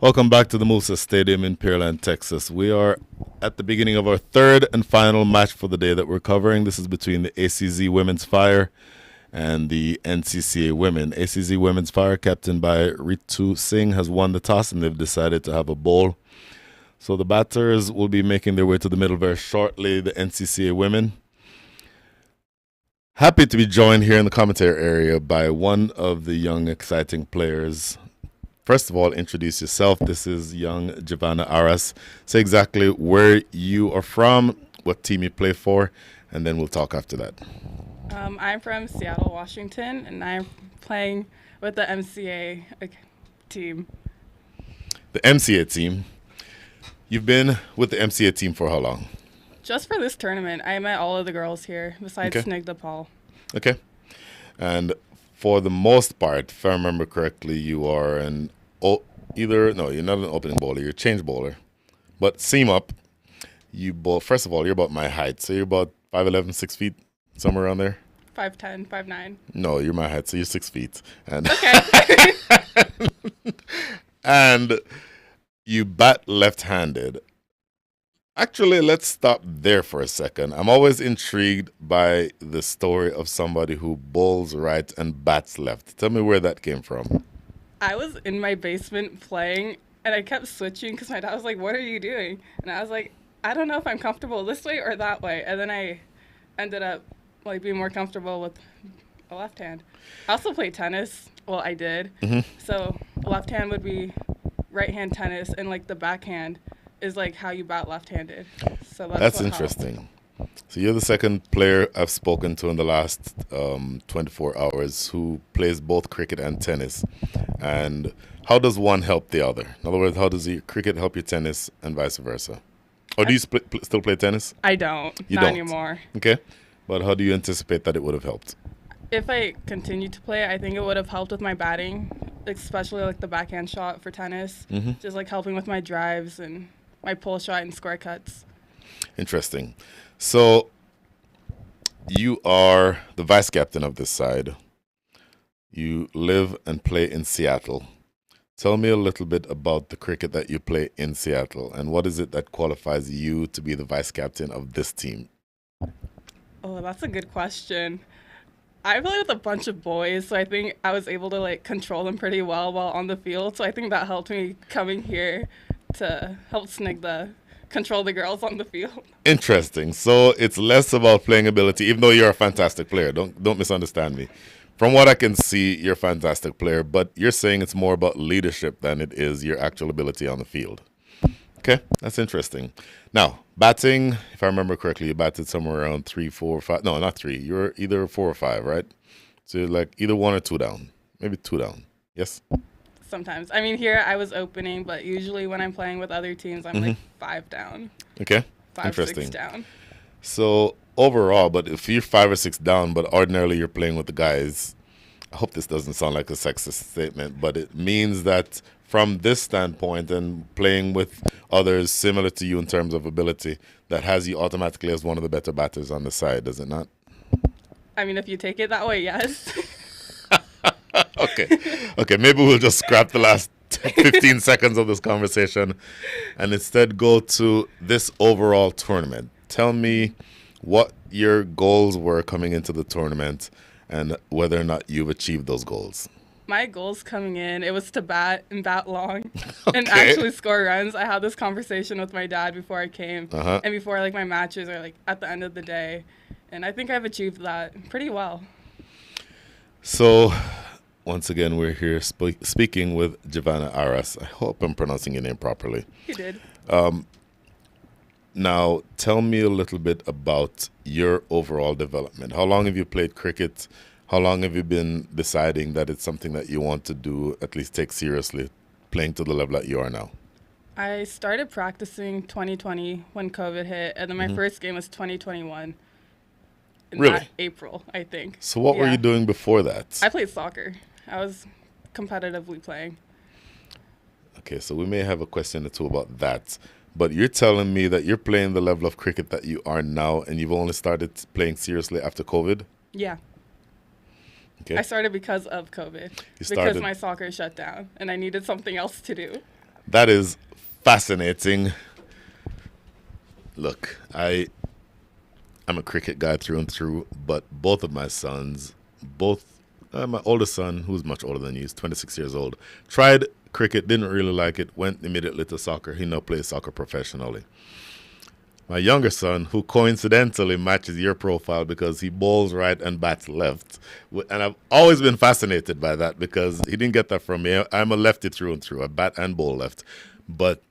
Welcome back to the Moosa Stadium in Pearland, Texas. We are at the beginning of our third and final match for the day that we're covering. This is between the ACZ Women's Fire and the NCCA Women. ACZ Women's Fire, captained by Ritu Singh, has won the toss and they've decided to have a bowl. So the batters will be making their way to the middle very shortly, the NCCA Women. Happy to be joined here in the commentary area by one of the young, exciting players. First of all, introduce yourself. This is young Giovanna Aras. Say exactly where you are from, what team you play for, and then we'll talk after that. I'm from Seattle, Washington, and I'm playing with the MCA team. The MCA team. You've been with the MCA team for how long? Just for this tournament. I met all of the girls here, besides Snigdha Paul. Okay. And for the most part, if I remember correctly, you are you're not an opening bowler, you're a change bowler. But seam up, you bowl. First of all, you're about my height, so you're about 5'11", 6 feet, somewhere around there. 5'10", 5'9". No, you're my height, so you're 6 feet. And okay. and you bat left-handed. Actually, let's stop there for a second. I'm always intrigued by the story of somebody who bowls right and bats left. Tell me where that came from. I was in my basement playing, and I kept switching because my dad was like, "What are you doing?" And I was like, "I don't know if I'm comfortable this way or that way." And then I ended up being more comfortable with a left hand. I also played tennis. Well, I did. Mm-hmm. So left hand would be right hand tennis, and the backhand is how you bat left-handed. So that's interesting. So you're the second player I've spoken to in the last 24 hours who plays both cricket and tennis. And how does one help the other? In other words, how does your cricket help your tennis and vice versa? Or do you still play tennis? I don't. You not don't anymore. Okay. But how do you anticipate that it would have helped? If I continued to play, I think it would have helped with my batting, especially the backhand shot for tennis. Mm-hmm. Just helping with my drives and my pull shot and square cuts. Interesting. So you are the vice captain of this side. You live and play in Seattle. Tell me a little bit about the cricket that you play in Seattle, and what is it that qualifies you to be the vice captain of this team? Oh, that's a good question. I play with a bunch of boys, so I think I was able to control them pretty well while on the field. So I think that helped me coming here to help Snigdha control the girls on the field. Interesting. So it's less about playing ability, even though you're a fantastic player. Don't misunderstand me. From what I can see, you're a fantastic player, but you're saying it's more about leadership than it is your actual ability on the field. Okay, that's interesting. Now, batting, if I remember correctly, you batted somewhere around 3, 4, 5. No, not 3. You were either 4 or 5, right? So you're either 1 or 2 down. Maybe 2 down. Yes? Sometimes. I mean, here I was opening, but usually when I'm playing with other teams, I'm 5 down. Okay. 5, 6 down. So overall, but if you're 5 or 6 down, but ordinarily you're playing with the guys, I hope this doesn't sound like a sexist statement, but it means that from this standpoint and playing with others similar to you in terms of ability, that has you automatically as one of the better batters on the side, does it not? I mean, if you take it that way, yes. Okay, maybe we'll just scrap the last 15 seconds of this conversation and instead go to this overall tournament. Tell me what your goals were coming into the tournament and whether or not you've achieved those goals. My goals coming in, it was to bat and bat long and actually score runs. I had this conversation with my dad before I came and before my matches are at the end of the day. And I think I've achieved that pretty well. So once again, we're here speaking with Giovanna Aras. I hope I'm pronouncing your name properly. You did. Now, tell me a little bit about your overall development. How long have you played cricket? How long have you been deciding that it's something that you want to do, at least take seriously, playing to the level that you are now? I started practicing 2020 when COVID hit, and then my first game was 2021. Really? April, I think. So what were you doing before that? I played soccer. I was competitively playing. Okay, so we may have a question or two about that. But you're telling me that you're playing the level of cricket that you are now and you've only started playing seriously after COVID? Yeah. Okay. I started because of COVID. Because my soccer shut down and I needed something else to do. That is fascinating. Look, I'm a cricket guy through and through, but both of my sons, my oldest son, who's much older than you, is 26 years old, tried cricket, didn't really like it, went immediately to soccer. He now plays soccer professionally. My younger son, who coincidentally matches your profile because he bowls right and bats left. And I've always been fascinated by that because he didn't get that from me. I'm a lefty through and through. I bat and bowl left. But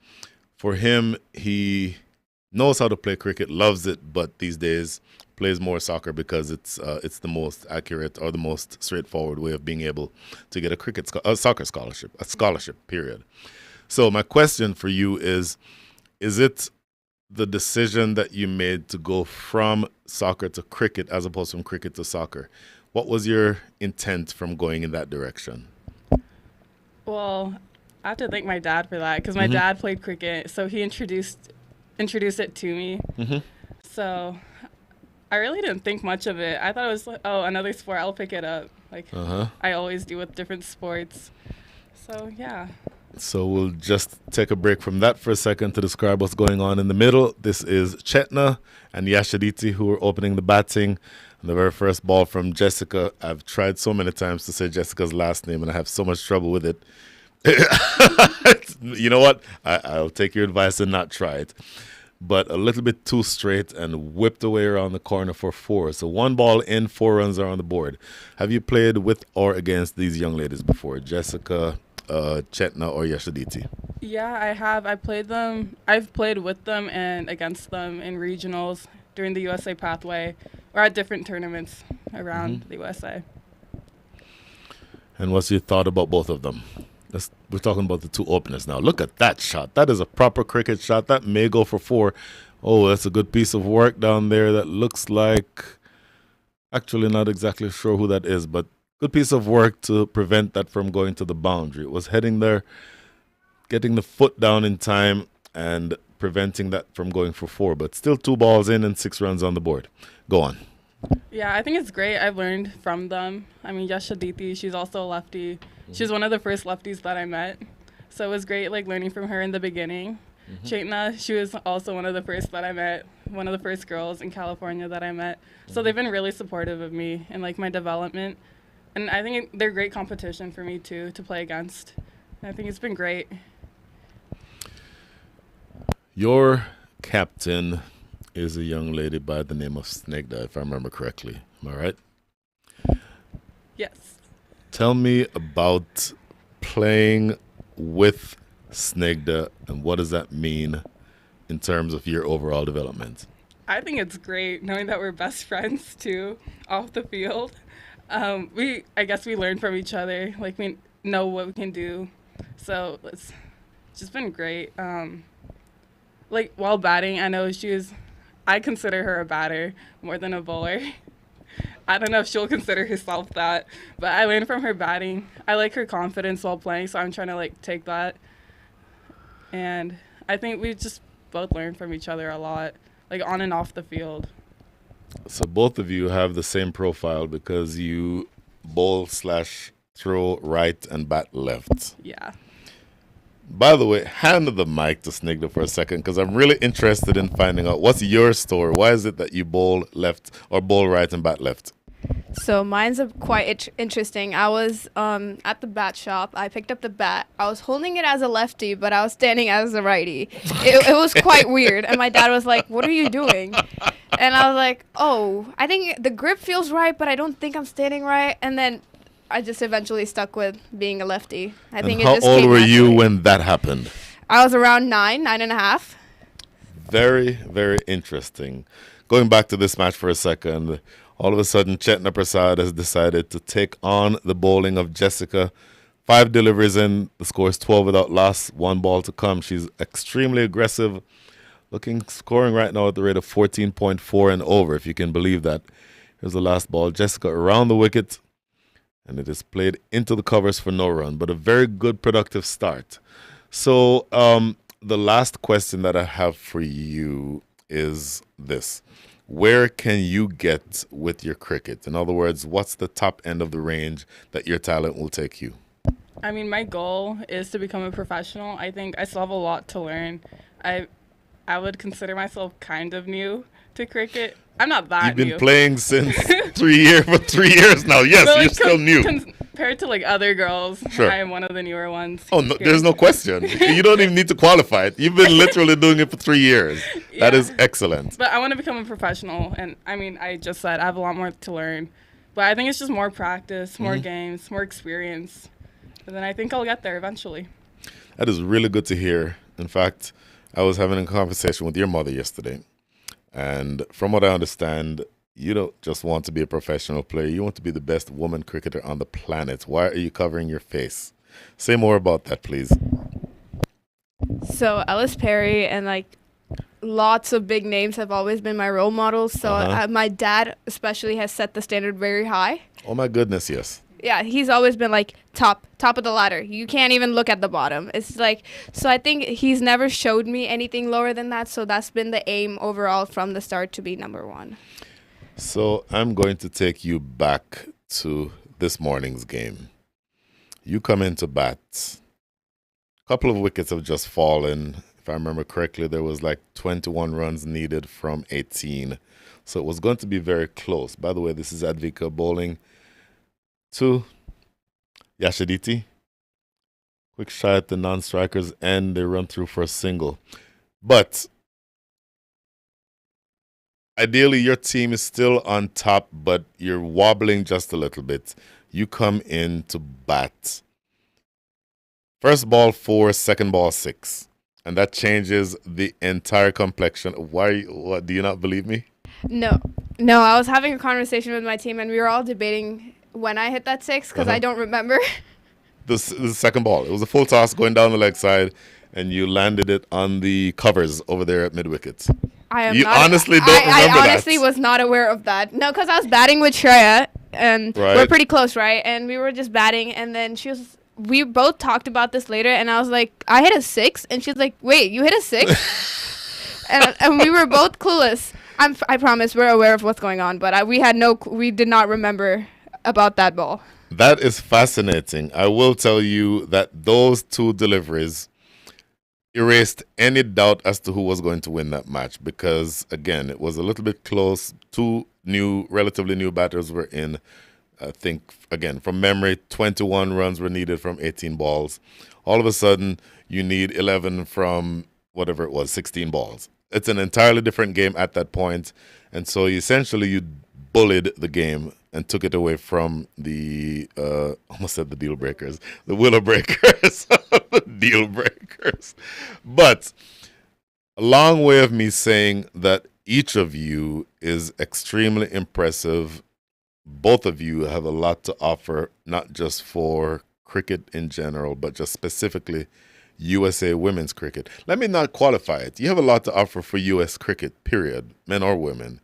for him, he knows how to play cricket, loves it, but these days plays more soccer because it's the most accurate or the most straightforward way of being able to get a soccer scholarship, period. So my question for you is it the decision that you made to go from soccer to cricket as opposed from cricket to soccer? What was your intent from going in that direction? Well, I have to thank my dad for that because my dad played cricket, so he introduced it to me. So I really didn't think much of it. I thought it was like, oh, another sport, I'll pick it up. Like I always do with different sports. So yeah. So we'll just take a break from that for a second to describe what's going on in the middle. This is Chetna and Yashaditi who are opening the batting. And the very first ball from Jessica. I've tried so many times to say Jessica's last name and I have so much trouble with it. You know what? I'll take your advice and not try it. But a little bit too straight and whipped away around the corner for 4. So 1 ball in, 4 runs are on the board. Have you played with or against these young ladies before? Jessica, Chetna, or Yashaditi? Yeah, I have. I've played with them and against them in regionals during the USA Pathway or at different tournaments around the USA. And what's your thought about both of them? We're talking about the 2 openers now. Look at that shot. That is a proper cricket shot. That may go for 4. Oh, that's a good piece of work down there. That looks like, actually not exactly sure who that is, but good piece of work to prevent that from going to the boundary. It was heading there, getting the foot down in time and preventing that from going for 4. But still 2 balls in and 6 runs on the board. Go on. Yeah, I think it's great. I've learned from them. I mean, Yashaditi, she's also a lefty. She was one of the first lefties that I met. So it was great, like, learning from her in the beginning. Chaitna, she was also one of the first that I met, one of the first girls in California that I met. So they've been really supportive of me and, like, my development. And I think they're great competition for me, too, to play against. And I think it's been great. Your captain is a young lady by the name of Snegda, if I remember correctly. Am I right? Yes. Tell me about playing with Snegda and what does that mean in terms of your overall development? I think it's great knowing that we're best friends, too, off the field. I guess we learn from each other. Like, we know what we can do. So it's just been great. Like, while batting, I consider her a batter more than a bowler. I don't know if she'll consider herself that, but I learned from her batting. I like her confidence while playing, so I'm trying to, like, take that. And I think we just both learn from each other a lot, like, on and off the field. So both of you have the same profile because you bowl/throw right and bat left. Yeah. By the way, hand the mic to Snigda for a second because I'm really interested in finding out what's your story. Why is it that you bowl left or bowl right and bat left? So mine's quite interesting. I was at the bat shop. I picked up the bat. I was holding it as a lefty, but I was standing as a righty. It was quite weird. And my dad was like, "What are you doing?" And I was like, "Oh, I think the grip feels right, but I don't think I'm standing right." And then I just eventually stuck with being a lefty. I think it just How old came were you naturally. when that happened? I was around 9 and a half. Very, very interesting. Going back to this match for a second, all of a sudden Chetna Prasad has decided to take on the bowling of Jessica. 5 deliveries in, the score is 12 without loss, 1 ball to come. She's extremely aggressive, scoring right now at the rate of 14.4 and over, if you can believe that. Here's the last ball. Jessica around the wicket, and it is played into the covers for no run, but a very good productive start. So the last question that I have for you is this. Where can you get with your cricket? In other words, what's the top end of the range that your talent will take you? I mean, my goal is to become a professional. I think I still have a lot to learn. I would consider myself kind of new to cricket. I'm not that You've been new. playing since 3 years for 3 years now. Yes, But, you're like, still new. Compared to like other girls, Sure. I am one of the newer ones. Oh, no, here. there's no question. You don't even need to qualify it. You've been literally doing it for 3 years. That Yeah. is excellent. But I want to become a professional, and I mean, I just said I have a lot more to learn. But I think it's just more practice, more games, more experience, and then I think I'll get there eventually. That is really good to hear. In fact, I was having a conversation with your mother yesterday, and from what I understand, you don't just want to be a professional player. You want to be the best woman cricketer on the planet. Why are you covering your face? Say more about that, please. So Ellis Perry and like lots of big names have always been my role models. So my dad especially has set the standard very high. Oh my goodness, yes. Yeah, he's always been like top of the ladder. You can't even look at the bottom. It's like, so I think he's never showed me anything lower than that. So that's been the aim overall from the start, to be number one. So I'm going to take you back to this morning's game. You come into bat. A couple of wickets have just fallen. If I remember correctly, there was like 21 runs needed from 18. So it was going to be very close. By the way, this is Advika bowling to Yashaditi. Quick shot at the non-strikers, and they run through for a single. But ideally, your team is still on top, but you're wobbling just a little bit. You come in to bat. First ball 4, second ball 6. And that changes the entire complexion. Why? What, do you not believe me? No, I was having a conversation with my team and we were all debating when I hit that 6 because I don't remember. The second ball. It was a full toss going down the leg side, and you landed it on the covers over there at mid-wicket. I honestly don't remember I honestly that. was not aware of that. No, because I was batting with Shreya, and we're Right. pretty close, right? And we were just batting, and then we both talked about this later, and I was like, I hit a 6, and she's like, wait, you hit a 6? and we were both clueless. I promise we're aware of what's going on, but we did not remember about that ball. That is fascinating. I will tell you that those two deliveries erased any doubt as to who was going to win that match because, again, it was a little bit close. Two relatively new batters were in. I think, again, from memory, 21 runs were needed from 18 balls. All of a sudden, you need 11 from whatever it was, 16 balls. It's an entirely different game at that point. And so essentially you bullied the game and took it away from the, almost said the deal breakers, the willow breakers, the deal breakers. But a long way of me saying that each of you is extremely impressive. Both of you have a lot to offer, not just for cricket in general, but just specifically USA women's cricket. Let me not qualify it. You have a lot to offer for US cricket, period, men or women.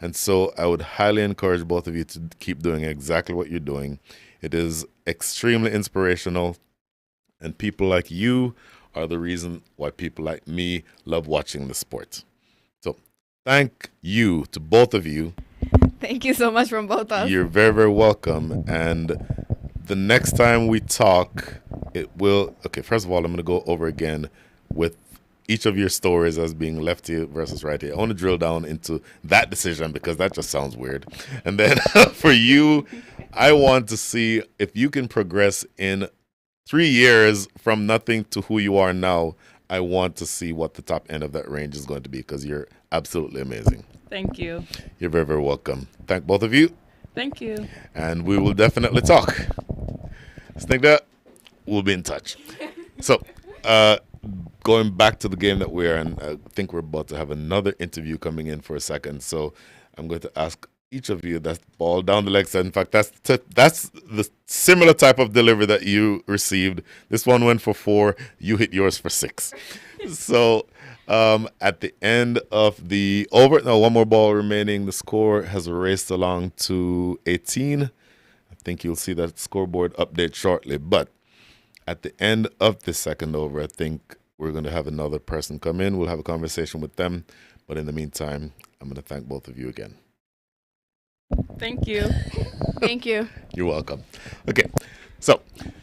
And so I would highly encourage both of you to keep doing exactly what you're doing. It is extremely inspirational, and people like you are the reason why people like me love watching the sport. So thank you to both of you. Thank you so much from both of us. You're very, very welcome. And the next time we talk, it will... Okay, first of all, I'm going to go over again with each of your stories as being lefty versus righty. I want to drill down into that decision because that just sounds weird. And then for you, I want to see if you can progress in 3 years from nothing to who you are now. I want to see what the top end of that range is going to be because you're absolutely amazing. Thank you. You're very, very welcome. Thank both of you. Thank you. And we will definitely talk. Think that we'll be in touch. So, going back to the game that we're in, I think we're about to have another interview coming in for a second. So I'm going to ask each of you that ball down the leg side. In fact, that's the similar type of delivery that you received. This one went for 4. You hit yours for 6. So at the end of the over, no, one more ball remaining. The score has raced along to 18. I think you'll see that scoreboard update shortly. But at the end of the second over, I think we're going to have another person come in. We'll have a conversation with them. But in the meantime, I'm going to thank both of you again. Thank you. Thank you. You're welcome. Okay. So,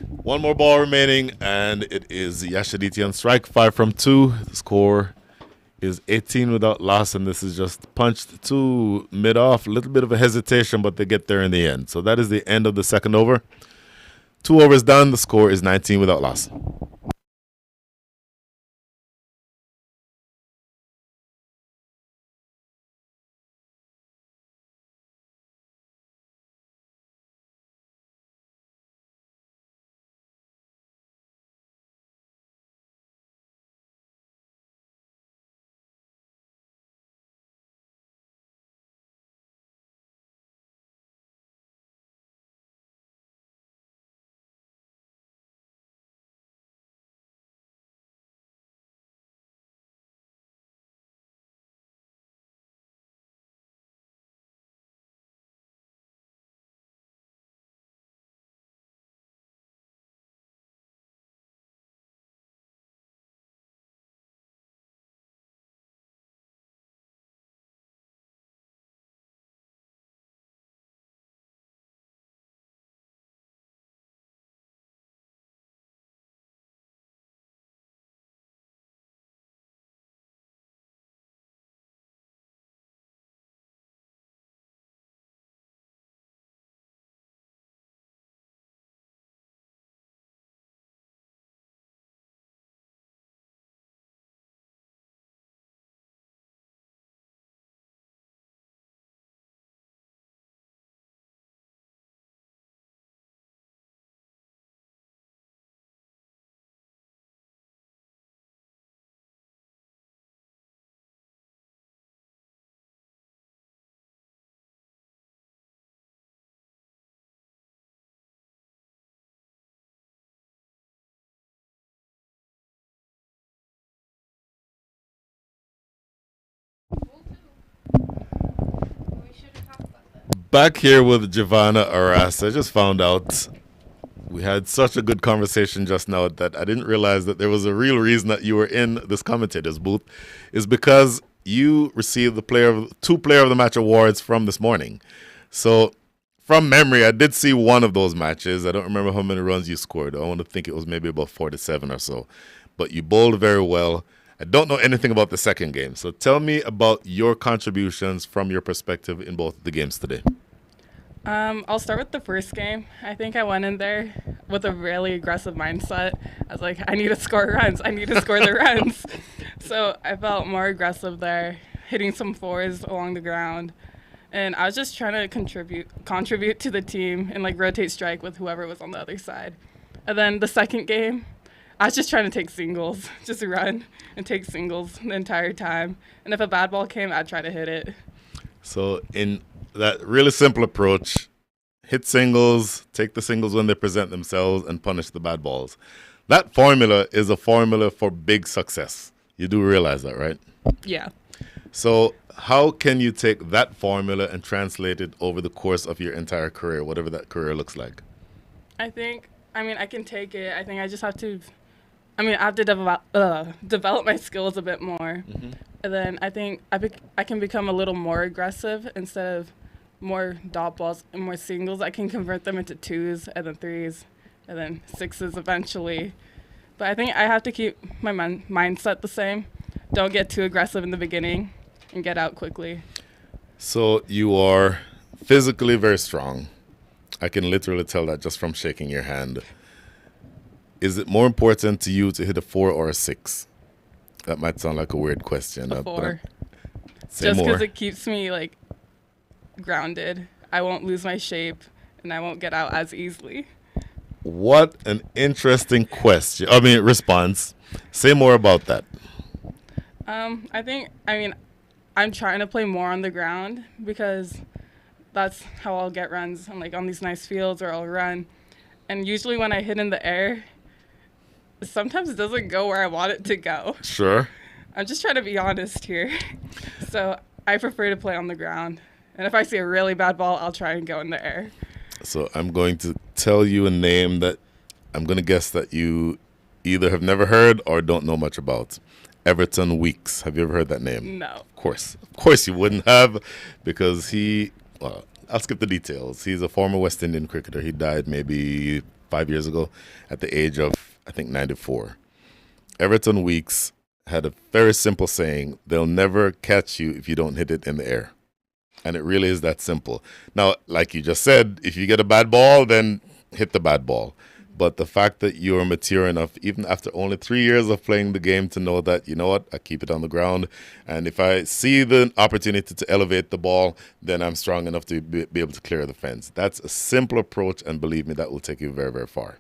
one more ball remaining, and it is Yashaditi on strike, 5 from 2. The score is 18 without loss, and this is just punched to mid-off. A little bit of a hesitation, but they get there in the end. So that is the end of the second over. 2 overs done. The score is 19 without loss. Back here with Giovanna Arras. I just found out we had such a good conversation just now that I didn't realize that there was a real reason that you were in this commentator's booth is because you received the two player of the match awards from this morning. So from memory, I did see one of those matches. I don't remember how many runs you scored. I want to think it was maybe about 47 or so. But you bowled very well. I don't know anything about the second game. So tell me about your contributions from your perspective in both the games today. I'll start with the first game. I think I went in there with a really aggressive mindset. I was like, I need to score runs. I need to score the runs. So I felt more aggressive there, hitting some fours along the ground. And I was just trying to contribute to the team and like rotate strike with whoever was on the other side. And then the second game, I was just trying to take singles, just run and take singles the entire time. And if a bad ball came, I'd try to hit it. So in that really simple approach, hit singles, take the singles when they present themselves, and punish the bad balls. That formula is a formula for big success. You do realize that, right? Yeah. So how can you take that formula and translate it over the course of your entire career, whatever that career looks like? I can take it. I think I just have to, I have to develop my skills a bit more. Mm-hmm. And then I think I can become a little more aggressive instead of more dot balls and more singles. I can convert them into twos and then threes and then sixes eventually. But I think I have to keep my mindset the same. Don't get too aggressive in the beginning and get out quickly. So you are physically very strong. I can literally tell that just from shaking your hand. Is it more important to you to hit a 4 or a 6? That might sound like a weird question. A 4. Say just more. because it keeps me like grounded. I won't lose my shape and I won't get out as easily. What an interesting question. Response. Say more about that. I'm trying to play more on the ground because that's how I'll get runs on these nice fields, or I'll run. And usually when I hit in the air, sometimes it doesn't go where I want it to go. Sure. I'm just trying to be honest here. So I prefer to play on the ground. And if I see a really bad ball, I'll try and go in the air. So I'm going to tell you a name that I'm going to guess that you either have never heard or don't know much about. Everton Weeks. Have you ever heard that name? No. Of course you wouldn't have, because I'll skip the details. He's a former West Indian cricketer. He died maybe 5 years ago at the age of, I think, 94. Everton Weeks had a very simple saying: they'll never catch you if you don't hit it in the air. And it really is that simple. Now, like you just said, if you get a bad ball, then hit the bad ball. But the fact that you're mature enough, even after only 3 years of playing the game, to know that, you know what, I keep it on the ground. And if I see the opportunity to elevate the ball, then I'm strong enough to be able to clear the fence. That's a simple approach, and believe me, that will take you very, very far.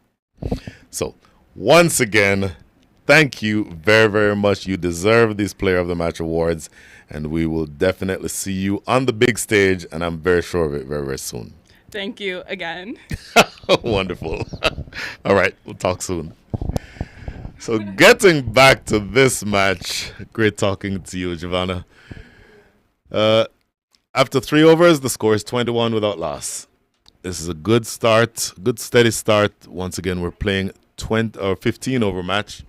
So, once again, thank you very, very much. You deserve these Player of the Match awards, and we will definitely see you on the big stage, and I'm very sure of it, very, very soon. Thank you again. Wonderful. All right, we'll talk soon. So getting back to this match, great talking to you, Giovanna. After 3 overs, the score is 21 without loss. This is a good start, good steady start. Once again, we're playing 20 or 15 over match.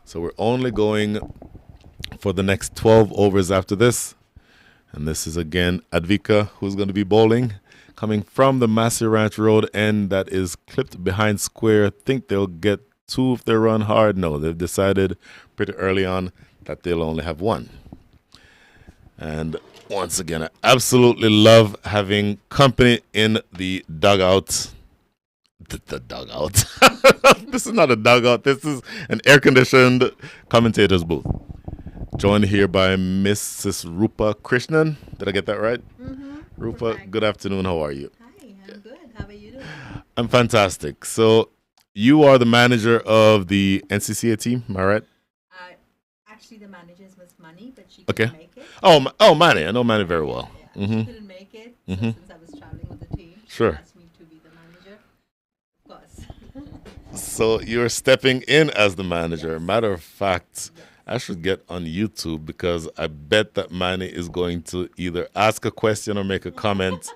So we're only going for the next 12 overs after this. And this is again Advika, who's going to be bowling. Coming from the Massey Ranch Road end that is clipped behind square. Think they'll get 2 if they run hard. No, they've decided pretty early on that they'll only have 1. And once again, I absolutely love having company in the dugout. The dugout. This is not a dugout. This is an air-conditioned commentator's booth. Joined here by Mrs. Rupa Krishnan. Did I get that right? Mm-hmm. Rupa, Perfect. good afternoon. How are you? Hi, I'm good. How are you doing? I'm fantastic. So you are the manager of the NCCA team, am I right? Actually, the manager is Miss Money, but she Okay. couldn't make it. Oh, Manny. I know Manny very well. Yeah, Mhm. she couldn't make it. So Mhm. since I was traveling with the team, she Sure. asked me to be the manager. Of course. So you're stepping in as the manager. Yes. Matter of fact, Yes. I should get on YouTube because I bet that Manny is going to either ask a question or make a comment.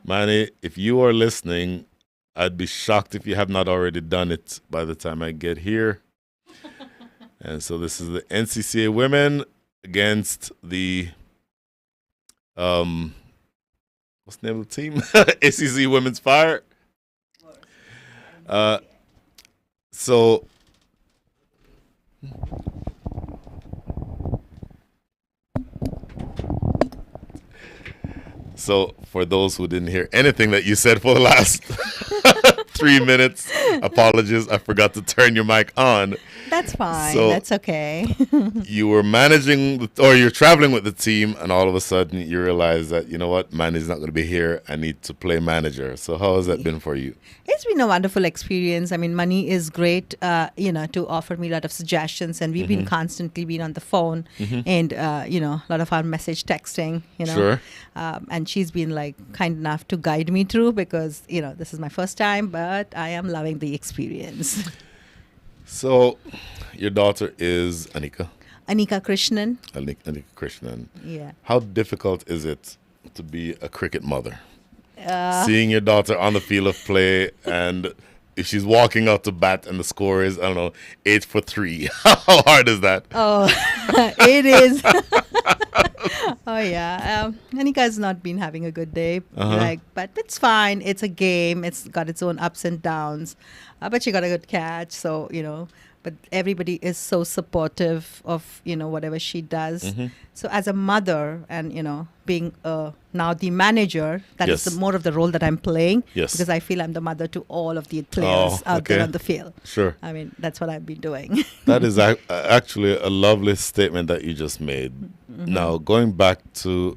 Manny, if you are listening, I'd be shocked if you have not already done it by the time I get here. And so this is the NCCA women against the what's the name of the team? ACZ Women's Fire. So So for those who didn't hear anything that you said for the last 3 minutes, apologies, I forgot to turn your mic on. That's fine. So- That's okay. You were managing, or you're traveling with the team, and all of a sudden you realize that, you know what, Manny's not going to be here. I need to play manager. So how has that been for you? It's been a wonderful experience. I mean, Money is great, to offer me a lot of suggestions, and we've been constantly been on the phone and, a lot of our message texting, Sure. And she's been like kind enough to guide me through because, this is my first time, but I am loving the experience. So your daughter is Anika Krishnan. Anika Krishnan. Yeah. How difficult is it to be a cricket mother? Seeing your daughter on the field of play, and if she's walking out to bat and the score is, I don't know, 8 for 3. How hard is that? Oh, it is. Oh, yeah. Anika's not been having a good day, but it's fine. It's a game. It's got its own ups and downs. But she got a good catch, so, but everybody is so supportive of, whatever she does. So as a mother and, being now the manager, that is Yes. more of the role that I'm playing. Yes. Because I feel I'm the mother to all of the players out there okay. on the field. Sure. I mean, that's what I've been doing. That is actually a lovely statement that you just made. Now, going back to,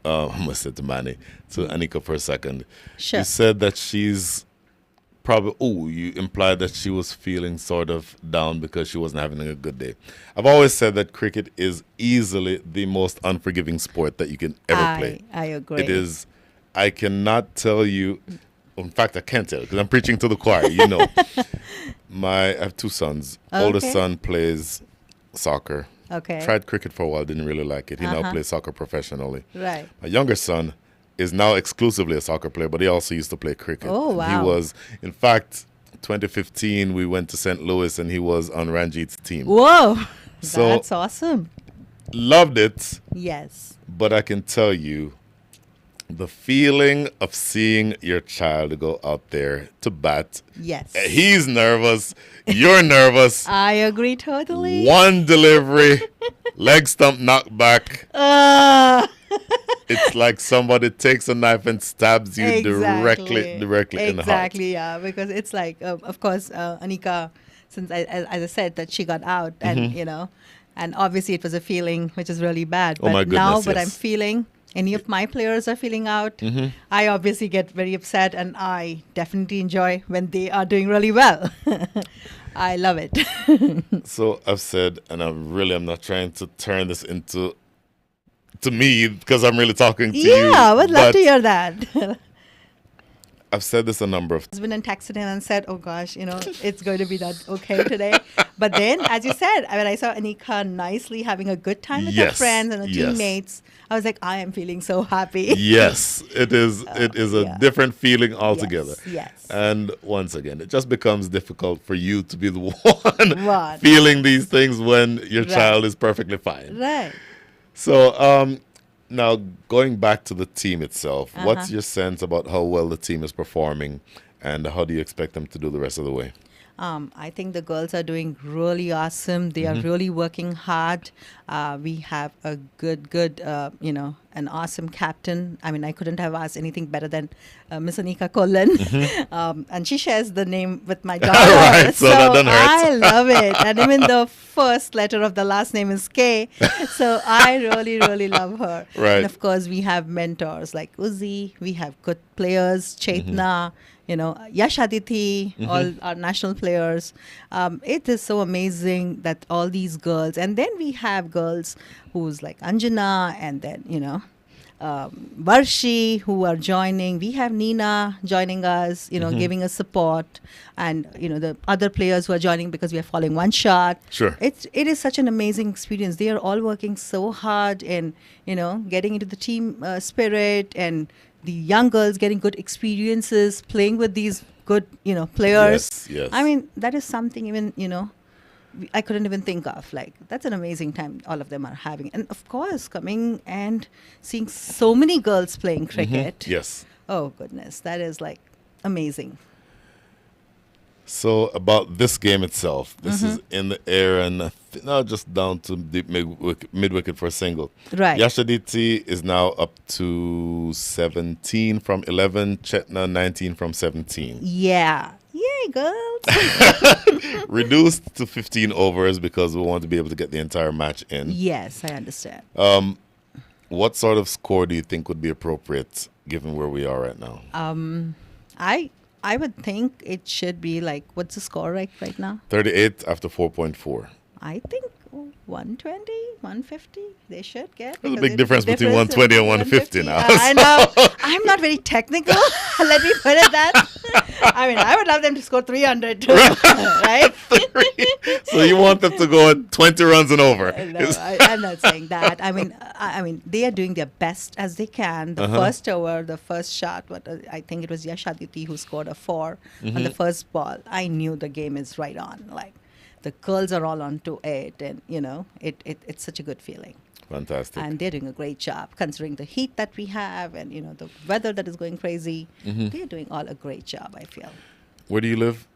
I almost said to Manny, to Anika for a second. Sure. You said that she's you implied that she was feeling sort of down because she wasn't having a good day. I've always said that cricket is easily the most unforgiving sport that you can ever play. I agree. It is. I cannot tell you. In fact, I can't tell because I'm preaching to the choir. I have 2 sons. Oldest Okay. son plays soccer. Okay. Tried cricket for a while, didn't really like it. He now plays soccer professionally. Right. My younger son is now exclusively a soccer player, but he also used to play cricket. Oh, wow. He was, in fact, 2015, we went to St. Louis and he was on Ranjit's team. Whoa. So- That's awesome. Loved it, Yes. but I can tell you, the feeling of seeing your child go out there to bat. Yes. He's nervous. You're nervous. I agree totally. One delivery, leg stump knocked back. It's like somebody takes a knife and stabs you directly in the heart. Exactly, yeah. Because it's like, of course, Anika, since as I said, that she got out, and and obviously it was a feeling which is really bad. Oh my But now, goodness, but yes. I'm feeling. Any of my players are feeling out, I obviously get very upset, and I definitely enjoy when they are doing really well. I love it. So I've said, and I'm not trying to turn this into to me because I'm really talking to you. Yeah, I would love but to hear that. I've said this a number of Husband and texted him and said, "Oh gosh, it's going to be that okay today." But then, as you said, when I saw Anika nicely having a good time with her Yes, friends and her yes. teammates, I was like, I am feeling so happy. Yes, it is. It is a yeah. different feeling altogether. Yes. And once again, it just becomes difficult for you to be the one Right. feeling these things when your Right. child is perfectly fine. Right. So, now going back to the team itself, what's Uh-huh. your sense about how well the team is performing, and how do you expect them to do the rest of the way? I think the girls are doing really awesome. They are really working hard. We have a good, an awesome captain. I mean, I couldn't have asked anything better than Miss Anika Kolan. And she shares the name with my daughter. Right, so that doesn't hurt. I love it. And even the first letter of the last name is K. So I really, really love her. Right. And of course, we have mentors like Uzi. We have good players, Chaitna. Yash Aditi, all our national players. It is so amazing that all these girls, and then we have girls who's like Anjana, and then, Varshi who are joining. We have Nina joining us, giving us support, and, the other players who are joining because we are following one shot. Sure. It is such an amazing experience. They are all working so hard and, getting into the team spirit, and the young girls getting good experiences, playing with these good, players. Yes. I mean, that is something even, I couldn't even think of. Like, that's an amazing time all of them are having. And of course, coming and seeing so many girls playing cricket. Yes. Oh, goodness. That is like amazing. So about this game itself, this is in the air and now just down to the mid wicket for a single. Right. Yashaditi is now up to 17 from 11, Chetna 19 from 17. Yeah. Yay, girls. Reduced to 15 overs because we want to be able to get the entire match in. Yes, I understand. What sort of score do you think would be appropriate given where we are right now? I would think it should be like, what's the score right now? 38 after 4.4. I think 120, 150, they should get. There's a because big difference between 120 and 150 now. I know. I'm not very technical. Let me put it that. I mean, I would love them to score 300 too, right? So you want them to go 20 runs and over? No, I'm not saying that. I mean, they are doing their best as they can. The first over, the first shot, I think it was Yash Aditi who scored a 4 on the first ball. I knew the game is right on. Like, the girls are all onto it, and it's such a good feeling. Fantastic. And they're doing a great job considering the heat that we have, and the weather that is going crazy. They're doing all a great job, I feel. Where do you live?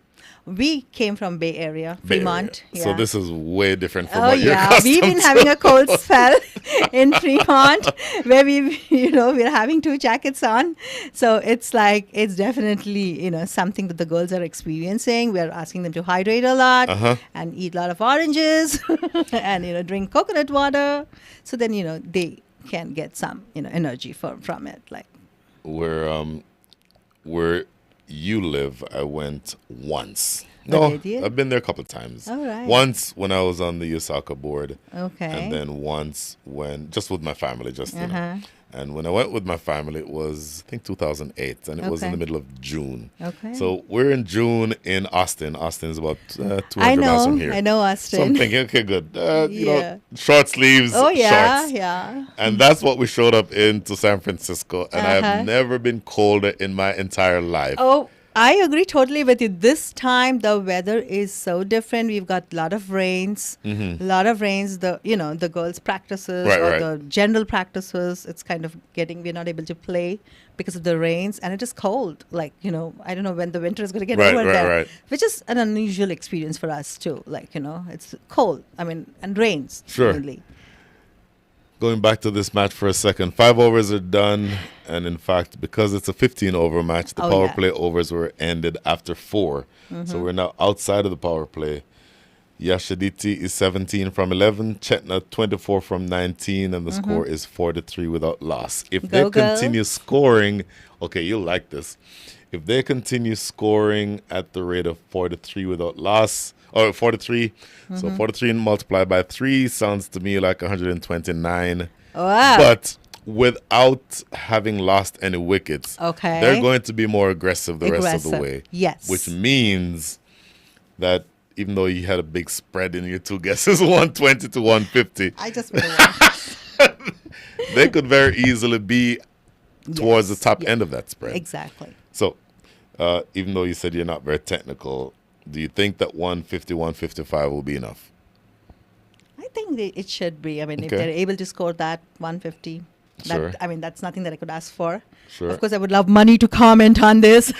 We came from Bay Area, Bay Fremont. Area. So this is way different from Oh what you're yeah, accustomed we've been to. having a cold spell in Fremont, where we're having 2 jackets on. So it's like, it's definitely something that the girls are experiencing. We're asking them to hydrate a lot and eat a lot of oranges and drink coconut water. So then they can get some energy from it. Like, Where you live, I went once. Oh, No, did you? I've been there a couple of times. All right. Once when I was on the Osaka board, okay. and then once when just with my family, just you know. Uh-huh. And when I went with my family, it was I think 2008, and it was in Okay. the middle of June. Okay. So we're in June in Austin. Austin is about 200 I miles from here. know So I'm Austin. thinking, okay, good. Yeah. Short sleeves, Oh yeah, shorts. yeah. And that's what we showed up into San Francisco. And Uh-huh. I've never been colder in my entire life. Oh, I agree totally with you. This time the weather is so different. We've got a lot of rains. The girls' practices Right. the general practices. It's kind of we're not able to play because of the rains, and it is cold. I don't know when the winter is going to get over there, Right. which is an unusual experience for us too. It's cold. And rains Sure. mainly. Going back to this match for a second, 5 overs are done, and in fact, because it's a 15-over match, the power play overs were ended after 4. So we're now outside of the power play. Yashaditi is 17 from 11, Chetna 24 from 19, and the score is 4-3 without loss. If they continue scoring, okay, you'll like this. If they continue scoring at the rate of 4-3 without loss, or 4-3, so 4-3 multiplied by 3 sounds to me like 129. Wow. But without having lost any wickets, they're going to be more aggressive the rest of the way. Yes. Which means that even though you had a big spread in your two guesses, 120 to 150, I just made a one. they could very easily be towards the top end of that spread. Exactly. So, even though you said you're not very technical, do you think that 150, 155 will be enough? I think it should be. If Okay. they're able to score that 150, Sure. that's nothing that I could ask for. Sure. Of course, I would love Money to comment on this.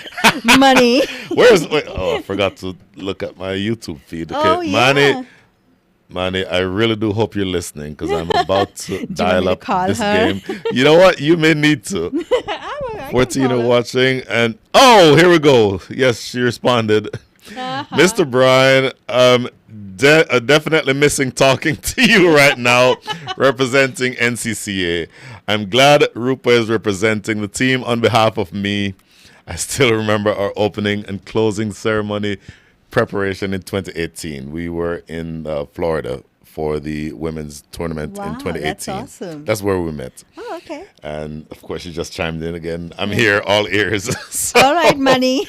Money. I forgot to look at my YouTube feed. Okay, Oh, yeah. Manny, I really do hope you're listening because I'm about to dial me to up call this her? game. You know what? You may need to. I 14 can are call her. watching, and here we go. Yes, she responded. Mr. Brian, definitely missing talking to you right now, representing NCCA. I'm glad Rupa is representing the team on behalf of me. I still remember our opening and closing ceremony preparation in 2018. We were in Florida for the women's tournament in 2018. That's awesome. That's where we met. Oh, okay. And of course, she just chimed in again. I'm here, all ears. All right, Money.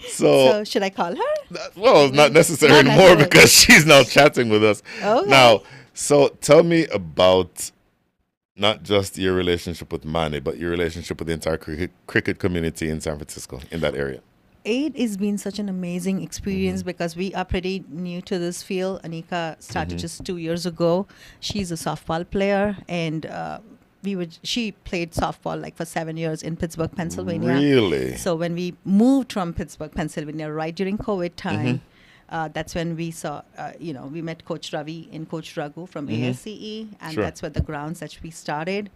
So, So should I call her? well, it's not necessary Not anymore necessary. because she's now chatting with us. Okay. Now, so tell me about not just your relationship with Manny, but your relationship with the entire cricket community in San Francisco, in that area. It has been such an amazing experience because we are pretty new to this field. Anika started just 2 years ago. She's a softball player, and she played softball for 7 years in Pittsburgh, Pennsylvania. Really? So when we moved from Pittsburgh, Pennsylvania, right during COVID time, that's when we saw, we met Coach Ravi and Coach Raghu from ASCE, and Sure. that's where the grounds that we started.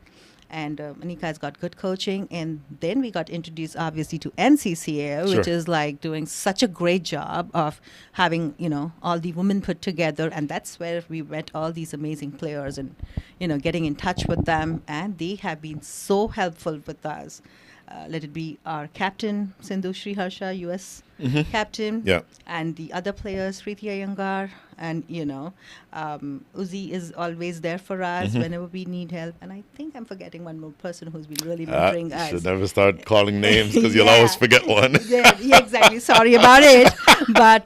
And Anika has got good coaching. And then we got introduced, obviously, to NCCA, which Sure. is doing such a great job of having, all the women put together. And that's where we met all these amazing players and, getting in touch with them. And they have been so helpful with us. Let it be our captain, Sindhu Sriharsha, U.S. captain. Yeah. And the other players, Preeti Iyengar, and, Uzi is always there for us whenever we need help. And I think I'm forgetting one more person who's been really mentoring us. Should never start calling names because you'll Yeah. always forget one. Yeah, exactly. Sorry about it. But,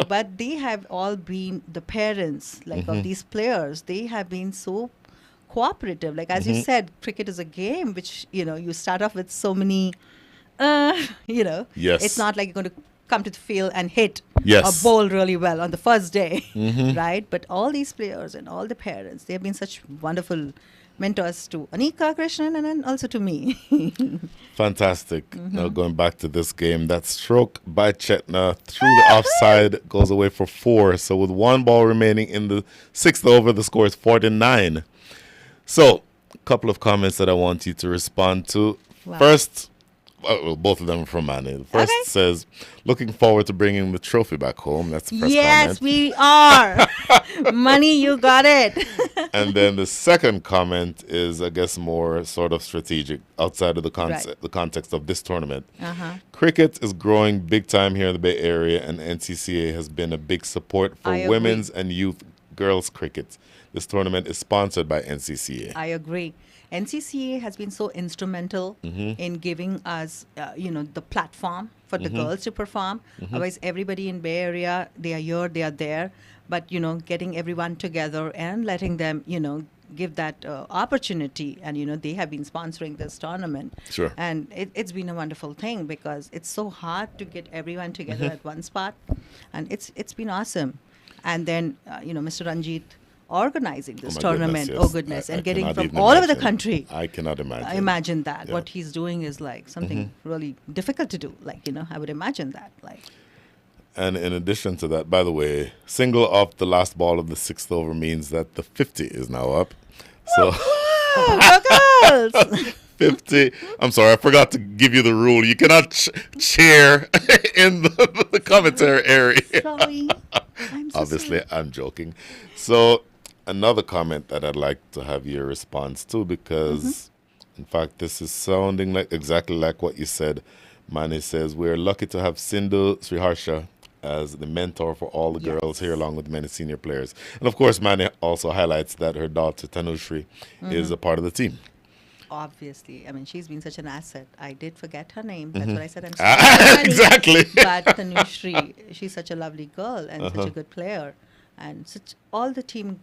but they have all been the parents, of these players. They have been so cooperative. As you said, cricket is a game which, you start off with so many, Yes. it's not like you're going to come to the field and hit Yes. or bowl really well on the first day, right? But all these players and all the parents, they have been such wonderful mentors to Anika, Krishnan, and then also to me. Fantastic. Now going back to this game, that stroke by Chetna through the offside goes away for 4. So with 1 ball remaining in the 6th over, the score is 49. So a couple of comments that I want you to respond to. Wow. First, well, both of them are from Manny. The first Okay. says, looking forward to bringing the trophy back home. That's the first Yes, comment. we are. Money, you got it. And then the second comment is, I guess, more sort of strategic outside of the the context of this tournament. Cricket is growing big time here in the Bay Area, and NCCA has been a big support for I agree. women's and youth girls cricket. This tournament is sponsored by NCCA. I agree. NCCA has been so instrumental in giving us, the platform for the girls to perform. Otherwise, everybody in Bay Area, they are here, they are there. But, getting everyone together and letting them, give that opportunity. And, they have been sponsoring this tournament. Sure. And it's been a wonderful thing because it's so hard to get everyone together at one spot. And it's been awesome. And then, Mr. Ranjit organizing this tournament. Goodness, Oh, yes. goodness. I And getting cannot from even all over the imagine. country. I cannot imagine. Imagine that. Yeah. What he's doing is like something really difficult to do. Like, I would imagine that. Like, And in addition to that, by the way, single off the last ball of the 6th over means that the 50 is now up. So go girls! 50. I'm sorry, I forgot to give you the rule. You cannot cheer in the commentary area. Sorry. I'm so Obviously, sorry. I'm joking. So another comment that I'd like to have your response to, because in fact, this is sounding like exactly like what you said. Mani says, we're lucky to have Sindhu Sriharsha as the mentor for all the girls here, along with many senior players. And of course, Mani also highlights that her daughter Tanushri is a part of the team. Obviously. I mean, she's been such an asset. I did forget her name. That's what I said. I'm sorry. Exactly. But Tanushri, she's such a lovely girl and such a good player. And such all the team,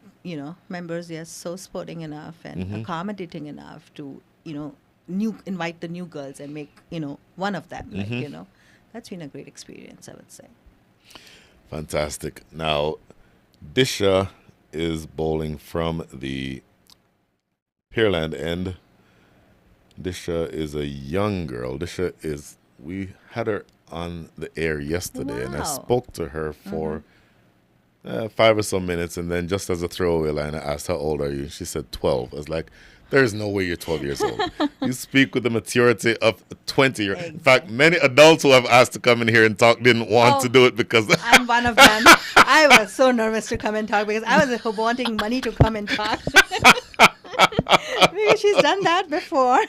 members, they are so sporting enough and accommodating enough to, invite the new girls and make, one of them. Like, that's been a great experience, I would say. Fantastic. Now, Disha is bowling from the Pearland end. Disha is a young girl. We had her on the air yesterday, and I Wow. spoke to her for 5 or so minutes, and then just as a throwaway line, I asked, how old are you? She said 12. I was like, there's no way you're 12 years old. You speak with the maturity of a 20-year-old. In fact, many adults who have asked to come in here and talk didn't want to do it because... I'm one of them. I was so nervous to come and talk because I was wanting money to come and talk. Because she's done that before.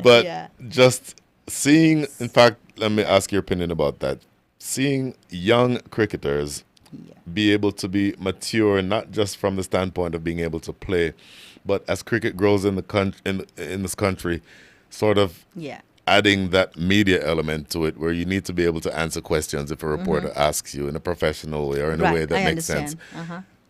But Yeah. just seeing, in fact, let me ask your opinion about that. Seeing young cricketers be able to be mature, not just from the standpoint of being able to play, but as cricket grows in the in this country, sort of adding that media element to it, where you need to be able to answer questions if a reporter asks you in a professional way or in a way that makes sense.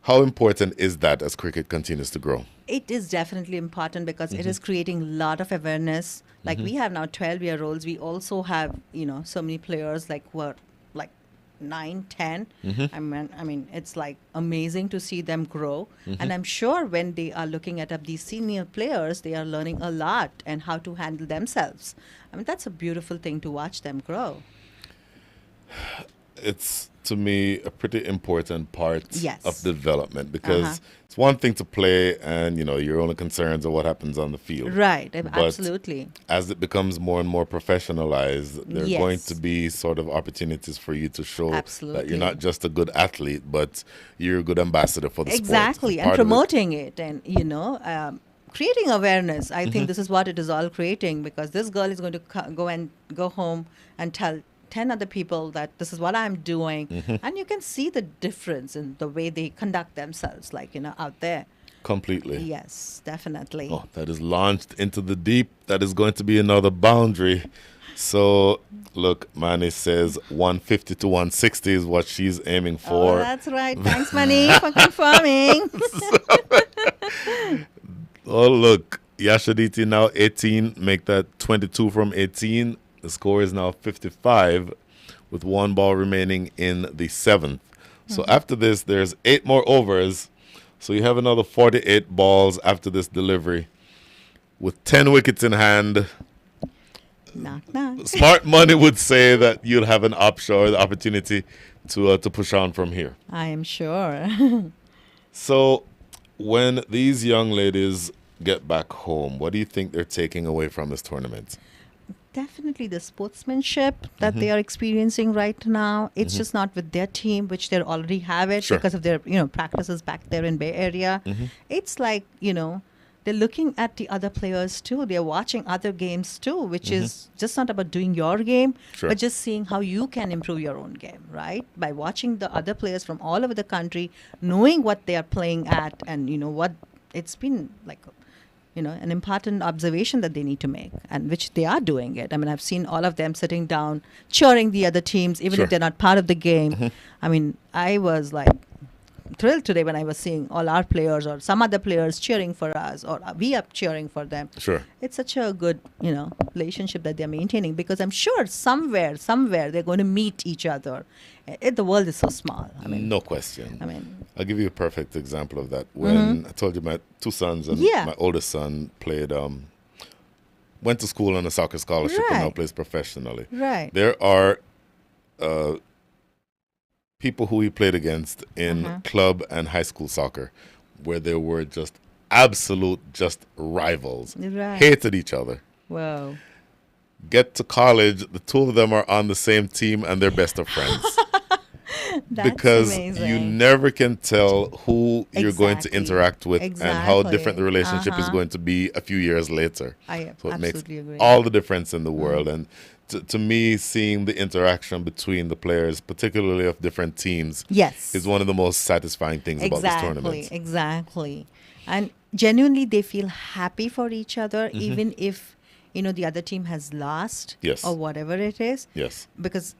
How important is that as cricket continues to grow? It is definitely important because it is creating a lot of awareness. Like we have now 12-year-olds. We also have, so many players like who are like 9, 10. I mean, it's like amazing to see them grow. And I'm sure when they are looking at these senior players, they are learning a lot and how to handle themselves. I mean, that's a beautiful thing to watch them grow. It's, to me, a pretty important part of development, because it's one thing to play and, your only concerns are what happens on the field. Right, But absolutely. as it becomes more and more professionalized, there are going to be sort of opportunities for you to show that you're not just a good athlete, but you're a good ambassador for the sport. Exactly, and promoting it and, creating awareness. I think this is what it is all creating, because this girl is going to go home and tell 10 other people that this is what I'm doing. And you can see the difference in the way they conduct themselves, like, out there. Completely. Yes, definitely. Oh, that is launched into the deep. That is going to be another boundary. So, look, Mani says 150 to 160 is what she's aiming for. Oh, that's right. Thanks, Mani, for confirming. Oh, look, Yashaditi now 18. Make that 22 from 18. The score is now 55 with 1 ball remaining in the 7th. So after this, there's 8 more overs. So you have another 48 balls after this delivery. With 10 wickets in hand, Knock, knock. smart money would say that you'll have an option or the opportunity to push on from here. I am sure. So when these young ladies get back home, what do you think they're taking away from this tournament? Definitely the sportsmanship that they are experiencing right now. It's just not with their team, which they already have it because of their, practices back there in Bay Area. It's like, they're looking at the other players too. They're watching other games too, which is just not about doing your game, but just seeing how you can improve your own game, right? By watching the other players from all over the country, knowing what they are playing at, and what it's been like, an important observation that they need to make, and which they are doing it. I mean, I've seen all of them sitting down, cheering the other teams, even if they're not part of the game. I mean, I was like thrilled today when I was seeing all our players or some other players cheering for us, or we are cheering for them. Sure. It's such a good, relationship that they're maintaining, because I'm sure somewhere they're going to meet each other. The world is so small. I mean, no question. I mean, I'll give you a perfect example of that. When I told you my two sons and my oldest son played, went to school on a soccer scholarship and now Right. plays professionally. right. There are people who he played against in club and high school soccer where they were just just rivals, Right. hated each other. Whoa. Get to college, the two of them are on the same team and they're best of friends. That's Because amazing. you never can tell who you're going to Exactly. interact with and how different Exactly. the relationship is going to be a few years later. I So it makes absolutely agree. all the difference in the world. And to me, seeing the interaction between the players, particularly of different teams, Yes. is one of the most satisfying things about this Exactly. tournament. Exactly. And genuinely, they feel happy for each other, even if the other team has lost, Yes. or whatever it is. Yes. Because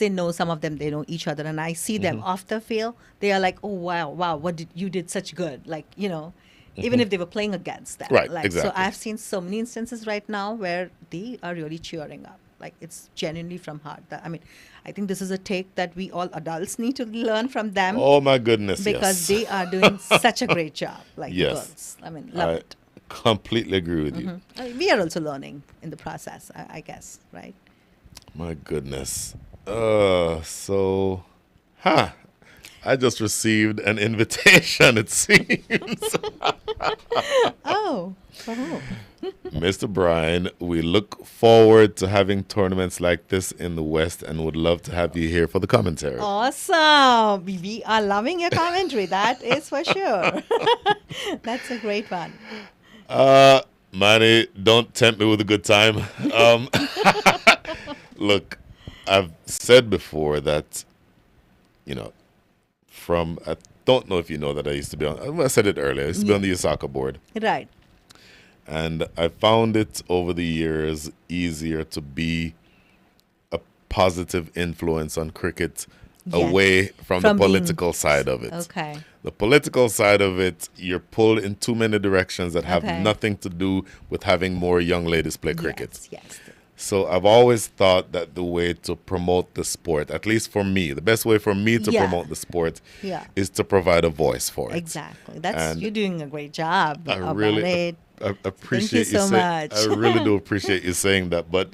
they know, some of them, they know each other, and I see them off the field. They are like, oh wow, you did such good, like even if they were playing against them. Right, Like, exactly. So I've seen so many instances right now where they are really cheering up. Like, it's genuinely from heart. I think this is a take that we all adults need to learn from them, Oh my goodness, because yes. they are doing such a great job. Like, the Yes. girls. Love I it. completely agree with you. We are also learning in the process, I guess, right? My goodness. I just received an invitation, it seems. Oh, for who? Mr. Brian, we look forward to having tournaments like this in the West and would love to have you here for the commentary. Awesome. We are loving your commentary. That is for sure. That's a great one. Manny, don't tempt me with a good time. Look, I've said before that, I don't know if you know that I used to be on, I said it earlier, I used to be on the Osaka board. Right. And I found it over the years easier to be a positive influence on cricket Yes. away from the From being- political side of it. Okay. The political side of it, you're pulled in too many directions that have Okay. nothing to do with having more young ladies play cricket. Yes. So I've always thought that the way to promote the sport, at least for me, the best way for me to Yeah. promote the sport Yeah. is to provide a voice for it. Exactly. And You're doing a great job I about really it. I appreciate so much. I really do appreciate you saying that. But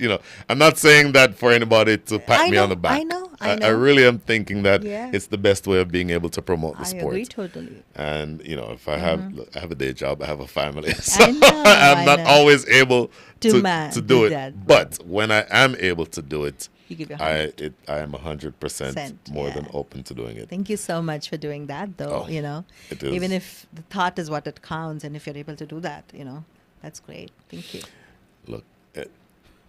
I'm not saying that for anybody to pat me on the back. I know. I really am thinking that Yeah. it's the best way of being able to promote the I sport. agree totally. And if I have a day job, I have a family, so I know, I'm I not know. always able to do do it. that. But when I am able to do it, You give your I am 100% more than yeah. open to doing it. Thank you so much for doing that, though. Oh, it is. Even if the thought is what it counts, and if you're able to do that, that's great. Thank you. Look,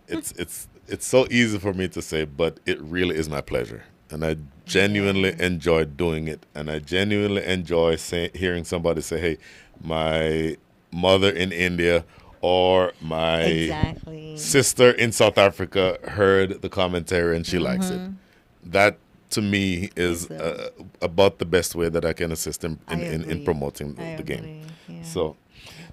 it's so easy for me to say, but it really is my pleasure, and I genuinely enjoy doing it, and I genuinely enjoy hearing somebody say, "Hey, my mother in India or my Exactly. sister in South Africa heard the commentary and she likes it." That to me is about the best way that I can assist in agree. promoting I the game. agree, yeah.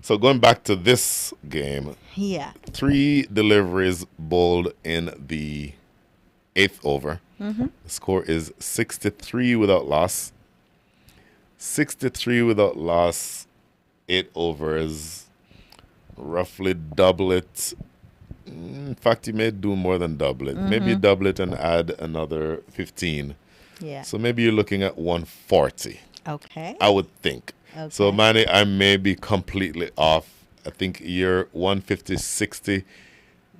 So going back to this game, Yeah. 3 deliveries bowled in the 8th over. The score is 63 without loss. 63 without loss, 8 overs, roughly double it. In fact, you may do more than double it. Maybe double it and add another 15. Yeah. So maybe you're looking at 140, Okay. I would think. So, Okay. Manny, I may be completely off. I think you're 150, 60.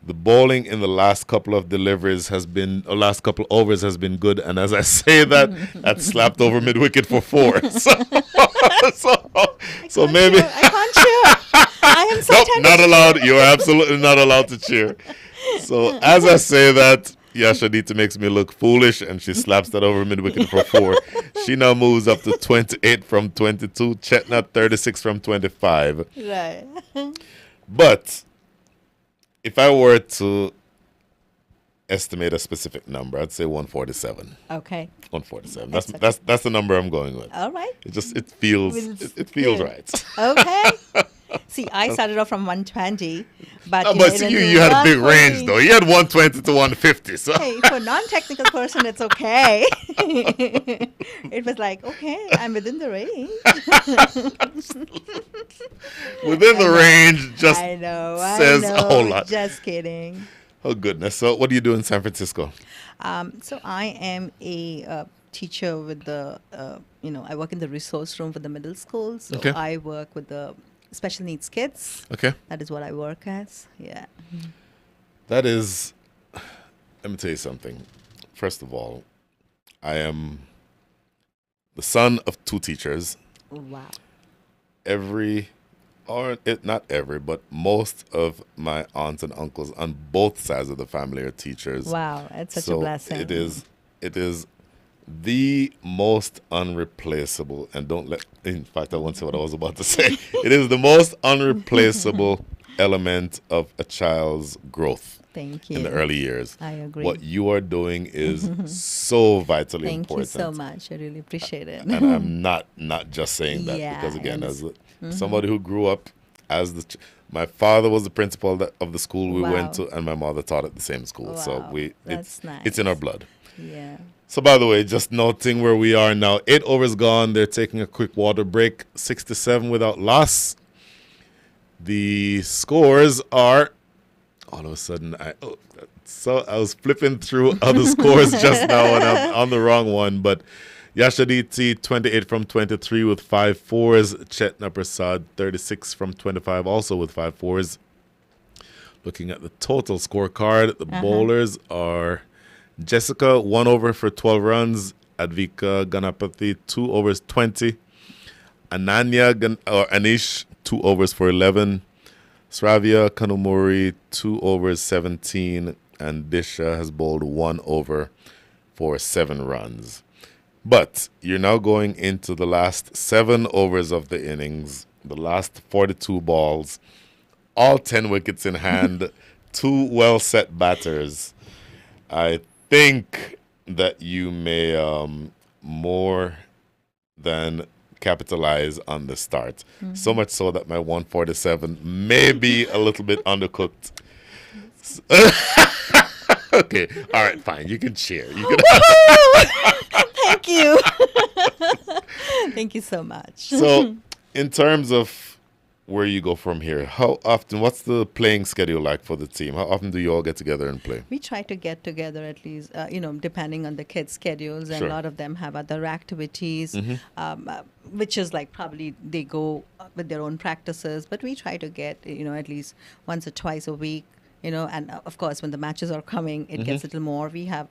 The bowling in the last couple of deliveries last couple overs has been good. And as I say that, that slapped over mid-wicket for 4. So maybe... I can't cheer. I am so Nope, tempted. not allowed. You're absolutely not allowed to cheer. So as I say that, Yashadita makes me look foolish, and she slaps that over mid-wicket for 4. She now moves up to 28 from 22. Chetnut 36 from 25. Right. But if I were to estimate a specific number, I'd say 147. Okay. 147. That's That's the number I'm going with. All right. It feels it feels good. right. Okay. See, I started off from 120, but No, you know, but it see, went you to had a big 140. range though. You had 120 to 150. So Hey, for a non-technical person, it's okay. It was like, okay, I'm within the range. within the range, just I know, says I a know. whole lot. Just kidding. Oh goodness. So what do you do in San Francisco? So I am a teacher with the, I work in the resource room for the middle school. So Okay. I work with the special needs kids. Okay. That is what I work as. Yeah. That is, let me tell you something. First of all, I am the son of two teachers. Wow. Not every, but most of my aunts and uncles on both sides of the family are teachers. Wow. It's such So a blessing. It is the most unreplaceable, and in fact, I won't say what I was about to say. It is the most unreplaceable element of a child's growth Thank you. in the early years. I agree. What you are doing is so vitally Thank important. you so much. I really appreciate it. And I'm not just saying that Yeah, because, again, I as somebody who grew up as my father was the principal of the school we Wow. went to, and my mother taught at the same school. So Wow, that's it's in nice. our blood. Yeah. So, by the way, just noting where we are now. 8 overs gone. They're taking a quick water break. 6-7 without loss. The scores are all of a sudden. I was flipping through other scores just now, and I'm on the wrong one. But Yashaditi 28 from 23 with 5 fours. Chetna Prasad 36 from 25, also with 5 fours. Looking at the total scorecard, the bowlers are Jessica 1 over for 12 runs. Advika Ganapathy 2 overs 20. Anish 2 overs for 11. Sravya Kanumuri 2 overs 17. And Disha has bowled 1 over for 7 runs. But you're now going into the last 7 overs of the innings, the last 42 balls, all 10 wickets in hand, 2 well-set batters. I think that you may more than capitalize on the start. So much so that my 147 may be a little bit undercooked. Okay, all right, fine. You can cheer. You can. Thank you. Thank you so much. So, in terms of where you go from here, what's the playing schedule like for the team? How often do you all get together and play? We try to get together at least, depending on the kids' schedules, and Sure. a lot of them have other activities, which is like probably they go with their own practices. But we try to get, at least once or twice a week. And of course, when the matches are coming, it gets a little more. We have,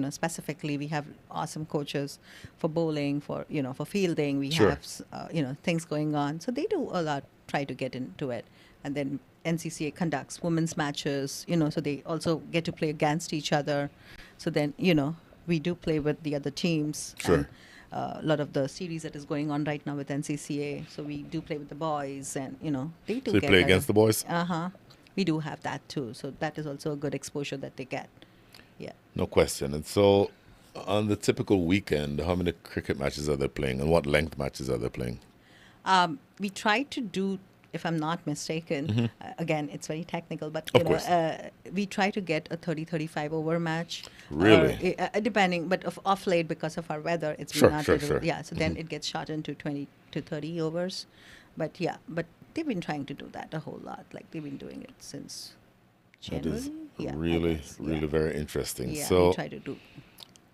specifically, we have awesome coaches for bowling, for fielding. We Sure. have, things going on. So they do a lot, try to get into it. And then NCCA conducts women's matches, so they also get to play against each other. So then, we do play with the other teams. Sure. And, a lot of the series that is going on right now with NCCA. So we do play with the boys, and, they do So you get play against the boys? We do have that too. So that is also a good exposure that they get. Yeah. No question. And so, on the typical weekend, how many cricket matches are they playing, and what length matches are they playing? We try to do, if I'm not mistaken, again, it's very technical, but Of course. we try to get a 30-35 over match. Really? Depending, but off late because of our weather, it's Sure, not sure, able- sure. Yeah, so then it gets shortened to 20 to 30 overs. But they've been trying to do that a whole lot. Like they've been doing it since That January. is Yeah, I really, guess. really Yeah. very interesting. Yeah, So we try to do.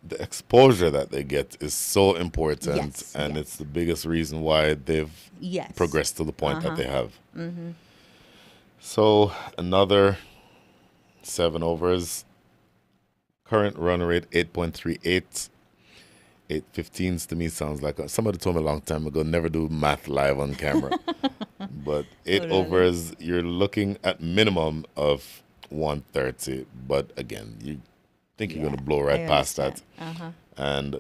the exposure that they get is so important, Yes, and yes. it's the biggest reason why they've Yes. progressed to the point that they have. So another 7 overs. Current run rate 8.38. 8.15s to me sounds like somebody told me a long time ago, never do math live on camera. But 8 Oh, really? overs, you're looking at minimum of 130. But again, you think you're going to blow right I past that. understand. And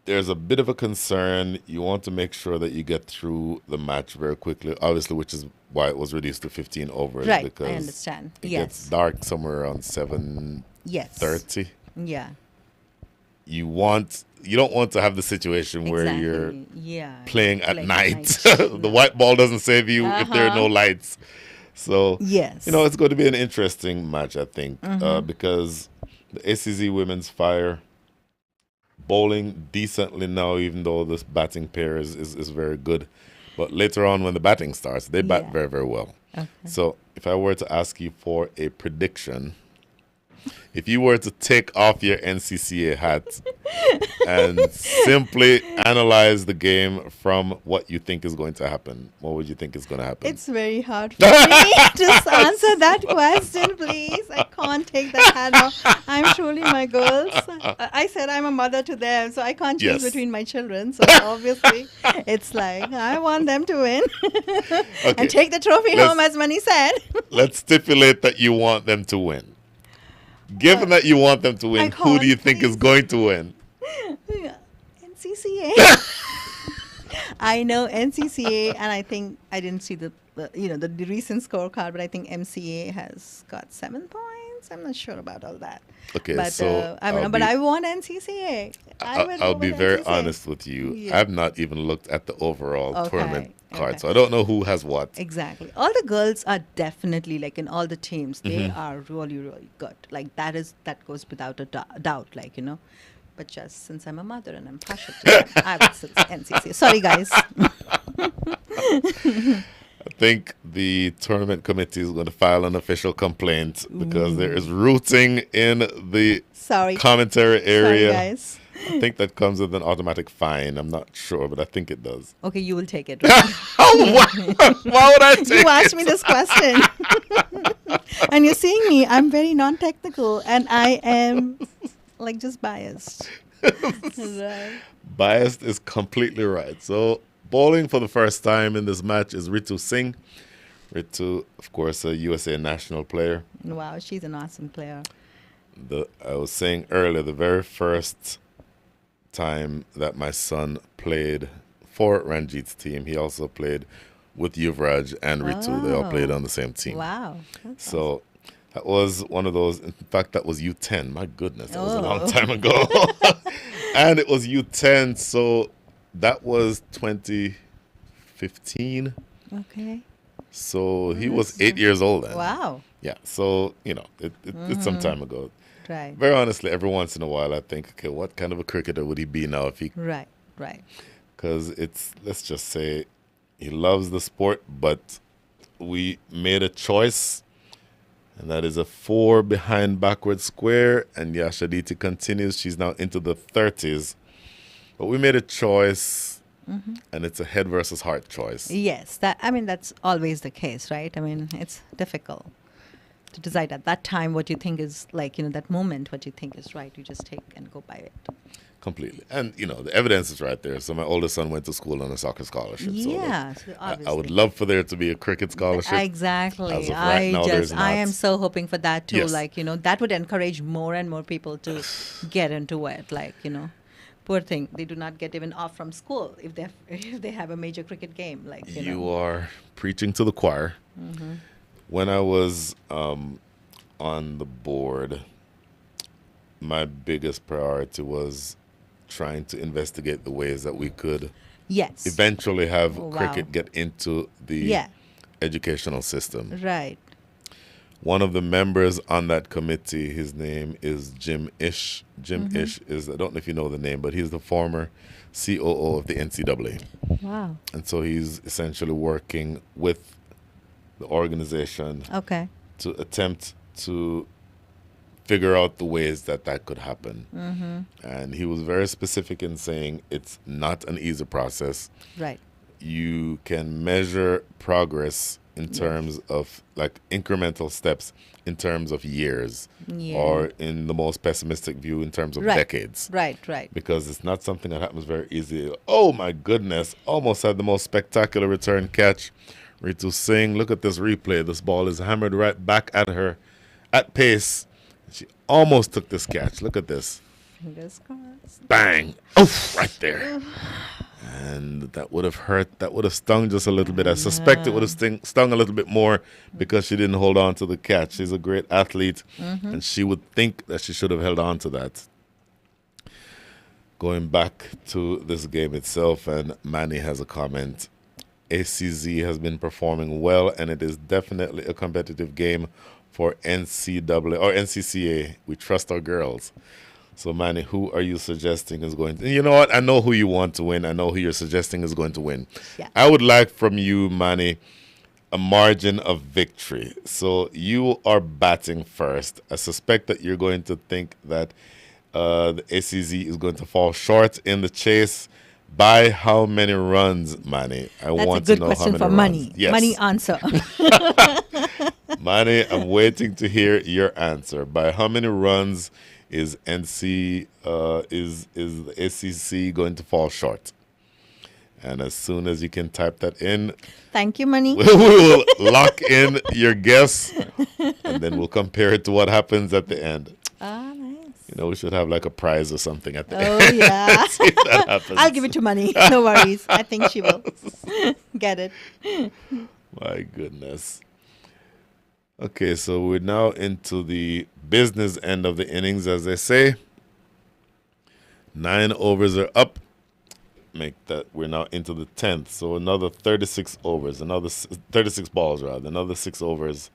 there's a bit of a concern. You want to make sure that you get through the match very quickly, obviously, which is why it was reduced to 15 overs. Right, Because I understand. it Yes. gets dark somewhere around 7:30. Yes. Yeah. You don't want to have the situation where you're playing at night. The white ball doesn't save you if there are no lights. So Yes. it's going to be an interesting match, I think, because the ACZ women's fire bowling decently now, even though this batting pair is very good. But later on, when the batting starts, they bat very, very well. Okay. So if I were to ask you for a prediction, if you were to take off your NCCA hat and simply analyze the game from what you think is going to happen, what would you think is going to happen? It's very hard for me to answer that question, please. I can't take that hat off. I'm truly my girls. I said I'm a mother to them, so I can't choose between my children. So obviously, it's like I want them to win and take the trophy home, as Mani said. Let's stipulate that you want them to win. Given that you want them to win, who do you think is going to win? NCCA. I know NCCA, and I think I didn't see the recent scorecard, but I think MCA has got 7 points. I'm not sure about all that. Okay, but, so I want NCCA. I'll be very honest with you. Yeah. I've not even looked at the overall tournament card, so I don't know who has what. Exactly. All the girls are definitely, like, in all the teams, they are really, really good. Like, that goes without a doubt, like, But just since I'm a mother and I'm partial to them, I would say NCCA. Sorry, guys. I think the tournament committee is going to file an official complaint because there is rooting in the commentary area. Sorry, guys. I think that comes with an automatic fine. I'm not sure, but I think it does. Okay, you will take it. Right? Why would I take it? You asked me this question. And you're seeing me, I'm very non-technical, and I am, like, just biased. Right. Biased is completely right. So, bowling for the first time in this match is Ritu Singh. Ritu, of course, a USA national player. Wow, she's an awesome player. I was saying earlier, the very first time that my son played for Ranjit's team, he also played with Yuvraj and Ritu. They all played on the same team. Wow. So that was one of those. In fact, that was U10. My goodness, that was a long time ago. And it was U10, so that was 2015. Okay. So he was 8 years old then. Wow. Yeah, so, it's some time ago. Right. Very honestly, every once in a while I think, okay, what kind of a cricketer would he be now if he... Right. Because let's just say, he loves the sport, but we made a choice, and that is a 4 behind backward square, and Yashaditi continues. She's now into the 30s. But we made a choice, and it's a head versus heart choice. Yes, that's always the case, right? I mean, it's difficult to decide at that time what you think is, like, that moment, what you think is right. You just take and go by it. Completely. And, the evidence is right there. So my oldest son went to school on a soccer scholarship. Yeah, so I would love for there to be a cricket scholarship. Exactly. As of right now, there's not. I am so hoping for that too. Yes. Like, that would encourage more and more people to get into it. Like, poor thing, they do not get even off from school if they have a major cricket game. Like, you are preaching to the choir. When I was on the board, my biggest priority was trying to investigate the ways that we could eventually have cricket get into the educational system. Right. One of the members on that committee, his name is Jim Ish. Jim Ish is, I don't know if you know the name, but he's the former COO of the NCAA. Wow. And so he's essentially working with the organization to attempt to figure out the ways that could happen. And he was very specific in saying it's not an easy process. Right. You can measure progress in terms of, like, incremental steps in terms of years, or in the most pessimistic view in terms of decades. Right. Because it's not something that happens very easily. Oh my goodness, almost had the most spectacular return catch. Ritu Singh, look at this replay. This ball is hammered right back at her at pace. She almost took this catch. Look at this. Fingers crossed. Bang. Oof, right there. And that would have hurt. That would have stung just a little bit. I suspect it would have stung a little bit more because she didn't hold on to the catch. She's a great athlete, and she would think that she should have held on to that. Going back to this game itself, and Manny has a comment. ACZ has been performing well, and it is definitely a competitive game for NCAA or NCCA. We trust our girls. So, Manny, who are you suggesting is going to... You know what? I know who you want to win. I know who you're suggesting is going to win. Yeah. I would like from you, Manny, a margin of victory. So you are batting first. I suspect that you're going to think that the ACZ is going to fall short in the chase. By how many runs, Manny? Want to know how many runs. That's a good question for Manny. Yes. Manny, answer. Manny, I'm waiting to hear your answer. By how many runs is the ACC going to fall short? And as soon as you can type that in, thank you, Manny. we will lock in your guess, and then we'll compare it to what happens at the end. Ah, nice. You know, we should have like a prize or something at the end. Oh, yeah. See if that happens. I'll give it to Manny. No worries. I think she will get it. My goodness. Okay, so we're now into the business end of the innings, as they say. 9 overs are up. Make that we're now into the 10th. So another 36 overs, another 36 balls rather, another 6 overs.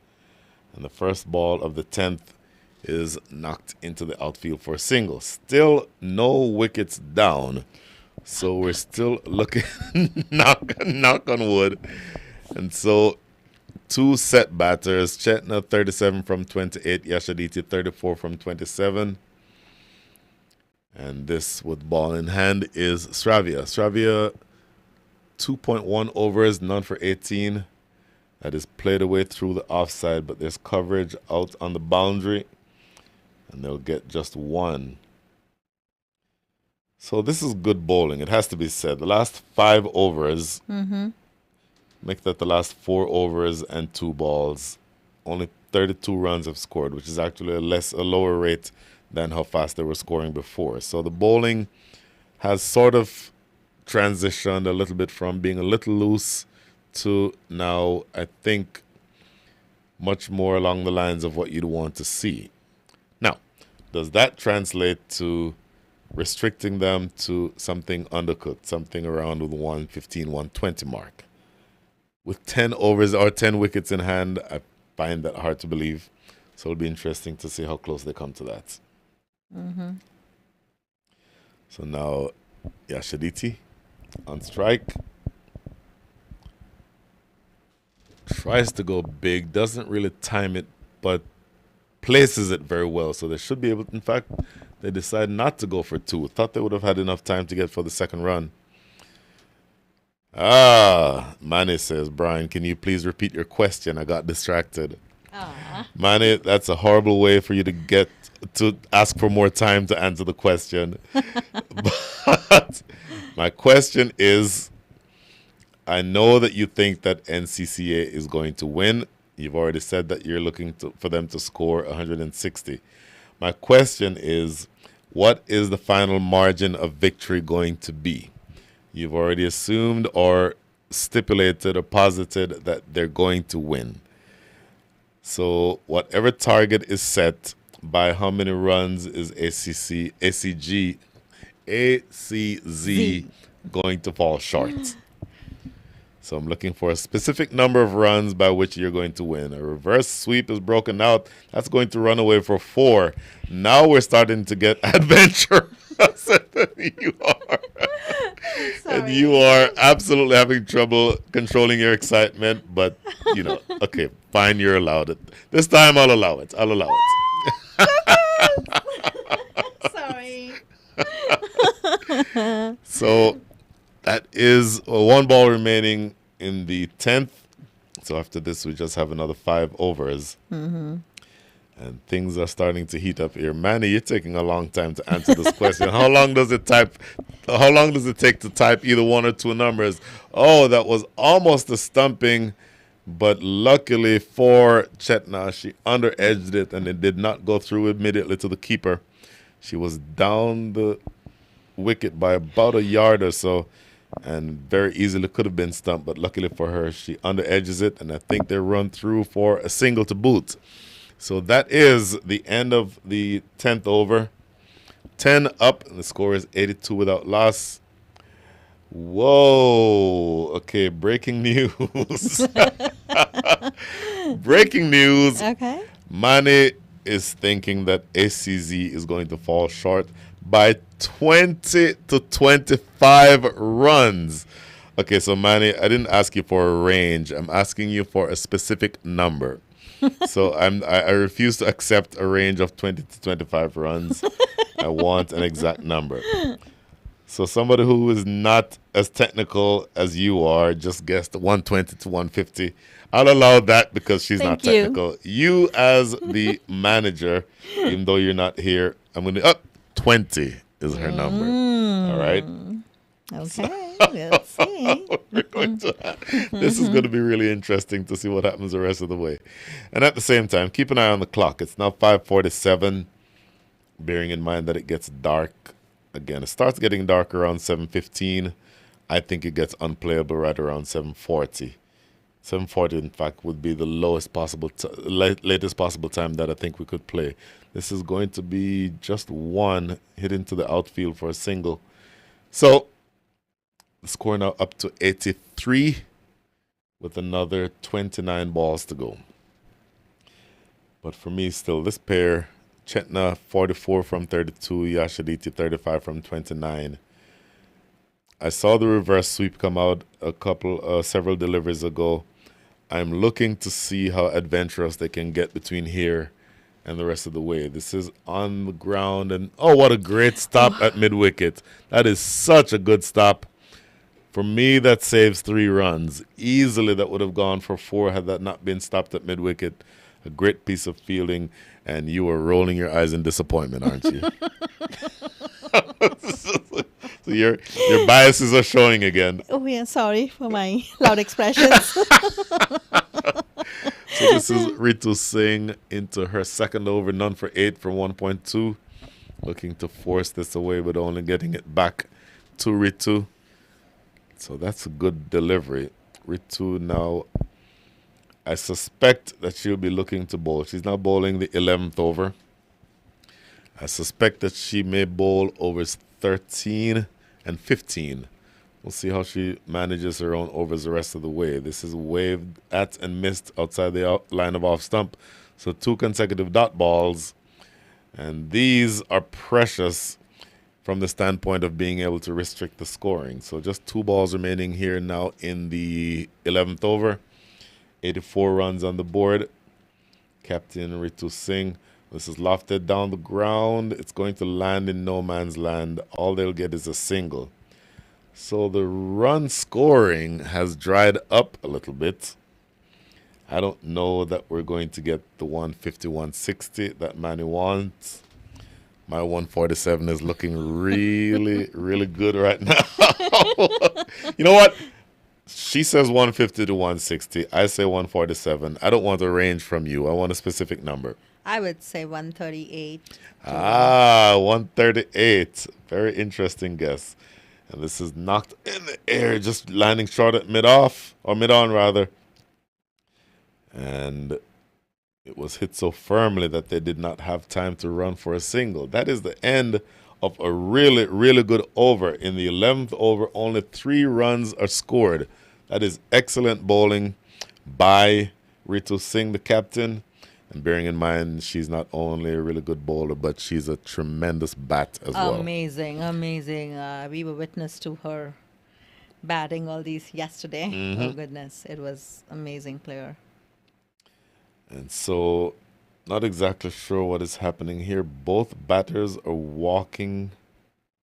And the first ball of the 10th is knocked into the outfield for a single. Still no wickets down. So we're still looking knock on wood. And so 2 set batters, Chetna 37 from 28, Yashaditi 34 from 27. And this with ball in hand is Sravia. Sravia 2.1 overs, none for 18. That is played away through the offside, but there's coverage out on the boundary. And they'll get just 1. So this is good bowling, it has to be said. The last 5 overs, make that the last 4 overs and 2 balls. Only 32 runs have scored, which is actually a lower rate than how fast they were scoring before. So the bowling has sort of transitioned a little bit from being a little loose to now, I think, much more along the lines of what you'd want to see. Now, does that translate to restricting them to something undercooked, something around the 115, 120 mark? With 10 overs or 10 wickets in hand, I find that hard to believe. So it'll be interesting to see how close they come to that. So now, Yashaditi on strike. Tries to go big, doesn't really time it, but places it very well. So they should be able to, in fact, they decide not to go for 2. Thought they would have had enough time to get for the second run. Manny says, Brian, can you please repeat your question? I got distracted. Manny, that's a horrible way for you to ask for more time to answer the question. But my question is, I know that you think that NCCA is going to win. You've already said that you're looking for them to score 160. My question is, what is the final margin of victory going to be? You've already assumed or stipulated or posited that they're going to win. So whatever target is set, by how many runs is ACZ going to fall short? So I'm looking for a specific number of runs by which you're going to win. A reverse sweep is broken out. That's going to run away for 4. Now we're starting to get adventurous. You are. And you are absolutely having trouble controlling your excitement. But, you know, okay, fine, you're allowed it. This time I'll allow it. Sorry. So that is 1 ball remaining in the 10th. So after this, we just have another 5 overs. And things are starting to heat up here. Manny, you're taking a long time to answer this question. How long does it take to type either 1 or 2 numbers? Oh, that was almost a stumping. But luckily for Chetna, she under-edged it and it did not go through immediately to the keeper. She was down the wicket by about a yard or so. and very easily could have been stumped, but luckily for her, she under-edges it, and I think they run through for a single to boot. So that is the end of the 10th over. 10 up, and the score is 82 without loss. Whoa. Okay, breaking news. Breaking news. Okay. Mane is thinking that ACZ is going to fall short by 20 to 25 runs. Okay, so Mane, I didn't ask you for a range. I'm asking you for a specific number. So I refuse to accept a range of 20 to 25 runs. I want an exact number. So somebody who is not as technical as you are just guessed 120 to 150. I'll allow that because she's not Thank you. technical. You as the manager, even though you're not here, I'm going to 20 is her number. All right. Okay. Let's see. We're going to, this is going to be really interesting to see what happens the rest of the way. And at the same time, keep an eye on the clock. It's now 5:47, bearing in mind that it gets dark again. It starts getting dark around 7:15. I think it gets unplayable right around 7:40. 7:40, in fact, would be the lowest possible, latest possible time that I think we could play. This is going to be just one hit into the outfield for a single. So the score now up to 83 with another 29 balls to go. But for me, still, this pair, Chetna 44 from 32, Yashaditi 35 from 29. I saw the reverse sweep come out several deliveries ago. I'm looking to see how adventurous they can get between here and the rest of the way. This is on the ground, and oh, what a great stop at mid-wicket. That is such a good stop. For me, that saves 3 runs. Easily that would have gone for 4 had that not been stopped at mid-wicket. A great piece of fielding, and you are rolling your eyes in disappointment, aren't you? So your biases are showing again. Oh, yeah. Sorry for my loud expressions. So this is Ritu Singh into her second over, none for 8 from 1.2. Looking to force this away, but only getting it back to Ritu. So that's a good delivery. Ritu now, I suspect that she'll be looking to bowl. She's now bowling the 11th over. I suspect that she may bowl overs 13 and 15. We'll see how she manages her own overs the rest of the way. This is waved at and missed outside the line of off stump. So 2 consecutive dot balls. And these are precious from the standpoint of being able to restrict the scoring. So just 2 balls remaining here now in the 11th over. 84 runs on the board. Captain Ritu Singh. This is lofted down the ground. It's going to land in no man's land. All they'll get is a single. So the run scoring has dried up a little bit. I don't know that we're going to get the 150, 160 that Manny wants. My 147 is looking really, really good right now. You know what? She says 150 to 160. I say 147. I don't want a range from you. I want a specific number. I would say 138. 138. Very interesting guess. And this is knocked in the air, just landing short at mid-off, or mid-on rather. And it was hit so firmly that they did not have time to run for a single. That is the end of a really, really good over. In the 11th over, only 3 runs are scored. That is excellent bowling by Ritu Singh, the captain. And bearing in mind, she's not only a really good bowler, but she's a tremendous bat as well. Amazing, amazing. We were witness to her batting all these yesterday. Mm-hmm. Oh, goodness. It was amazing player. And so, not exactly sure what is happening here. Both batters are walking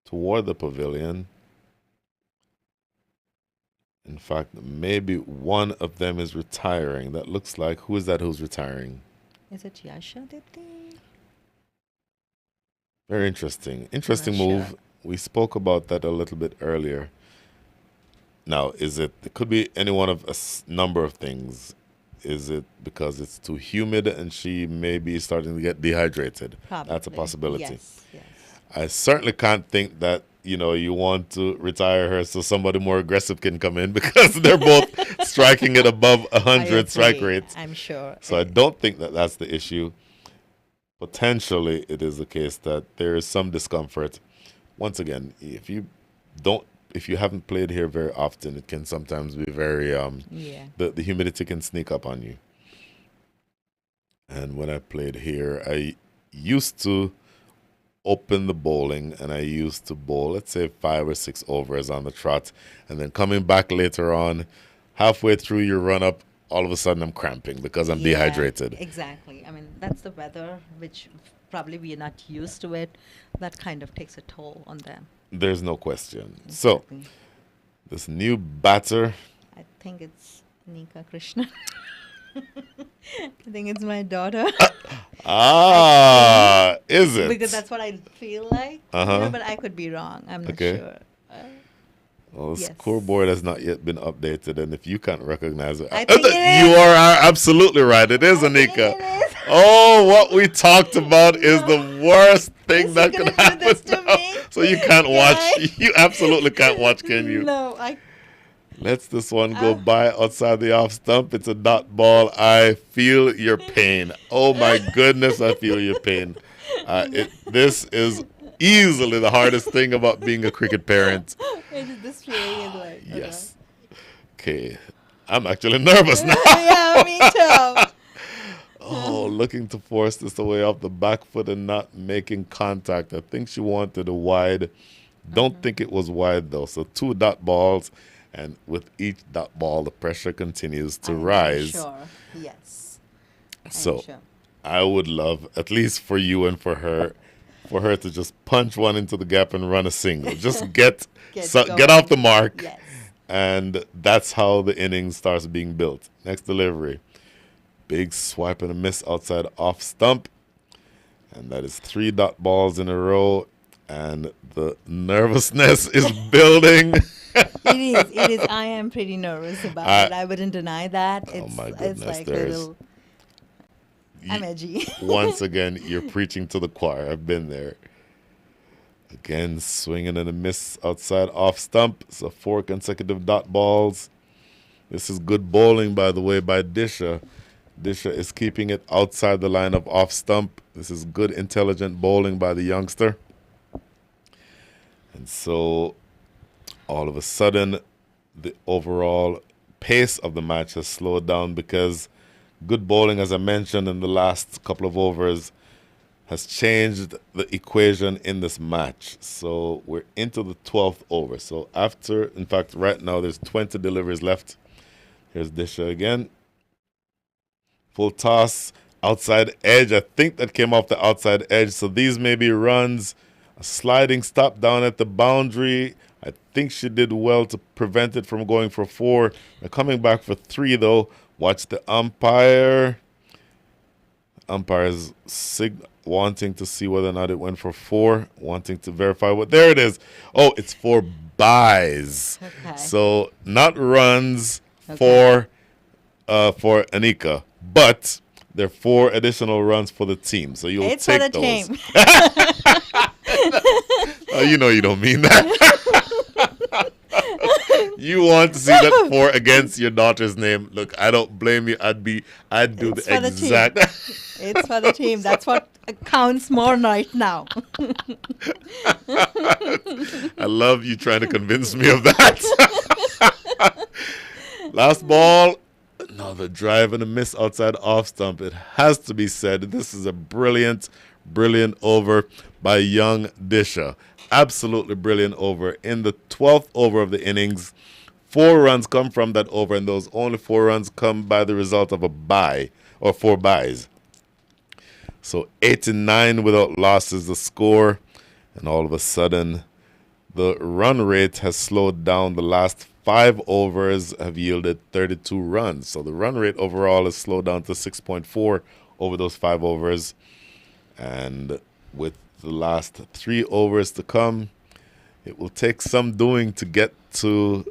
toward the pavilion. In fact, maybe one of them is retiring. That looks like, who is that who's retiring? Is it Yasha Diti? Very interesting. Interesting Not move. sure. We spoke about that a little bit earlier. Now, it could be any one of a number of things. Is it because it's too humid and she may be starting to get dehydrated? Probably. That's a possibility. Yes, yes. I certainly can't think that, you want to retire her so somebody more aggressive can come in because they're both striking at above 100 strike rates. I'm sure. So I don't think that that's the issue. Potentially, it is the case that there is some discomfort. Once again, if you haven't played here very often, it can sometimes be very the humidity can sneak up on you. And when I played here, I used to open the bowling and I used to bowl, let's say 5 or 6 overs on the trot, and then coming back later on, halfway through your run up, all of a sudden I'm cramping because I'm dehydrated. Exactly. I mean, that's the weather, which probably we are not used to it. That kind of takes a toll on them. There's no question. Exactly. So, this new batter. I think it's Nika Krishna. I think it's my daughter. Is it? Because that's what I feel like. But I could be wrong. I'm not sure. Well, the scoreboard has not yet been updated, and if you can't recognize it, I think it is. You are absolutely right. It is, Anika. Oh, what we talked about is the worst thing that could happen. Do this to me? So you can't watch. You absolutely can't watch, can you? No, Lets this one go by outside the off stump. It's a dot ball. I feel your pain. Oh my goodness, I feel your pain. This is easily the hardest thing about being a cricket parent. This feeling is like. Yes. Okay. I'm actually nervous now. Yeah, me too. Oh, looking to force this away off the back foot and not making contact. I think she wanted a wide. Don't think it was wide though. So 2 dot balls. And with each dot ball, the pressure continues to rise. Sure. Yes. So I would love, at least for you and for her to just punch one into the gap and run a single. Just get off the mark. Yes. And that's how the inning starts being built. Next delivery. Big swipe and a miss outside off stump. And that is 3 dot balls in a row. And the nervousness is building. It is. I am pretty nervous about it. I wouldn't deny that. Oh my goodness. It's like I'm edgy. Once again, you're preaching to the choir. I've been there. Again, swinging and a miss outside off stump. So 4 consecutive dot balls. This is good bowling, by the way, by Disha. Disha is keeping it outside the line of off stump. This is good, intelligent bowling by the youngster. And so all of a sudden, the overall pace of the match has slowed down because good bowling, as I mentioned in the last couple of overs, has changed the equation in this match. So we're into the 12th over. So in fact, right now there's 20 deliveries left. Here's Disha again. Full toss, outside edge. I think that came off the outside edge. So these may be runs. A sliding stop down at the boundary. I think she did well to prevent it from going for 4. They're coming back for 3, though. Watch the umpire. Umpire is wanting to see whether or not it went for 4, wanting to verify what. There it is. Oh, it's 4 buys. Okay. So not runs for Anika, but there are 4 additional runs for the team. So you'll take for the those. Team. Oh, you know you don't mean that. You want to see that 4 against your daughter's name. Look, I don't blame you. I'd do It's the exact. It's for the team. That's what counts more right now. I love you trying to convince me of that. Last ball. Another drive and a miss outside off stump. It has to be said, this is a brilliant over by young Disha. Absolutely brilliant over. In the 12th over of the innings, 4 runs come from that over, and those only 4 runs come by the result of a bye, or 4 buys. So 89 without losses the score, and all of a sudden, the run rate has slowed down. The last 5 overs have yielded 32 runs. So the run rate overall has slowed down to 6.4 over those 5 overs. And with the last 3 overs to come, it will take some doing to get to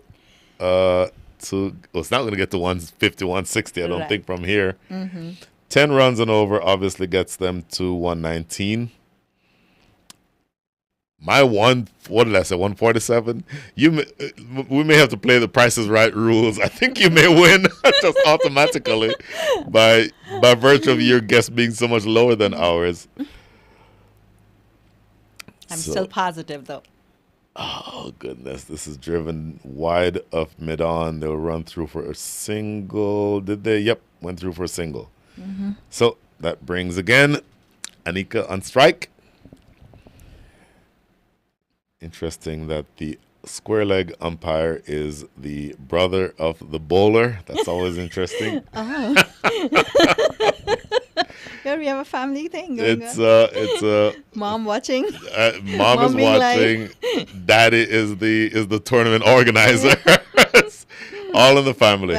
it's not going to get to 150, 160, I don't think, from here. 10 runs and over obviously gets them to 119. My what did I say? 147. We may have to play the Price is Right rules. I think you may win just automatically by virtue of your guess being so much lower than ours. I'm still positive though. Oh goodness, this is driven wide of mid on. They'll run through for a single. Did they? Yep, went through for a single. So that brings again Anika on strike. Interesting that the square leg umpire is the brother of the bowler. That's always interesting. Oh. Yeah, we have a family thing going on. It's Mom watching. Mom is being watching. Daddy is the tournament organizer. It's all in the family.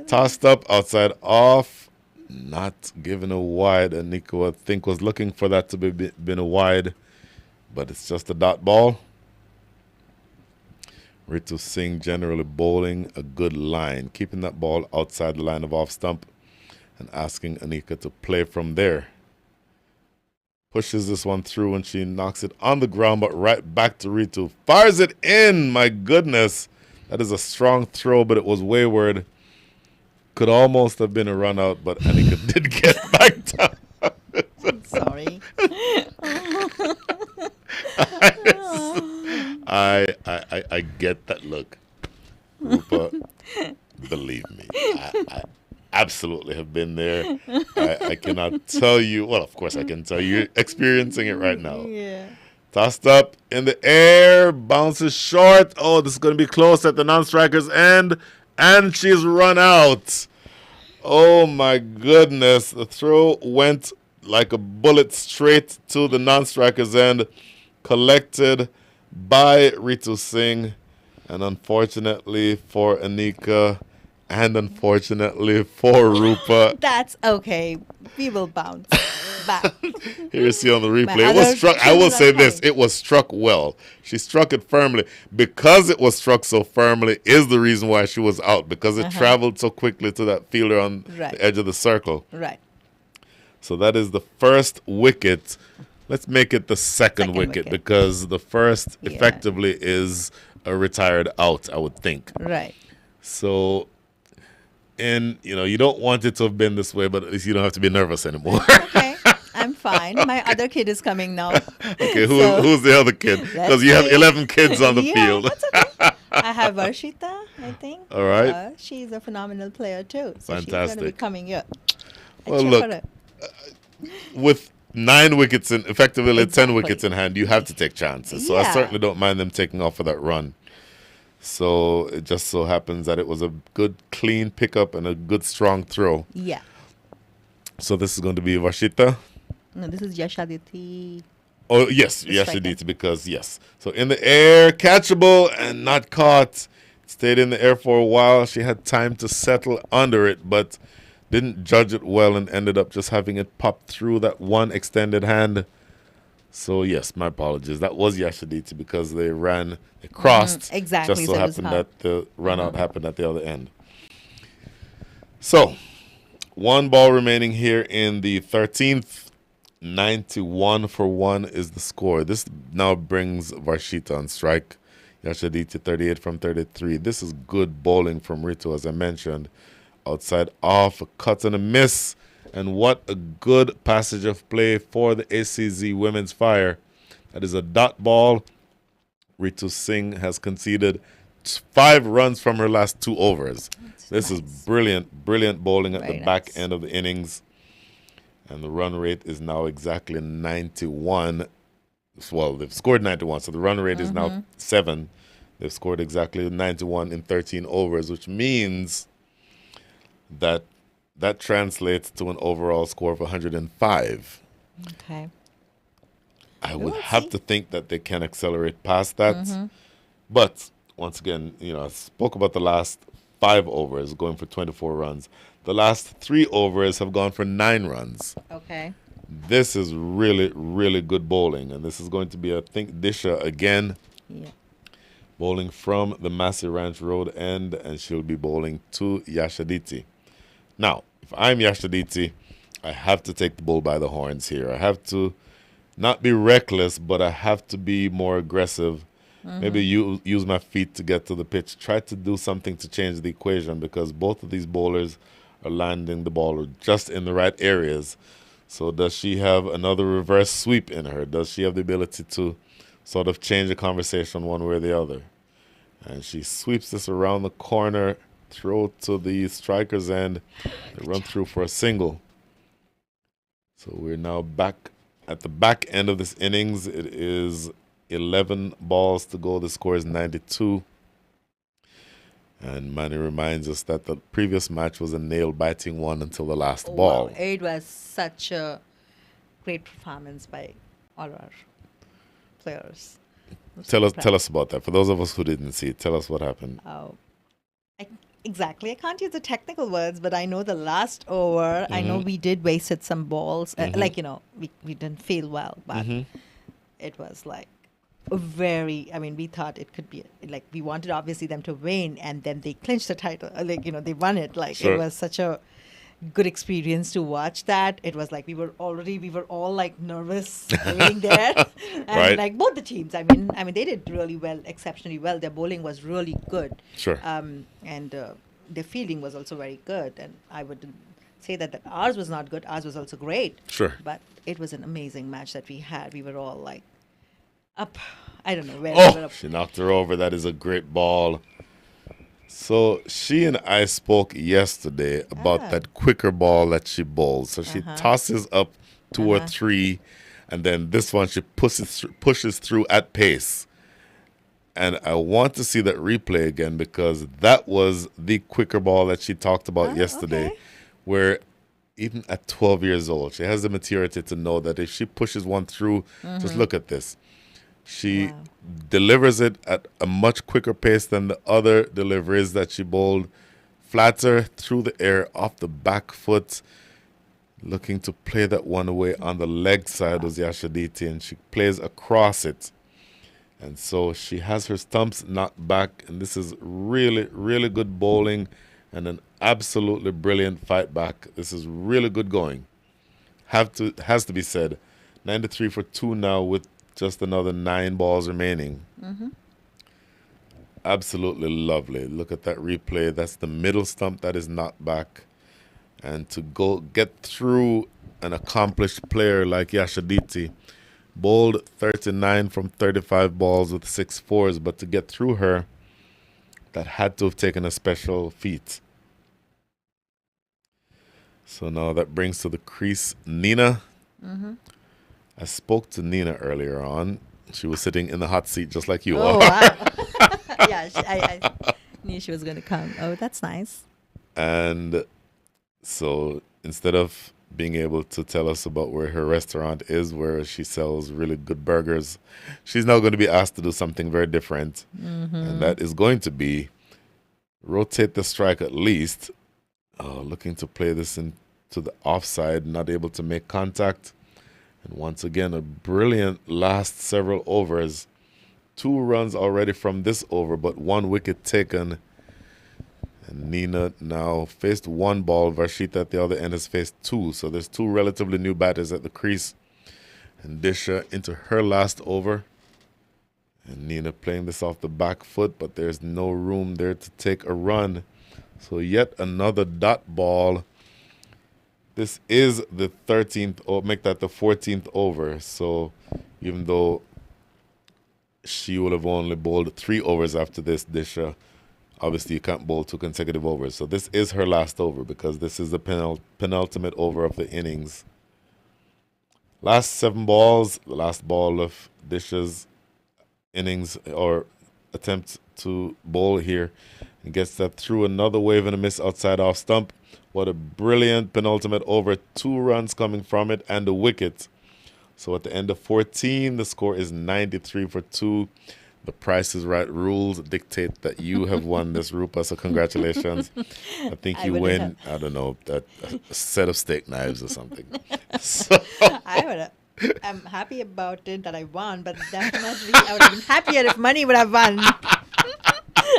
Tossed up outside off, not given a wide. And Nico, I think, was looking for that to been a wide, but it's just a dot ball. Ritu Singh generally bowling a good line, keeping that ball outside the line of off stump and asking Anika to play from there. Pushes this one through and she knocks it on the ground, but right back to Ritu. Fires it in. My goodness. That is a strong throw, but it was wayward. Could almost have been a run out, but Anika did get back down. Sorry. I get that look. Rupa, believe me. I absolutely have been there. I cannot tell you. Well, of course I can tell you. You're experiencing it right now. Yeah. Tossed up in the air. Bounces short. Oh, this is going to be close at the non-striker's end. And she's run out. Oh, my goodness. The throw went like a bullet straight to the non-striker's end. Collected by Ritu Singh. And unfortunately for Anika, and unfortunately for Rupa. That's okay. We will bounce back. Here you see on the replay. It was struck. I will say this. It was struck well. She struck it firmly. Because it was struck so firmly is the reason why she was out. Because it traveled so quickly to that fielder on the edge of the circle. Right. So that is the first wicket. Let's make it the second wicket. Because the first effectively is a retired out, I would think. Right. So, and you don't want it to have been this way, but at least you don't have to be nervous anymore. Okay, I'm fine. My other kid is coming now. Okay, who's the other kid? Because you have 11 kids on the field. That's okay. I have Varshita, I think. All right. She's a phenomenal player too. So Fantastic. She's going to be coming here. Well, look, with 9 wickets in, effectively 10 wickets in hand, you have to take chances. So I certainly don't mind them taking off for that run. So it just so happens that it was a good, clean pickup and a good, strong throw. Yeah. So this is going to be Varshita. No, this is Yashaditi. Oh, yes, Yashaditi, because, yes. So in the air, catchable and not caught. Stayed in the air for a while. She had time to settle under it, but didn't judge it well and ended up just having it pop through that one extended hand. So, yes, my apologies. That was Yashaditi because they crossed. Exactly. Just so happened that the run out happened at the other end. So, 1 ball remaining here in the 13th. 91 for 1 is the score. This now brings Varshita on strike. Yashaditi 38 from 33. This is good bowling from Ritu, as I mentioned. Outside off, a cut and a miss. And what a good passage of play for the ACZ Women's Fire. That is a dot ball. Ritu Singh has conceded 5 runs from her last 2 overs. This is brilliant, brilliant bowling at the back end of the innings. And the run rate is now exactly 91. Well, they've scored 91, so the run rate is now 7. They've scored exactly 91 in 13 overs, which means that translates to an overall score of 105. Okay. I would have to think that they can accelerate past that. But once again, I spoke about the last 5 overs going for 24 runs. The last 3 overs have gone for 9 runs. Okay. This is really, really good bowling. And this is going to be, I think, Disha again. Yeah. Bowling from the Massey Ranch Road end. And she'll be bowling to Yashaditi. Now, if I'm Yashaditi, I have to take the bull by the horns here. I have to not be reckless, but I have to be more aggressive. Maybe use my feet to get to the pitch. Try to do something to change the equation because both of these bowlers are landing the ball just in the right areas. So does she have another reverse sweep in her? Does she have the ability to sort of change the conversation one way or the other? And she sweeps this around the corner, throw to the striker's end, they run through for a single. So we're now back at the back end of this innings. It is 11 balls to go. The score is 92. And Manny reminds us that the previous match was a nail-biting one until the last ball. Wow. It was such a great performance by all our players. Tell us about that. For those of us who didn't see it, tell us what happened. Exactly. I can't use the technical words, but I know the last over, I know we did wasted some balls. We didn't feel well, but it was like we thought it could be, like, we wanted obviously them to win, and then they clinched the title. They won it. Sure. It was such a good experience to watch that. It was like we were all like nervous waiting there. And Right. like both the teams, I mean they did really well, exceptionally well. Their bowling was really good. Sure. And their fielding was also very good. And I would say that ours was not good. Ours was also great. Sure. But it was an amazing match that we had. We were all like up. I don't know where we were Oh, up. she knocked her over. That is a great ball. So she and I spoke yesterday about that quicker ball that she bowls. So she tosses up 2 or 3, and then this one she pushes through at pace. And I want to see that replay again because that was the quicker ball that she talked about yesterday, where even at 12 years old, she has the maturity to know that if she pushes one through, just look at this. She delivers it at a much quicker pace than the other deliveries that she bowled. Flatter through the air off the back foot, looking to play that one away on the leg side was Yashaditi, and she plays across it. And so she has her stumps knocked back, and this is really, really good bowling and an absolutely brilliant fight back. This is really good going. Has to be said. 93 for 2 now with just another 9 balls remaining. Absolutely lovely. Look at that replay. That's the middle stump that is knocked back. And to go get through an accomplished player like Yashaditi, bowled 39 from 35 balls with 6 fours, but to get through her, that had to have taken a special feat. So now that brings to the crease Nina. I spoke to Nina earlier on. She was sitting in the hot seat just like you are. Wow. Yeah, I knew she was going to come. Oh, that's nice. And so instead of being able to tell us about where her restaurant is, where she sells really good burgers, she's now going to be asked to do something very different. And that is going to be rotate the strike at least. Looking to play this into the offside, not able to make contact. And once again, a brilliant last several overs. 2 runs already from this over, but 1 wicket taken. And Nina now faced 1 ball. Varshita at the other end has faced 2. So there's 2 relatively new batters at the crease. And Disha into her last over. And Nina playing this off the back foot, but there's no room there to take a run. So yet another dot ball. This is the 13th, or make that the 14th over. So even though she will have only bowled 3 overs after this, Disha, obviously you can't bowl 2 consecutive overs. So this is her last over because this is the penultimate over of the innings. Last 7 balls, the last ball of Disha's innings or attempt to bowl here, and gets that through another wave and a miss outside off stump. What a brilliant penultimate over. 2 runs coming from it and a wicket. So at the end of 14, the score is 93 for 2. The Price is Right rules dictate that you have won this, Rupa. So congratulations. I think you win, I don't know, a set of steak knives or something. So, I'm happy about it that I won, but definitely I would have been happier if money would have won.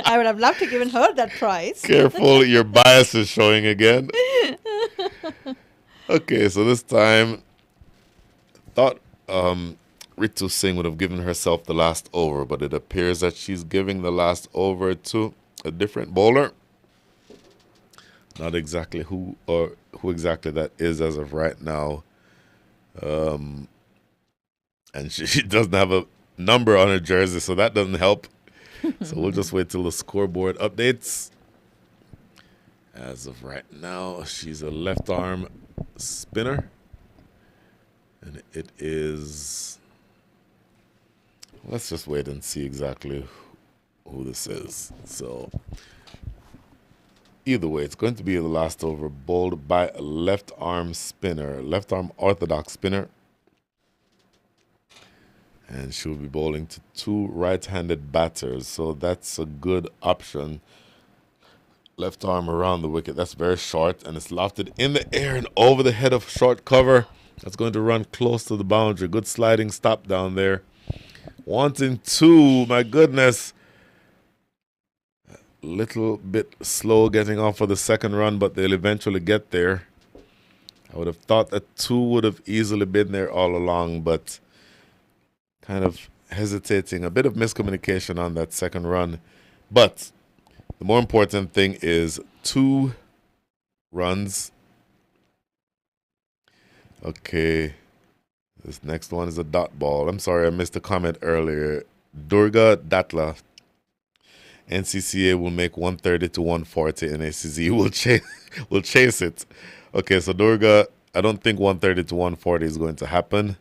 I would have loved to given her that prize. Careful, your bias is showing again. Okay, so this time, thought Ritu Singh would have given herself the last over, but it appears that she's giving the last over to a different bowler. Not exactly who exactly that is as of right now. And she doesn't have a number on her jersey, so that doesn't help. So we'll just wait till the scoreboard updates. As of right now, she's a left arm spinner. And it is... Let's just wait and see exactly who this is. So, either way, it's going to be the last over bowled by a left arm spinner, left arm orthodox spinner. And she'll be bowling to two right-handed batters. So that's a good option. Left arm around the wicket. That's very short. And it's lofted in the air and over the head of short cover. That's going to run close to the boundary. Good sliding stop down there. 1-2. My goodness. A little bit slow getting off for the second run, but they'll eventually get there. I would have thought that 2 would have easily been there all along, but... kind of hesitating, a bit of miscommunication on that second run. But the more important thing is 2 runs. Okay. This next one is a dot ball. I'm sorry, I missed a comment earlier. Durga Datla. NCCA will make 130 to 140 and ACZ will chase it. Okay, so Durga, I don't think 130 to 140 is going to happen.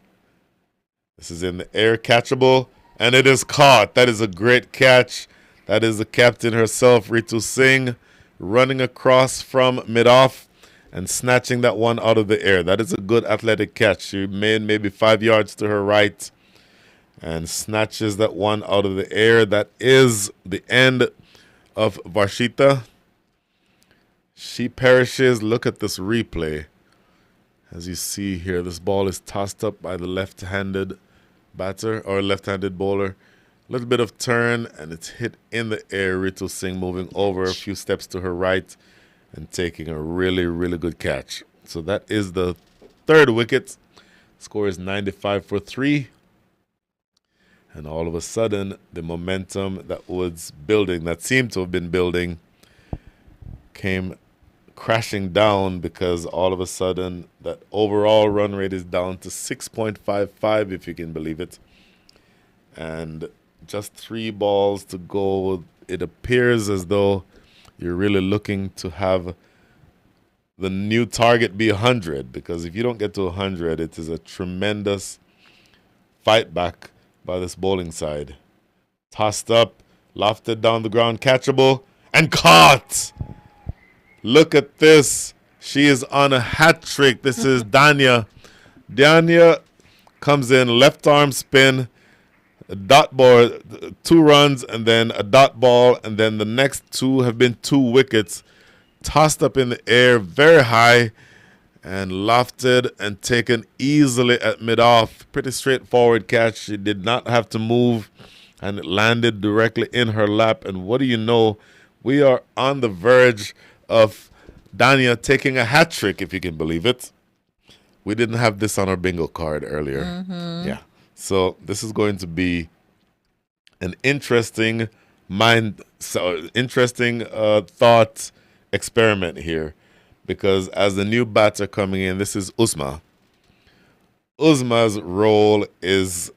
This is in the air, catchable, and it is caught. That is a great catch. That is the captain herself, Ritu Singh, running across from mid-off and snatching that one out of the air. That is a good athletic catch. She made maybe 5 yards to her right and snatches that one out of the air. That is the end of Varshita. She perishes. Look at this replay. As you see here, this ball is tossed up by the left-handed batter or left-handed bowler. A little bit of turn, and it's hit in the air. Ritu Singh moving over a few steps to her right and taking a really, really good catch. So that is the third wicket. Score is 95 for 3. And all of a sudden, the momentum that was building, that seemed to have been building, came crashing down because all of a sudden that overall run rate is down to 6.55, if you can believe it. And just 3 balls to go. It appears as though you're really looking to have the new target be 100, because if you don't get to 100, it is a tremendous fight back by this bowling side. Tossed up, lofted down the ground, catchable, and caught! Look at this. She is on a hat trick. This is Danya. Danya comes in, left arm spin, a dot ball, 2 runs, and then a dot ball, and then the next 2 have been 2 wickets. Tossed up in the air, very high, and lofted and taken easily at mid-off. Pretty straightforward catch. She did not have to move, and it landed directly in her lap. And what do you know? We are on the verge of Danya taking a hat trick, if you can believe it. We didn't have this on our bingo card earlier. Mm-hmm. Yeah. So this is going to be an interesting thought experiment here, because as the new batter coming in, this is Usma. Usma's role is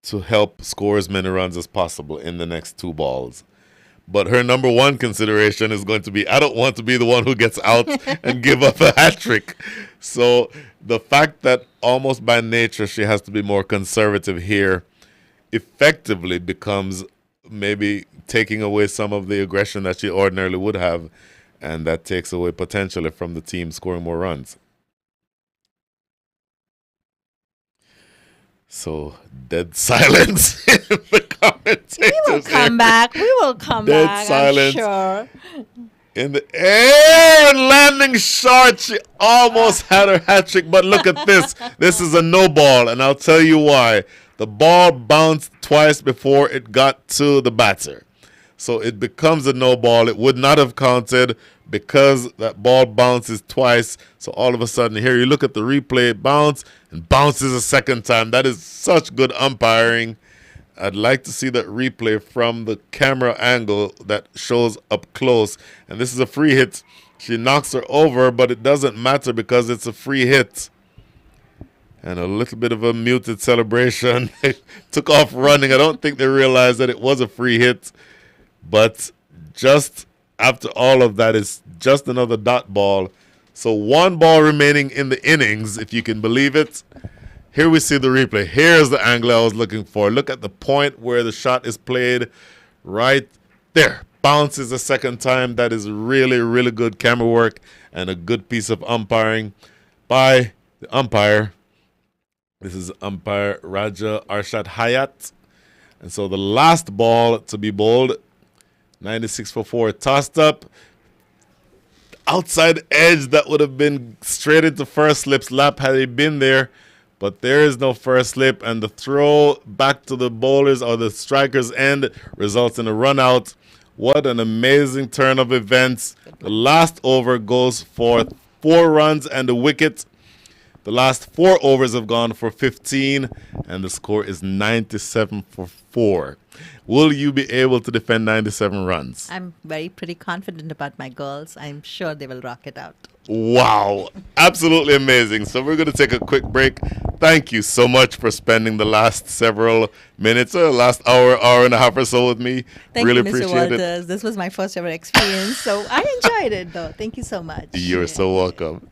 to help score as many runs as possible in the next 2 balls. But her number one consideration is going to be, I don't want to be the one who gets out and give up a hat trick. So the fact that almost by nature she has to be more conservative here effectively becomes maybe taking away some of the aggression that she ordinarily would have, and that takes away potentially from the team scoring more runs. So, dead silence in the commentators. We will come back. We will come dead back. silence. I'm sure. In the air, landing short. She almost had her hat trick, but look at this. This is a no ball, and I'll tell you why. The ball bounced twice before it got to the batter. So it becomes a no ball. It would not have counted because that ball bounces twice. So all of a sudden, here you look at the replay, bounce, and bounces a second time. That is such good umpiring. I'd like to see that replay from the camera angle that shows up close. And this is a free hit. She knocks her over, but it doesn't matter because it's a free hit. And a little bit of a muted celebration. Took off running. I don't think they realized that it was a free hit. But just after all of that, it's just another dot ball. So 1 ball remaining in the innings, if you can believe it. Here we see the replay. Here's the angle I was looking for. Look at the point where the shot is played right there. Bounces a second time. That is really, really good camera work and a good piece of umpiring by the umpire. This is umpire Raja Arshad Hayat. And so the last ball to be bowled, 96 for 4, tossed up. Outside edge, that would have been straight into first slip's lap had he been there. But there is no first slip, and the throw back to the bowlers or the striker's end results in a run out. What an amazing turn of events. The last over goes for 4 runs and a wicket. The last 4 overs have gone for 15, and the score is 97 for 4. Will you be able to defend 97 runs? I'm pretty confident about my girls. I'm sure they will rock it out. Wow. Absolutely amazing. So we're going to take a quick break. Thank you so much for spending the last several minutes, last hour and a half or so with me. Thank really you, Mr. appreciate Walters. it. This was my first ever experience, so I enjoyed it, though. Thank you so much. You're so welcome.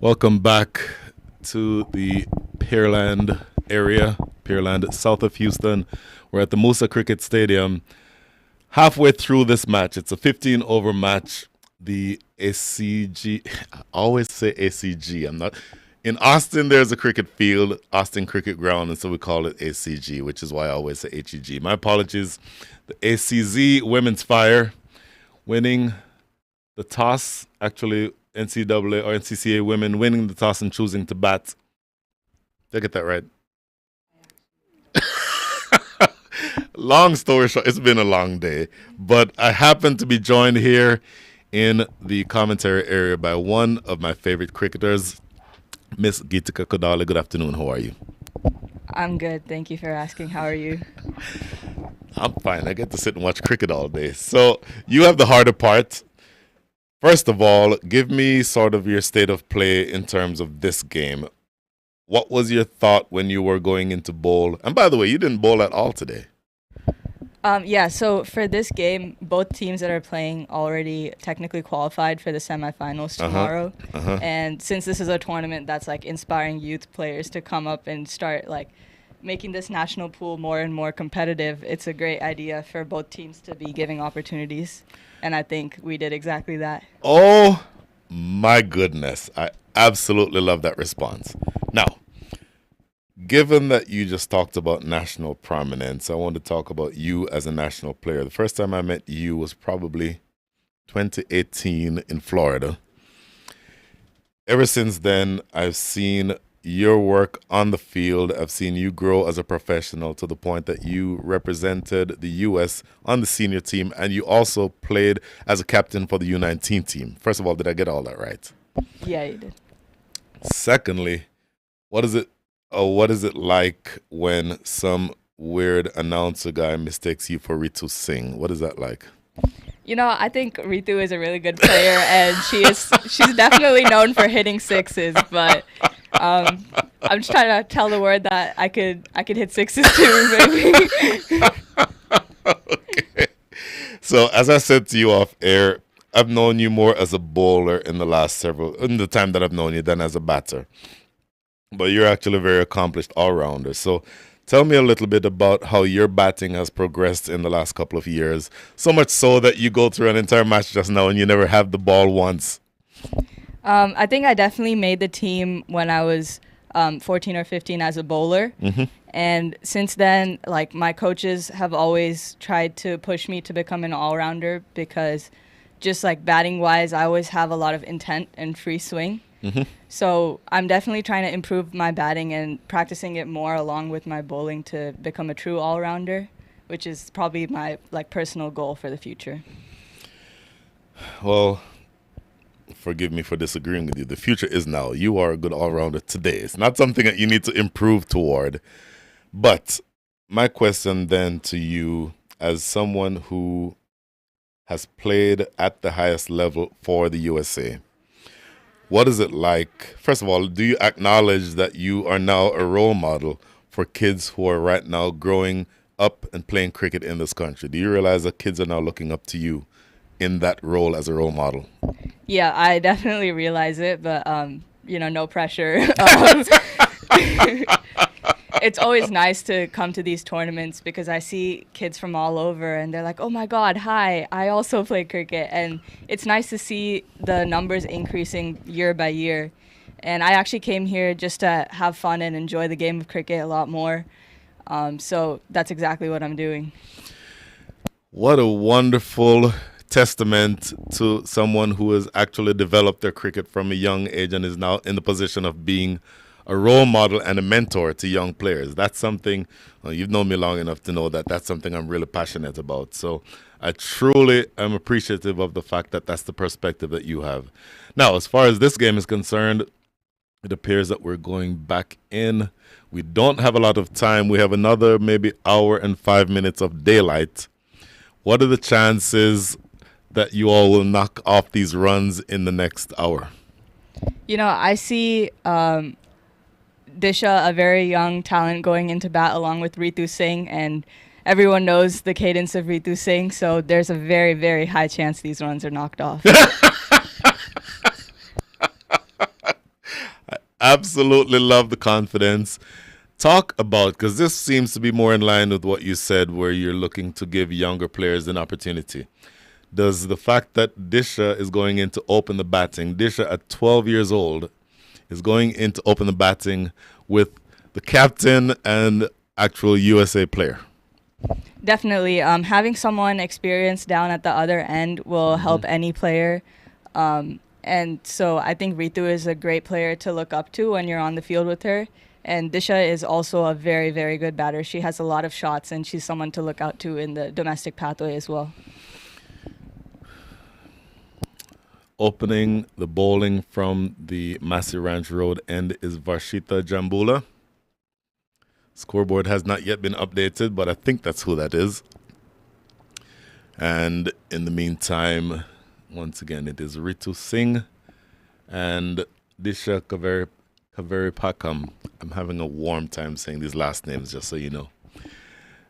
Welcome back to the Pearland area, Pearland, south of Houston. We're at the Moosa Cricket Stadium. Halfway through this match, it's a 15-over match. The ACG, I always say ACG. I'm not. In Austin, there's a cricket field, Austin Cricket Ground, and so we call it ACG, which is why I always say HEG. My apologies. The ACZ Women's Fire winning the toss, actually NCAA or NCCA women winning the toss and choosing to bat. Did I get that right? Long story short, it's been a long day, but I happen to be joined here in the commentary area by one of my favorite cricketers, Miss Gitika Kodale. Good afternoon. How are you? I'm good. Thank you for asking. How are you? I'm fine. I get to sit and watch cricket all day. So you have the harder part. First of all, give me sort of your state of play in terms of this game. What was your thought when you were going into bowl? And by the way, you didn't bowl at all today. So for this game, both teams that are playing already technically qualified for the semifinals tomorrow. And since this is a tournament that's like inspiring youth players to come up and start like making this national pool more and more competitive, it's a great idea for both teams to be giving opportunities. And I think we did exactly that. Oh, my goodness. I absolutely love that response. Now, given that you just talked about national prominence, I want to talk about you as a national player. The first time I met you was probably 2018 in Florida. Ever since then, I've seen your work on the field. I've seen you grow as a professional to the point that you represented the U.S. on the senior team, and you also played as a captain for the U19 team. First of all, did I get all that right? Yeah, you did. Secondly, what is it like when some weird announcer guy mistakes you for Ritu Singh? What is that like? You know, I think Ritu is a really good player, and she's definitely known for hitting sixes. But I'm just trying to tell the world that I could hit sixes too, maybe. Okay. So as I said to you off air, I've known you more as a bowler in the time that I've known you than as a batter. But you're actually a very accomplished all-rounder. So tell me a little bit about how your batting has progressed in the last couple of years. So much so that you go through an entire match just now and you never have the ball once. I think I definitely made the team when I was 14 or 15 as a bowler. Mm-hmm. And since then, like, my coaches have always tried to push me to become an all-rounder because just like batting-wise, I always have a lot of intent and free swing. Mm-hmm. So I'm definitely trying to improve my batting and practicing it more along with my bowling to become a true all-rounder, which is probably my like personal goal for the future. Well, forgive me for disagreeing with you. The future is now. You are a good all-rounder today. It's not something that you need to improve toward. But my question then to you, as someone who has played at the highest level for the USA, what is it like? First of all, do you acknowledge that you are now a role model for kids who are right now growing up and playing cricket in this country? Do you realize that kids are now looking up to you in that role as a role model? Yeah, I definitely realize it, but no pressure. It's always nice to come to these tournaments because I see kids from all over and they're like, oh my God, hi, I also play cricket. And it's nice to see the numbers increasing year by year. And I actually came here just to have fun and enjoy the game of cricket a lot more. So that's exactly what I'm doing. What a wonderful testament to someone who has actually developed their cricket from a young age and is now in the position of being a role model and a mentor to young players. That's something, you've known me long enough to know that that's something I'm really passionate about. So I truly am appreciative of the fact that that's the perspective that you have. Now, as far as this game is concerned, it appears that we're going back in. We don't have a lot of time. We have another maybe hour and 5 minutes of daylight. What are the chances that you all will knock off these runs in the next hour? You know, I see Disha, a very young talent, going into bat along with Ritu Singh, and everyone knows the cadence of Ritu Singh, so there's a very, very high chance these runs are knocked off. absolutely love the confidence. Talk about, because this seems to be more in line with what you said, where you're looking to give younger players an opportunity. Does the fact that Disha is going in to open the batting, Disha at 12 years old, is going in to open the batting with the captain and actual USA player? Definitely. Having someone experienced down at the other end will help any player. And so I think Ritu is a great player to look up to when you're on the field with her. And Disha is also a very, very good batter. She has a lot of shots, and she's someone to look out to in the domestic pathway as well. Opening the bowling from the Massey Ranch Road end is Varshita Jambula. Scoreboard has not yet been updated, but I think that's who that is. And in the meantime, once again, it is Ritu Singh and Disha Kaveri Pakam. I'm having a warm time saying these last names, just so you know.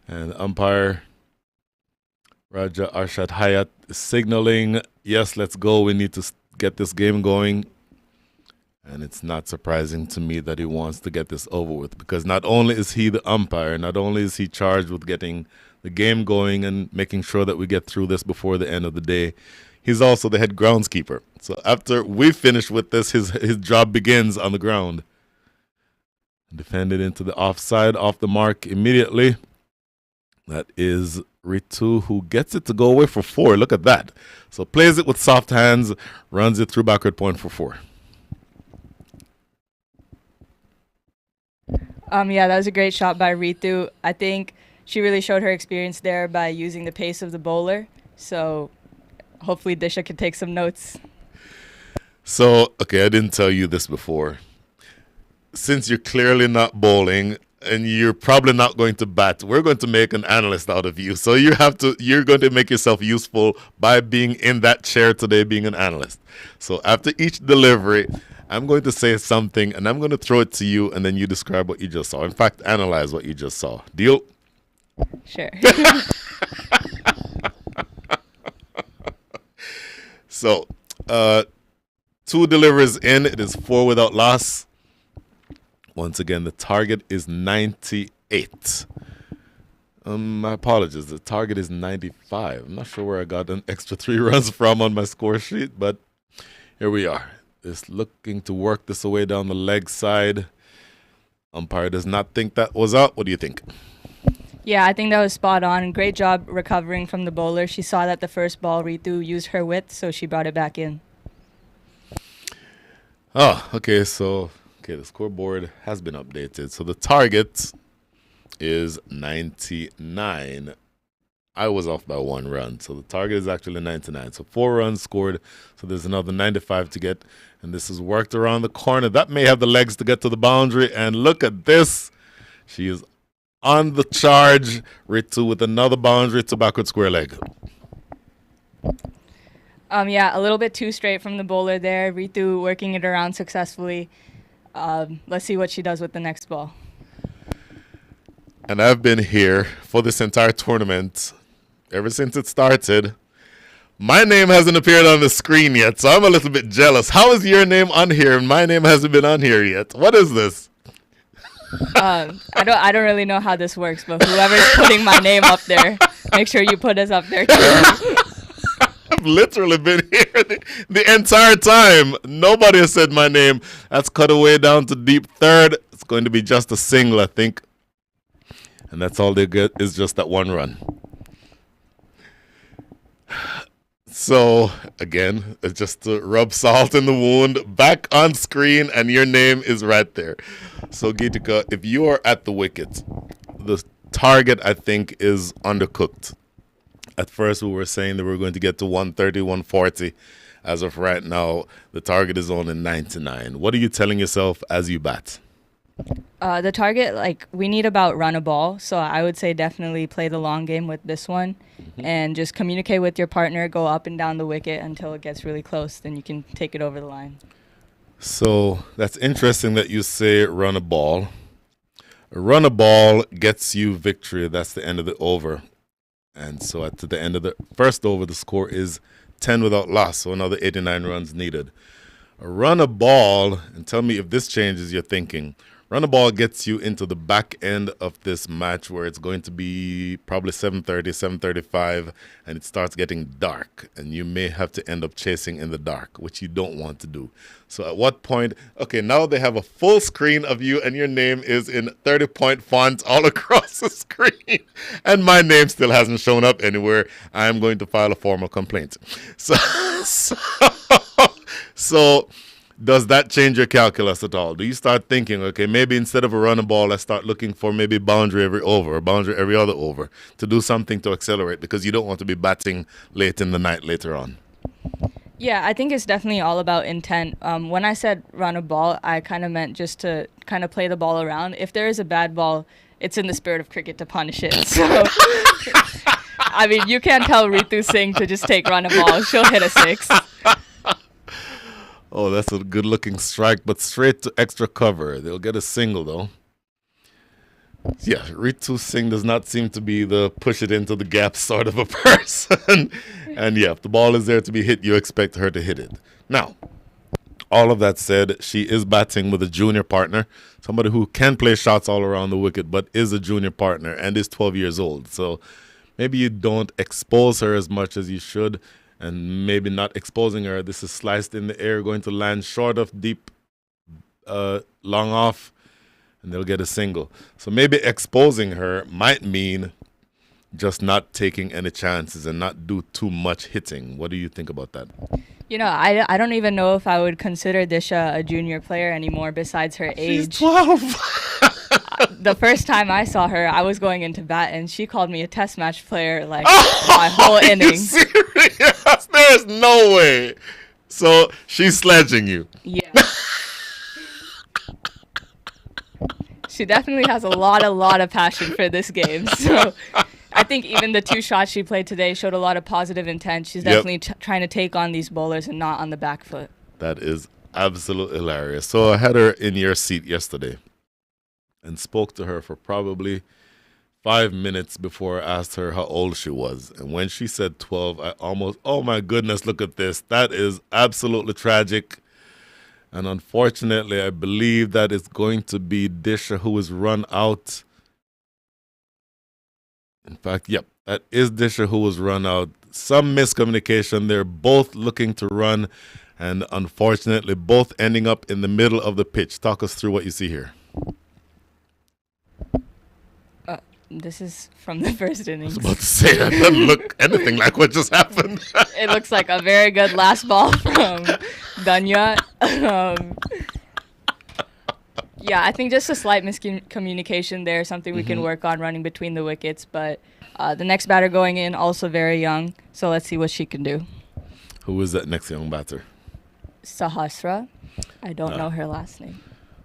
And umpire Raja Arshad Hayat is signaling, yes, let's go. We need to get this game going. And it's not surprising to me that he wants to get this over with, because not only is he the umpire, not only is he charged with getting the game going and making sure that we get through this before the end of the day, he's also the head groundskeeper. So after we finish with this, his job begins on the ground. Defended into the offside, off the mark immediately. That is Ritu, who gets it to go away for 4. Look at that. So plays it with soft hands, runs it through backward point for 4. Yeah, that was a great shot by Ritu. I think she really showed her experience there by using the pace of the bowler. So hopefully Disha can take some notes. So, okay, I didn't tell you this before. Since you're clearly not bowling and you're probably not going to bat, we're going to make an analyst out of you. So you're going to make yourself useful by being in that chair today, being an analyst. So after each delivery, I'm going to say something and I'm going to throw it to you, and then you describe what you just saw. In fact, analyze what you just saw. Deal? Sure. So, 2 deliveries in. It is 4 without loss. Once again, the target is 98. My apologies. The target is 95. I'm not sure where I got an extra 3 runs from on my score sheet, but here we are. It's looking to work this away down the leg side. Umpire does not think that was out. What do you think? Yeah, I think that was spot on. Great job recovering from the bowler. She saw that the first ball Ritu used her width, so she brought it back in. Oh, okay. So, the scoreboard has been updated. So the target is 99. I was off by 1 run. So the target is actually 99. So 4 runs scored. So there's another 95 to get. And this is worked around the corner. That may have the legs to get to the boundary. And look at this. She is on the charge. Ritu with another boundary to backward square leg. Yeah, a little bit too straight from the bowler there. Ritu working it around successfully. Let's see what she does with the next ball. And I've been here for this entire tournament ever since it started. My name hasn't appeared on the screen yet, so I'm a little bit jealous. How is your name on here and my name hasn't been on here yet? What is this? I don't really know how this works, but whoever's putting my name up there, make sure you put us up there too. I've literally been here the entire time. Nobody has said my name. That's cut away down to deep third. It's going to be just a single, I think. And that's all they get is just that 1 run. So, again, it's just to rub salt in the wound. Back on screen, and your name is right there. So, Gitika, if you are at the wicket, the target, I think, is undercooked. At first, we were saying that we were going to get to 130, 140. As of right now, the target is only 99. What are you telling yourself as you bat? The target, we need about run a ball. So I would say definitely play the long game with this one and just communicate with your partner, go up and down the wicket until it gets really close. Then you can take it over the line. So that's interesting that you say run a ball. A run a ball gets you victory. That's the end of the over. And so at the end of the first over, the score is 10 without loss. So another 89 runs needed. Run a ball, and tell me if this changes your thinking. Run a ball gets you into the back end of this match where it's going to be probably 7:30, 7:35, and it starts getting dark, and you may have to end up chasing in the dark, which you don't want to do. So at what point, okay, now they have a full screen of you, and your name is in 30-point font all across the screen, and my name still hasn't shown up anywhere. I'm going to file a formal complaint. So does that change your calculus at all? Do you start thinking, okay, maybe instead of a running ball, let's start looking for maybe boundary every over or boundary every other over to do something to accelerate because you don't want to be batting late in the night later on? Yeah, I think it's definitely all about intent. When I said run a ball, I kind of meant just to kind of play the ball around. If there is a bad ball, it's in the spirit of cricket to punish it. So, I mean, you can't tell Ritu Singh to just take run a ball. She'll hit a 6. Oh, that's a good-looking strike, but straight to extra cover. They'll get a single, though. Yeah, Ritu Singh does not seem to be the push it into the gap sort of a person. And yeah, if the ball is there to be hit, you expect her to hit it. Now, all of that said, she is batting with a junior partner, somebody who can play shots all around the wicket, but is a junior partner and is 12 years old. So maybe you don't expose her as much as you should. And maybe not exposing her. This is sliced in the air, going to land short of deep, long off, and they'll get a single. So maybe exposing her might mean just not taking any chances and not do too much hitting. What do you think about that? You know, I don't even know if I would consider Disha a junior player anymore besides her age. She's 12. The first time I saw her, I was going into bat, and she called me a test match player like my whole inning. Serious? There's no way. So she's sledging you. Yeah. She definitely has a lot of passion for this game. So I think even the 2 shots she played today showed a lot of positive intent. She's definitely trying to take on these bowlers and not on the back foot. That is absolutely hilarious. So I had her in your seat yesterday and spoke to her for probably 5 minutes before I asked her how old she was. And when she said 12, I almost, oh my goodness, look at this. That is absolutely tragic. And unfortunately, I believe that it's going to be Disha who is run out. In fact, yep, that is Disha who was run out. Some miscommunication. They're both looking to run, and unfortunately, both ending up in the middle of the pitch. Talk us through what you see here. This is from the first innings. I was about to say, that doesn't look anything like what just happened. It looks like a very good last ball from Danya. Yeah, I think just a slight miscommunication there, something we can work on running between the wickets. But the next batter going in, also very young, so let's see what she can do. Who is that next young batter? Sahasra. I don't know her last name.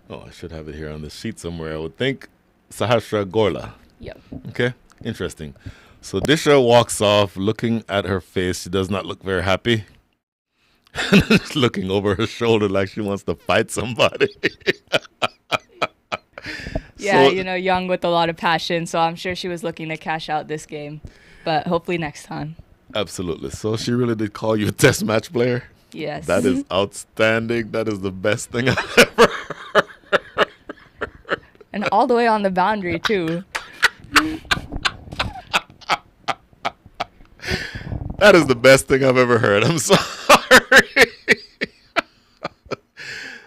Oh, I should have it here on the sheet somewhere. I would think Sahasra Gorla. Yep. Okay, interesting. So Disha walks off looking at her face. She does not look very happy. Looking over her shoulder like she wants to fight somebody. Yeah, you know, young with a lot of passion, so I'm sure she was looking to cash out this game, but hopefully next time. Absolutely. So she really did call you a test match player? Yes. That is outstanding. That is the best thing I've ever heard. And all the way on the boundary, too. That is the best thing I've ever heard. I'm sorry.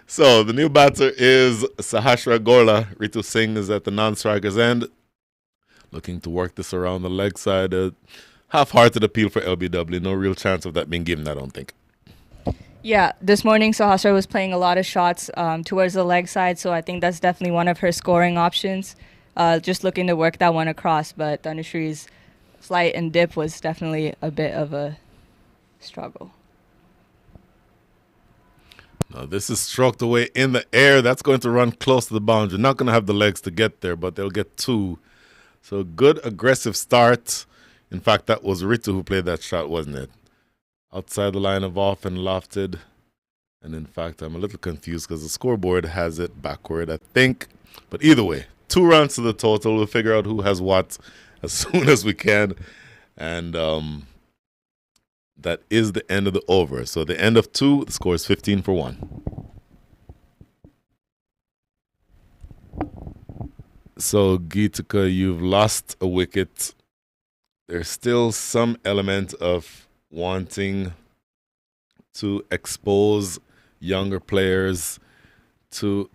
So the new batter is Sahasra Gorla. Ritu Singh is at the non-striker's end, looking to work this around the leg side. Half-hearted appeal for LBW. No real chance of that being given, I don't think. Yeah, this morning Sahasra was playing a lot of shots towards the leg side, so I think that's definitely one of her scoring options. Just looking to work that one across, but Dhanushri's flight and dip was definitely a bit of a struggle. Now this is stroked away in the air. That's going to run close to the boundary. Not going to have the legs to get there, but they'll get 2. So good aggressive start. In fact, that was Ritu who played that shot, wasn't it? Outside the line of off and lofted. And in fact, I'm a little confused because the scoreboard has it backward, I think. But either way, 2 runs to the total. We'll figure out who has what as soon as we can. And That is the end of the over. So the end of 2, the score is 15-1. So Gitika, you've lost a wicket. There's still some element of wanting to expose younger players, to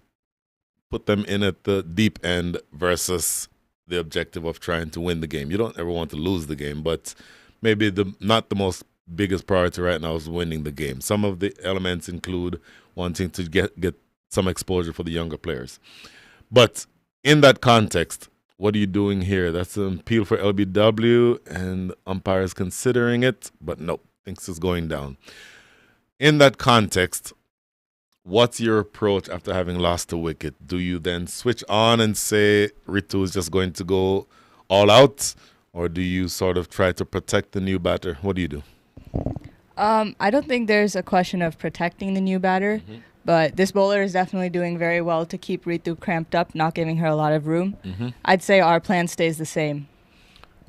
put them in at the deep end versus the objective of trying to win the game. You don't ever want to lose the game, but maybe not the most biggest priority right now is winning the game. Some of the elements include wanting to get some exposure for the younger players. But in that context, what are you doing here? That's an appeal for LBW, and umpires considering it, but nope, thinks it's going down. In that context, what's your approach after having lost a wicket? Do you then switch on and say Ritu is just going to go all out, or do you sort of try to protect the new batter? What do you do? I don't think there's a question of protecting the new batter, but this bowler is definitely doing very well to keep Ritu cramped up, not giving her a lot of room. I'd say our plan stays the same.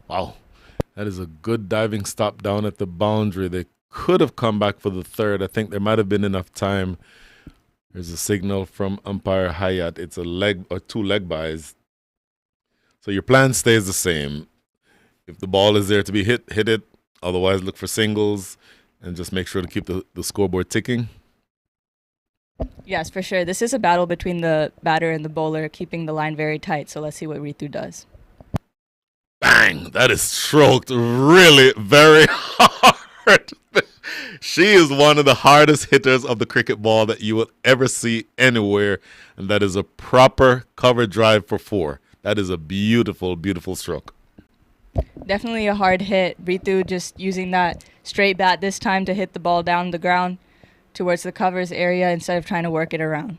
Wow, that is a good diving stop down at the boundary. They could have come back for the third. I think there might have been enough time. There's a signal from umpire Hayat. It's a leg or 2 leg byes. So your plan stays the same. If the ball is there to be hit, hit it. Otherwise, look for singles and just make sure to keep the scoreboard ticking. Yes, for sure. This is a battle between the batter and the bowler, keeping the line very tight. So let's see what Ritu does. Bang! That is stroked really very hard. She is one of the hardest hitters of the cricket ball that you will ever see anywhere. And that is a proper cover drive for 4. That is a beautiful, beautiful stroke. Definitely a hard hit. Ritu just using that straight bat this time to hit the ball down the ground towards the covers area instead of trying to work it around.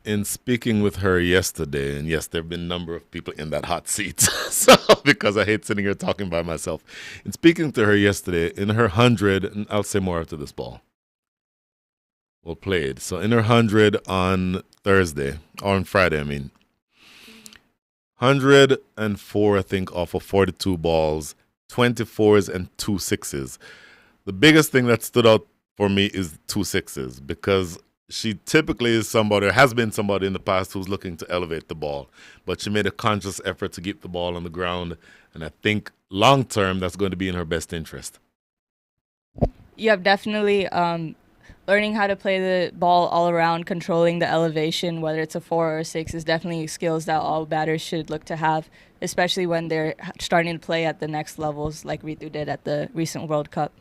In speaking with her yesterday, and yes, there have been a number of people in that hot seat, so because I hate sitting here talking by myself. In speaking to her yesterday, in her 100, and I'll say more after this ball, well played. So in her 100 on Thursday, or on Friday, 104, I think, off of 42 balls, 24s and 2 sixes. The biggest thing that stood out for me is 2 sixes, because she typically is somebody, or has been somebody in the past, who's looking to elevate the ball. But she made a conscious effort to keep the ball on the ground, and I think long term that's going to be in her best interest. Yeah, definitely. Learning how to play the ball all around, controlling the elevation, whether it's a 4 or a 6, is definitely skills that all batters should look to have, especially when they're starting to play at the next levels like Ritu did at the recent World Cup.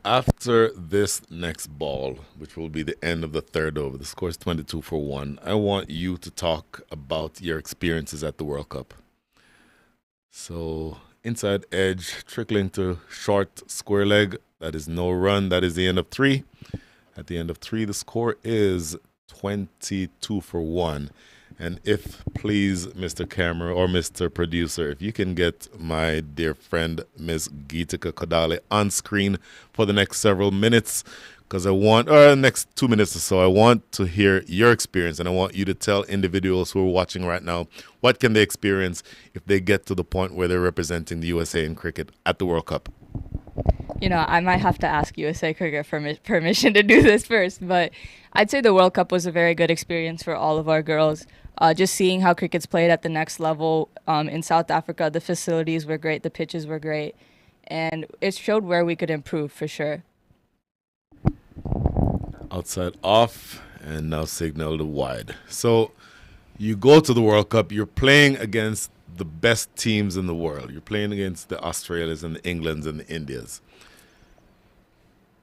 After this next ball, which will be the end of the third over, the score is 22-1. I want you to talk about your experiences at the World Cup. So, inside edge, trickling to short square leg. That is no run. That is the end of 3. At the end of 3, the score is 22-1. And if, please, Mr. Camera or Mr. Producer, if you can get my dear friend, Ms. Gitika Kodale, on screen for the next several minutes, because next 2 minutes or so, I want to hear your experience, and I want you to tell individuals who are watching right now, what can they experience if they get to the point where they're representing the USA in cricket at the World Cup? You know, I might have to ask USA Cricket for permission to do this first, but I'd say the World Cup was a very good experience for all of our girls. Just seeing how cricket's played at the next level in South Africa, the facilities were great, the pitches were great, and it showed where we could improve for sure. Outside off, and now signaled wide. So you go to the World Cup, you're playing against the best teams in the world. You're playing against the Australias and the Englands and the Indias.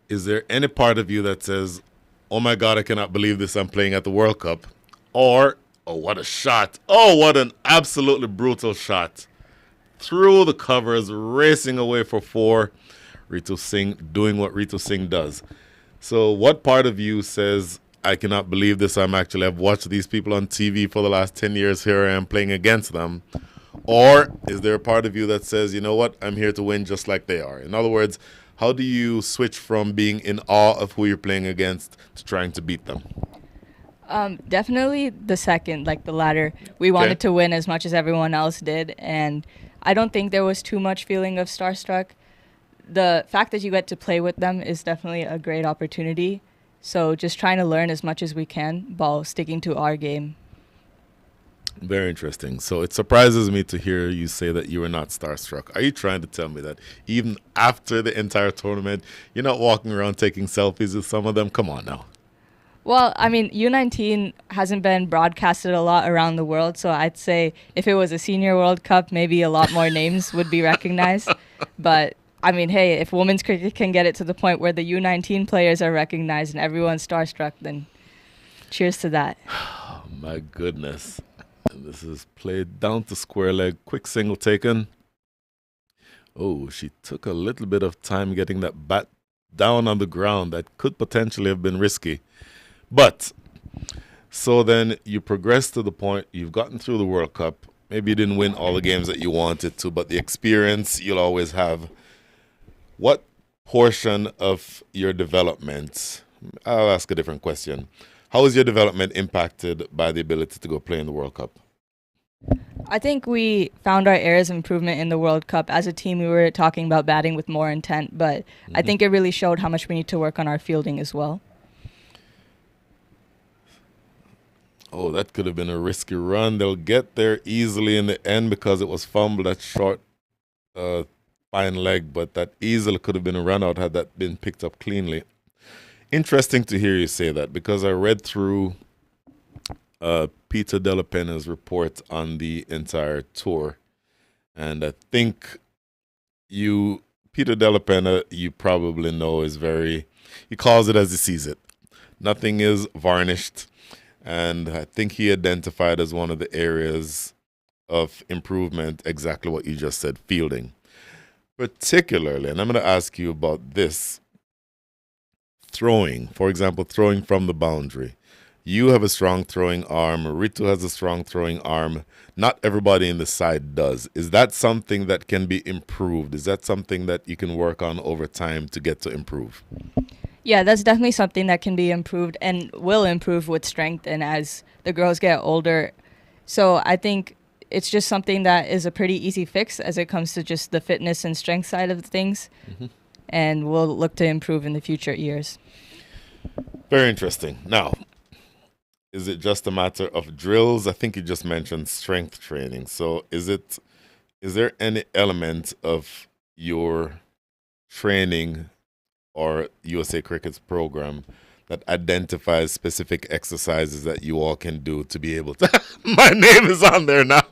Is there any part of you that says, oh my God, I cannot believe this, I'm playing at the World Cup? Or, oh, what a shot. Oh, what an absolutely brutal shot. Through the covers, racing away for 4. Ritu Singh doing what Ritu Singh does. So what part of you says, I cannot believe this, I've watched these people on TV for the last 10 years, here I am playing against them? Or is there a part of you that says, you know what, I'm here to win just like they are? In other words, how do you switch from being in awe of who you're playing against to trying to beat them? Definitely the second, like the latter. We wanted to win as much as everyone else did, and I don't think there was too much feeling of starstruck. The fact that you get to play with them is definitely a great opportunity. So just trying to learn as much as we can while sticking to our game. Very interesting. So it surprises me to hear you say that you were not starstruck. Are you trying to tell me that even after the entire tournament, you're not walking around taking selfies with some of them? Come on now. Well, I mean, U19 hasn't been broadcasted a lot around the world, so I'd say if it was a Senior World Cup, maybe a lot more names would be recognized. But, I mean, hey, if women's cricket can get it to the point where the U19 players are recognized and everyone's starstruck, then cheers to that. Oh, my goodness. And this is played down to square leg. Quick single taken. Oh, she took a little bit of time getting that bat down on the ground. That could potentially have been risky. But, so then you progress to the point, you've gotten through the World Cup. Maybe you didn't win all the games that you wanted to, but the experience you'll always have. What portion of your development, I'll ask a different question. How is your development impacted by the ability to go play in the World Cup? I think we found our areas of improvement in the World Cup. As a team, we were talking about batting with more intent, but I think it really showed how much we need to work on our fielding as well. Oh, that could have been a risky run. They'll get there easily in the end because it was fumbled at short fine leg, but that easily could have been a run out had that been picked up cleanly. Interesting to hear you say that because I read through Peter Della Penna's report on the entire tour, and I think Peter Della Penna, you probably know, he calls it as he sees it. Nothing is varnished, and I think he identified as one of the areas of improvement exactly what you just said, fielding. Particularly, and I'm going to ask you about this, throwing, for example, throwing from the boundary. You have a strong throwing arm. Ritu has a strong throwing arm. Not everybody in the side does. Is that something that can be improved? Is that something that you can work on over time to get to improve? Yeah, that's definitely something that can be improved and will improve with strength and as the girls get older. So I think it's just something that is a pretty easy fix as it comes to just the fitness and strength side of things. And we'll look to improve in the future years. Very interesting. Now, is it just a matter of drills? I think you just mentioned strength training. So is there any element of your training or USA Cricket's program that identifies specific exercises that you all can do to be able to... My name is on there now.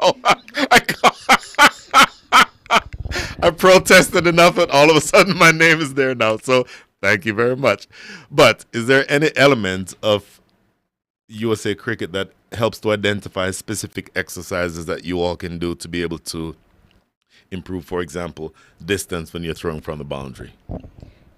I protested enough and all of a sudden my name is there now. So thank you very much. But is there any element of USA Cricket that helps to identify specific exercises that you all can do to be able to improve, for example, distance when you're throwing from the boundary?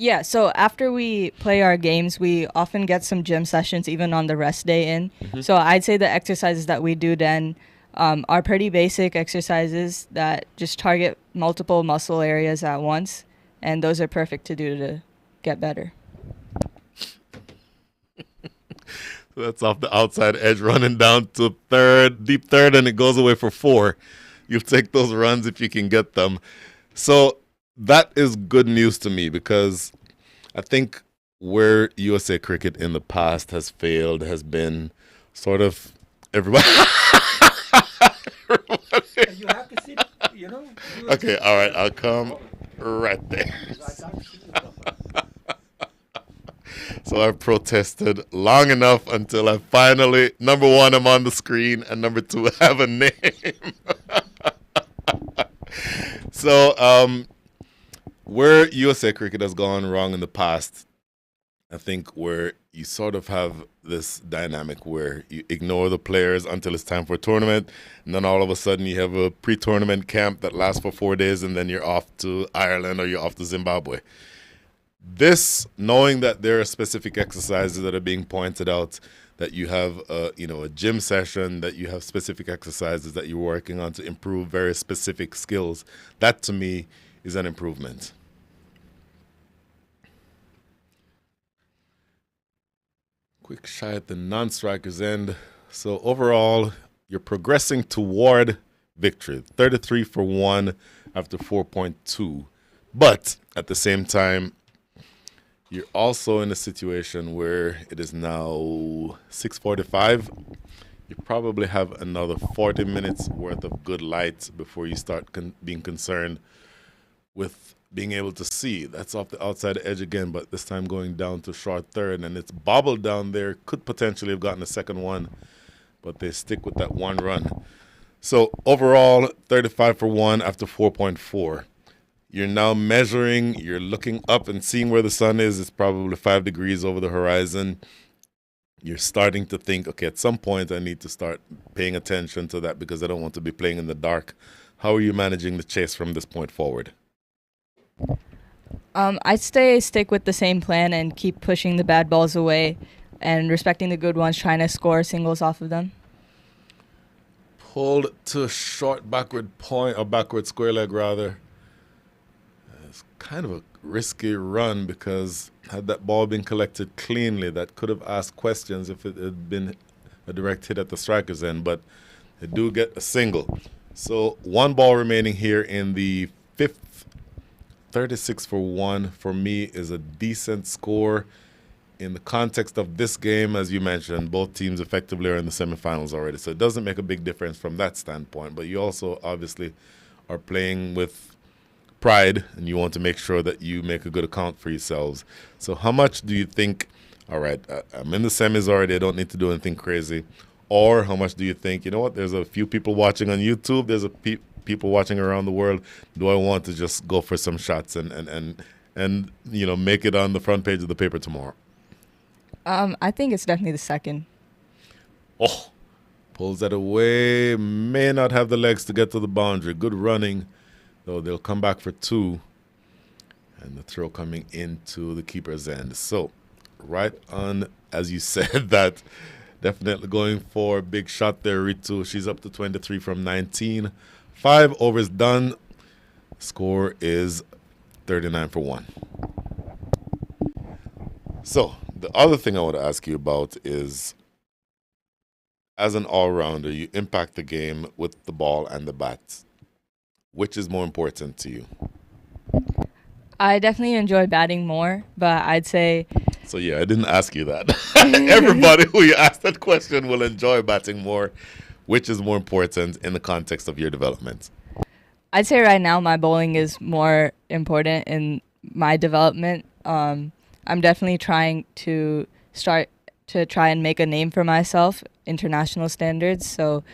Yeah, so after we play our games, we often get some gym sessions even on the rest day in. So I'd say the exercises that we do then are pretty basic exercises that just target multiple muscle areas at once, and those are perfect to do to get better. So that's off the outside edge, running down to third, deep third, and it goes away for 4. You'll take those runs if you can get them. So that is good news to me because I think where USA Cricket in the past has failed has been sort of everybody. You have to sit, Okay, all right, I'll come right there. So I've protested long enough until I finally, number 1, I'm on the screen, and number 2, I have a name. So, where USA Cricket has gone wrong in the past, I think where you sort of have this dynamic where you ignore the players until it's time for a tournament, and then all of a sudden you have a pre-tournament camp that lasts for 4 days, and then you're off to Ireland or you're off to Zimbabwe. This, knowing that there are specific exercises that are being pointed out, that you have a gym session, that you have specific exercises that you're working on to improve very specific skills, that to me is an improvement. Quick shot at the non-striker's end. So overall, you're progressing toward victory, 33-1 after 4.2. But at the same time, you're also in a situation where it is now 6:45. You probably have another 40 minutes worth of good light before you start being concerned with being able to see. That's off the outside edge again, but this time going down to short third, and it's bobbled down there. Could potentially have gotten a second one, but they stick with that one run. So overall, 35-1 after 4.4. You're now measuring, you're looking up and seeing where the sun is. It's probably 5 degrees over the horizon. You're starting to think, okay, at some point I need to start paying attention to that because I don't want to be playing in the dark. How are you managing the chase from this point forward? I'd stick with the same plan and keep pushing the bad balls away and respecting the good ones, trying to score singles off of them. Pulled to a short backward point, or backward square leg rather. It's kind of a risky run because had that ball been collected cleanly, that could have asked questions if it had been a direct hit at the striker's end, but they do get a single. So one ball remaining here in the fifth. 36-1 for me is a decent score in the context of this game. As you mentioned, both teams effectively are in the semifinals already, so it doesn't make a big difference from that standpoint. But you also obviously are playing with pride, and you want to make sure that you make a good account for yourselves. So how much do you think, all right, I'm in the semis already, I don't need to do anything crazy? Or how much do you think, you know what, there's a few people watching on YouTube, there's a people watching around the world, do I want to just go for some shots and you know, make it on the front page of the paper tomorrow? I think it's definitely the second. Oh, pulls that away, may not have the legs to get to the boundary. Good running, though. They'll come back for two, and the throw coming into the keeper's end. So right on, as you said, that definitely going for a big shot there, Ritu. She's up to 23 from 19. 5 overs done. Score is 39-1. So the other thing I want to ask you about is, as an all-rounder, you impact the game with the ball and the bat. Which is more important to you? I definitely enjoy batting more, but I'd say... So yeah, I didn't ask you that. Everybody who you ask that question will enjoy batting more. Which is more important in the context of your development? I'd say right now my bowling is more important in my development. I'm definitely trying to start to try and make a name for myself, international standards. So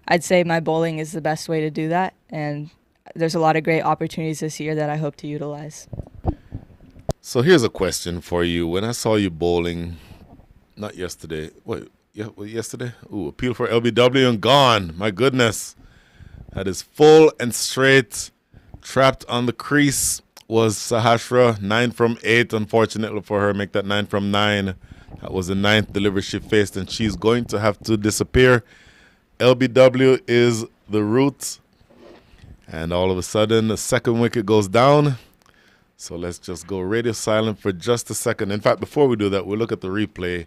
I'd say my bowling is the best way to do that. And there's a lot of great opportunities this year that I hope to utilize. So here's a question for you. When I saw you bowling, not yesterday, yesterday? Ooh, appeal for LBW and gone. My goodness. That is full and straight. Trapped on the crease was Sahasra. 9 from 8, unfortunately for her. Make that 9 from 9. That was the 9th delivery she faced, and she's going to have to disappear. LBW is the route. And all of a sudden, the second wicket goes down. So let's just go radio silent for just a second. In fact, before we do that, we'll look at the replay.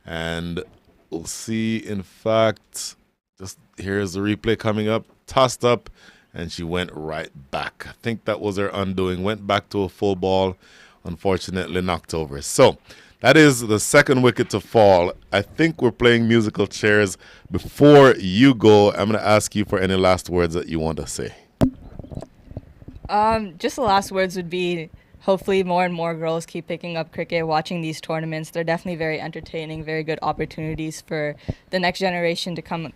And we'll see, in fact, just here's the replay coming up. Tossed up, and she went right back. I think that was her undoing. Went back to a full ball. Unfortunately, knocked over. So that is the second wicket to fall. I think we're playing musical chairs. Before you go, I'm going to ask you for any last words that you want to say. Just the last words would be, hopefully more and more girls keep picking up cricket, watching these tournaments. They're definitely very entertaining, very good opportunities for the next generation to come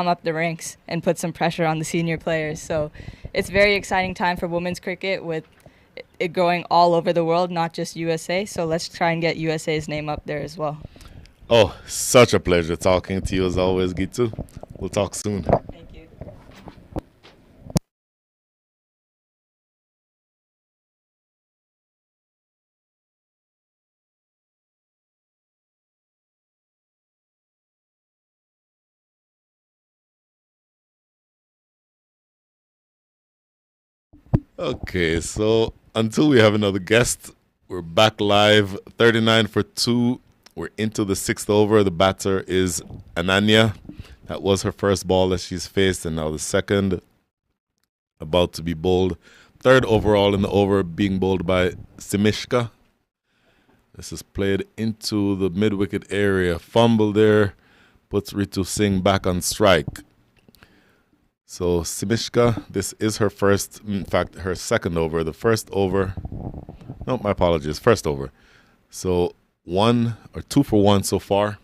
up the ranks and put some pressure on the senior players. So it's a very exciting time for women's cricket with it growing all over the world, not just USA. So let's try and get USA's name up there as well. Oh, such a pleasure talking to you as always, Gitu. We'll talk soon. Thank you. Okay, so until we have another guest, we're back live. 39 for 2. We're into the 6th over. The batter is Ananya. That was her first ball that she's faced, and now the second about to be bowled. Third overall in the over, being bowled by Simishka. This is played into the mid-wicket area. Fumble there, puts Ritu Singh back on strike. So Simishka, this is her first, in fact, her second over. The first over, no, my apologies, first over. So 1 or 2 for 1 so far.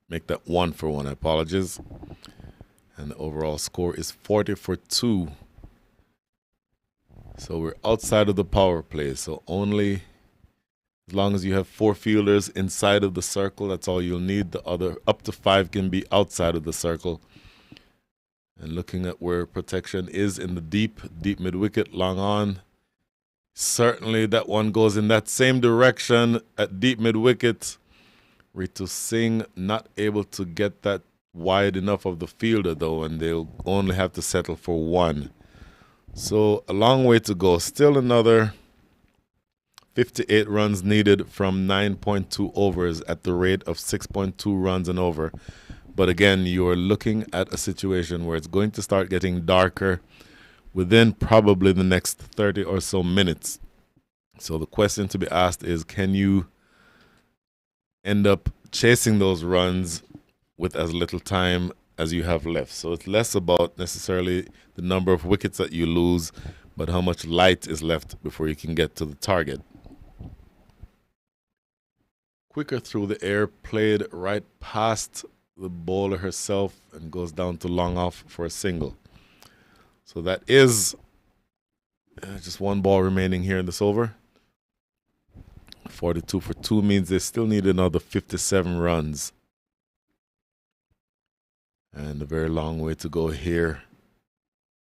Make that 1 for 1, apologies. And the overall score is 40 for 2. So we're outside of the power play. So only as long as you have 4 fielders inside of the circle, that's all you'll need. The other up to 5 can be outside of the circle. And looking at where protection is in the deep mid-wicket, long on. Certainly that one goes in that same direction at deep mid-wicket. Ritu Singh not able to get that wide enough of the fielder though, and they'll only have to settle for 1. So a long way to go. Still another 58 runs needed from 9.2 overs at the rate of 6.2 runs and over. But again, you're looking at a situation where it's going to start getting darker within probably the next 30 or so minutes. So the question to be asked is, can you end up chasing those runs with as little time as you have left? So it's less about necessarily the number of wickets that you lose, but how much light is left before you can get to the target. Quicker through the air, played right past the bowler herself and goes down to long off for a single. So that is just 1 ball remaining here in this over. 42 for 2 means they still need another 57 runs. And a very long way to go here.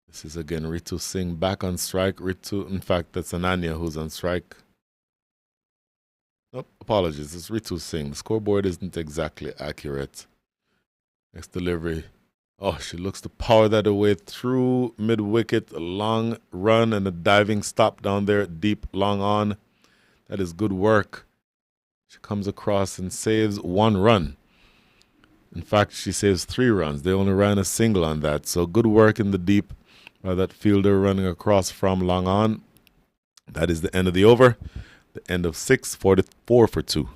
This is again Ritu Singh back on strike. Ritu, in fact, that's Ananya who's on strike. Nope, apologies, it's Ritu Singh. The scoreboard isn't exactly accurate. Next delivery. Oh, she looks to power that away through mid-wicket. A long run and a diving stop down there, deep, long on. That is good work. She comes across and saves 1 run. In fact, she saves 3 runs. They only ran a single on that. So good work in the deep by that fielder running across from long on. That is the end of the over. The end of 6, 44 for 2.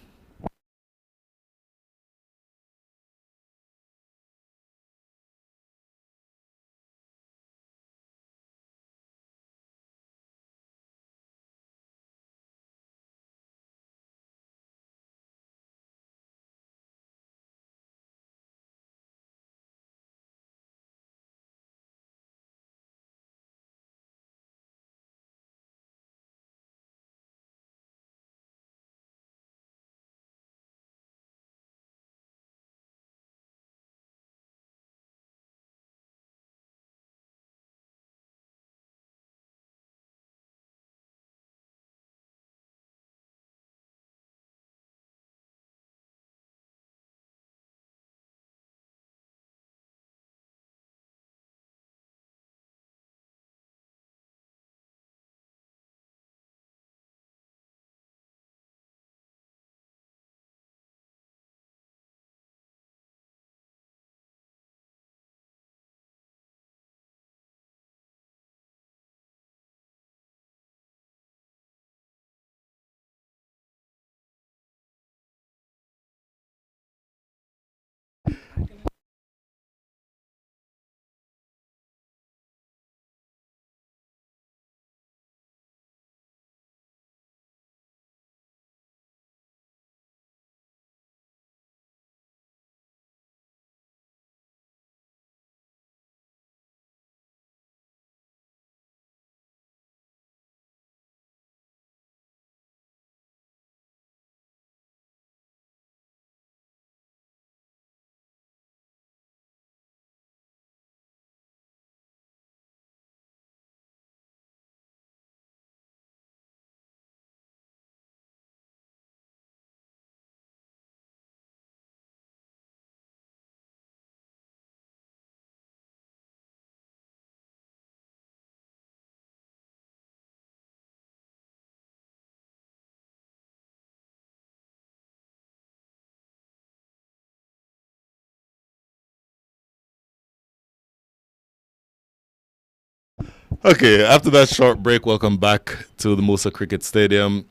Okay, after that short break, welcome back to the Moosa Cricket Stadium.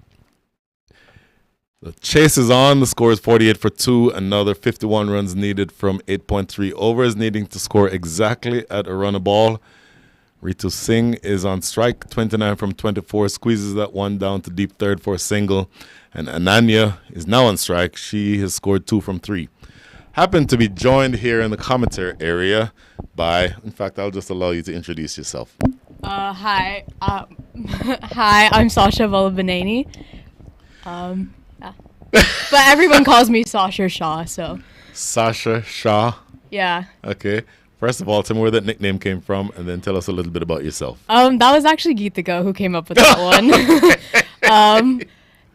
The chase is on. The score is 48 for 2. Another 51 runs needed from 8.3 overs, needing to score exactly at a run a ball. Ritu Singh is on strike, 29 from 24, squeezes that one down to deep third for a single. And Ananya is now on strike. She has scored 2 from 3. Happen to be joined here in the commentary area by, in fact, I'll just allow you to introduce yourself. Hi. Hi, I'm Sasha Volabanani. Yeah. But everyone calls me Sasha Shah, so. Sasha Shah. Yeah. Okay. First of all, tell me where that nickname came from, and then tell us a little bit about yourself. That was actually Geetika who came up with that one.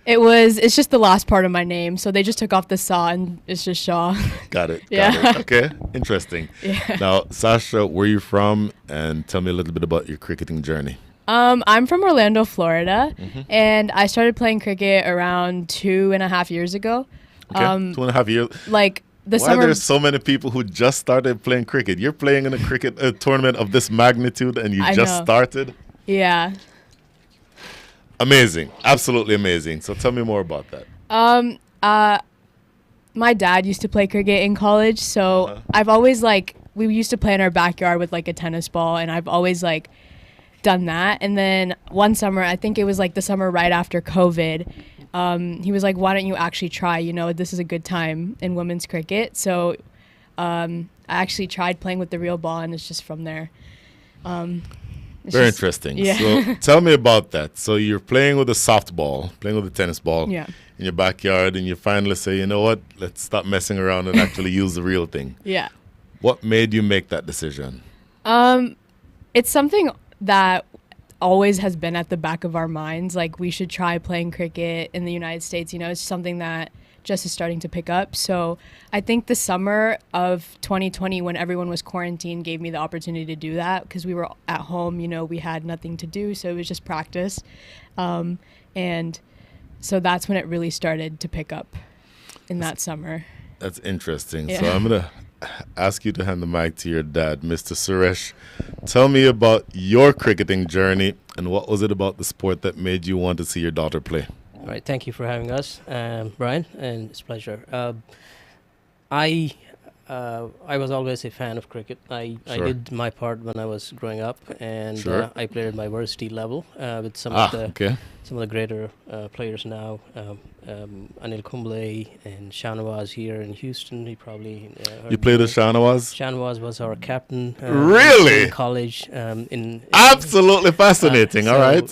It's just the last part of my name, so they just took off the Sa and it's just Shah. Got it. Yeah. Got it. Okay. Interesting. Yeah. Now, Sasha, where are you from? And tell me a little bit about your cricketing journey. I'm from Orlando, Florida, and I started playing cricket around 2.5 years ago. Okay. 2.5 years. Like the Why summer. are there so many people who just started playing cricket? You're playing in a cricket tournament of this magnitude, and you I just know. started? Yeah. Amazing. Absolutely amazing. So tell me more about that. My dad used to play cricket in college, so I've always we used to play in our backyard with like a tennis ball, and I've always done that. And then one summer, I think it was the summer right after COVID, he was like, why don't you actually try, this is a good time in women's cricket. So I actually tried playing with the real ball, and it's just from there. Very interesting. Yeah. So tell me about that. So you're playing with a softball, playing with a tennis ball Yeah. in your backyard, and you finally say, you know what, let's stop messing around and actually use the real thing. Yeah. What made you make that decision? It's something that always has been at the back of our minds. Like, we should try playing cricket in the United States. It's something that just is starting to pick up. So I think the summer of 2020, when everyone was quarantined, gave me the opportunity to do that because we were at home. We had nothing to do, so it was just practice. And so that's when it really started to pick up in that summer. That's interesting. Yeah. So I'm going to ask you to hand the mic to your dad, Mr. Suresh. Tell me about your cricketing journey, and what was it about the sport that made you want to see your daughter play? All right, thank you for having us, Brian, and it's a pleasure. I was always a fan of cricket. I did my part when I was growing up, and I played at my varsity level with some of the greater players now. Anil Kumble and Shanawaz here in Houston. He probably You played with Shanawaz? Shanawaz was our captain. Really? In college. Absolutely fascinating. All right.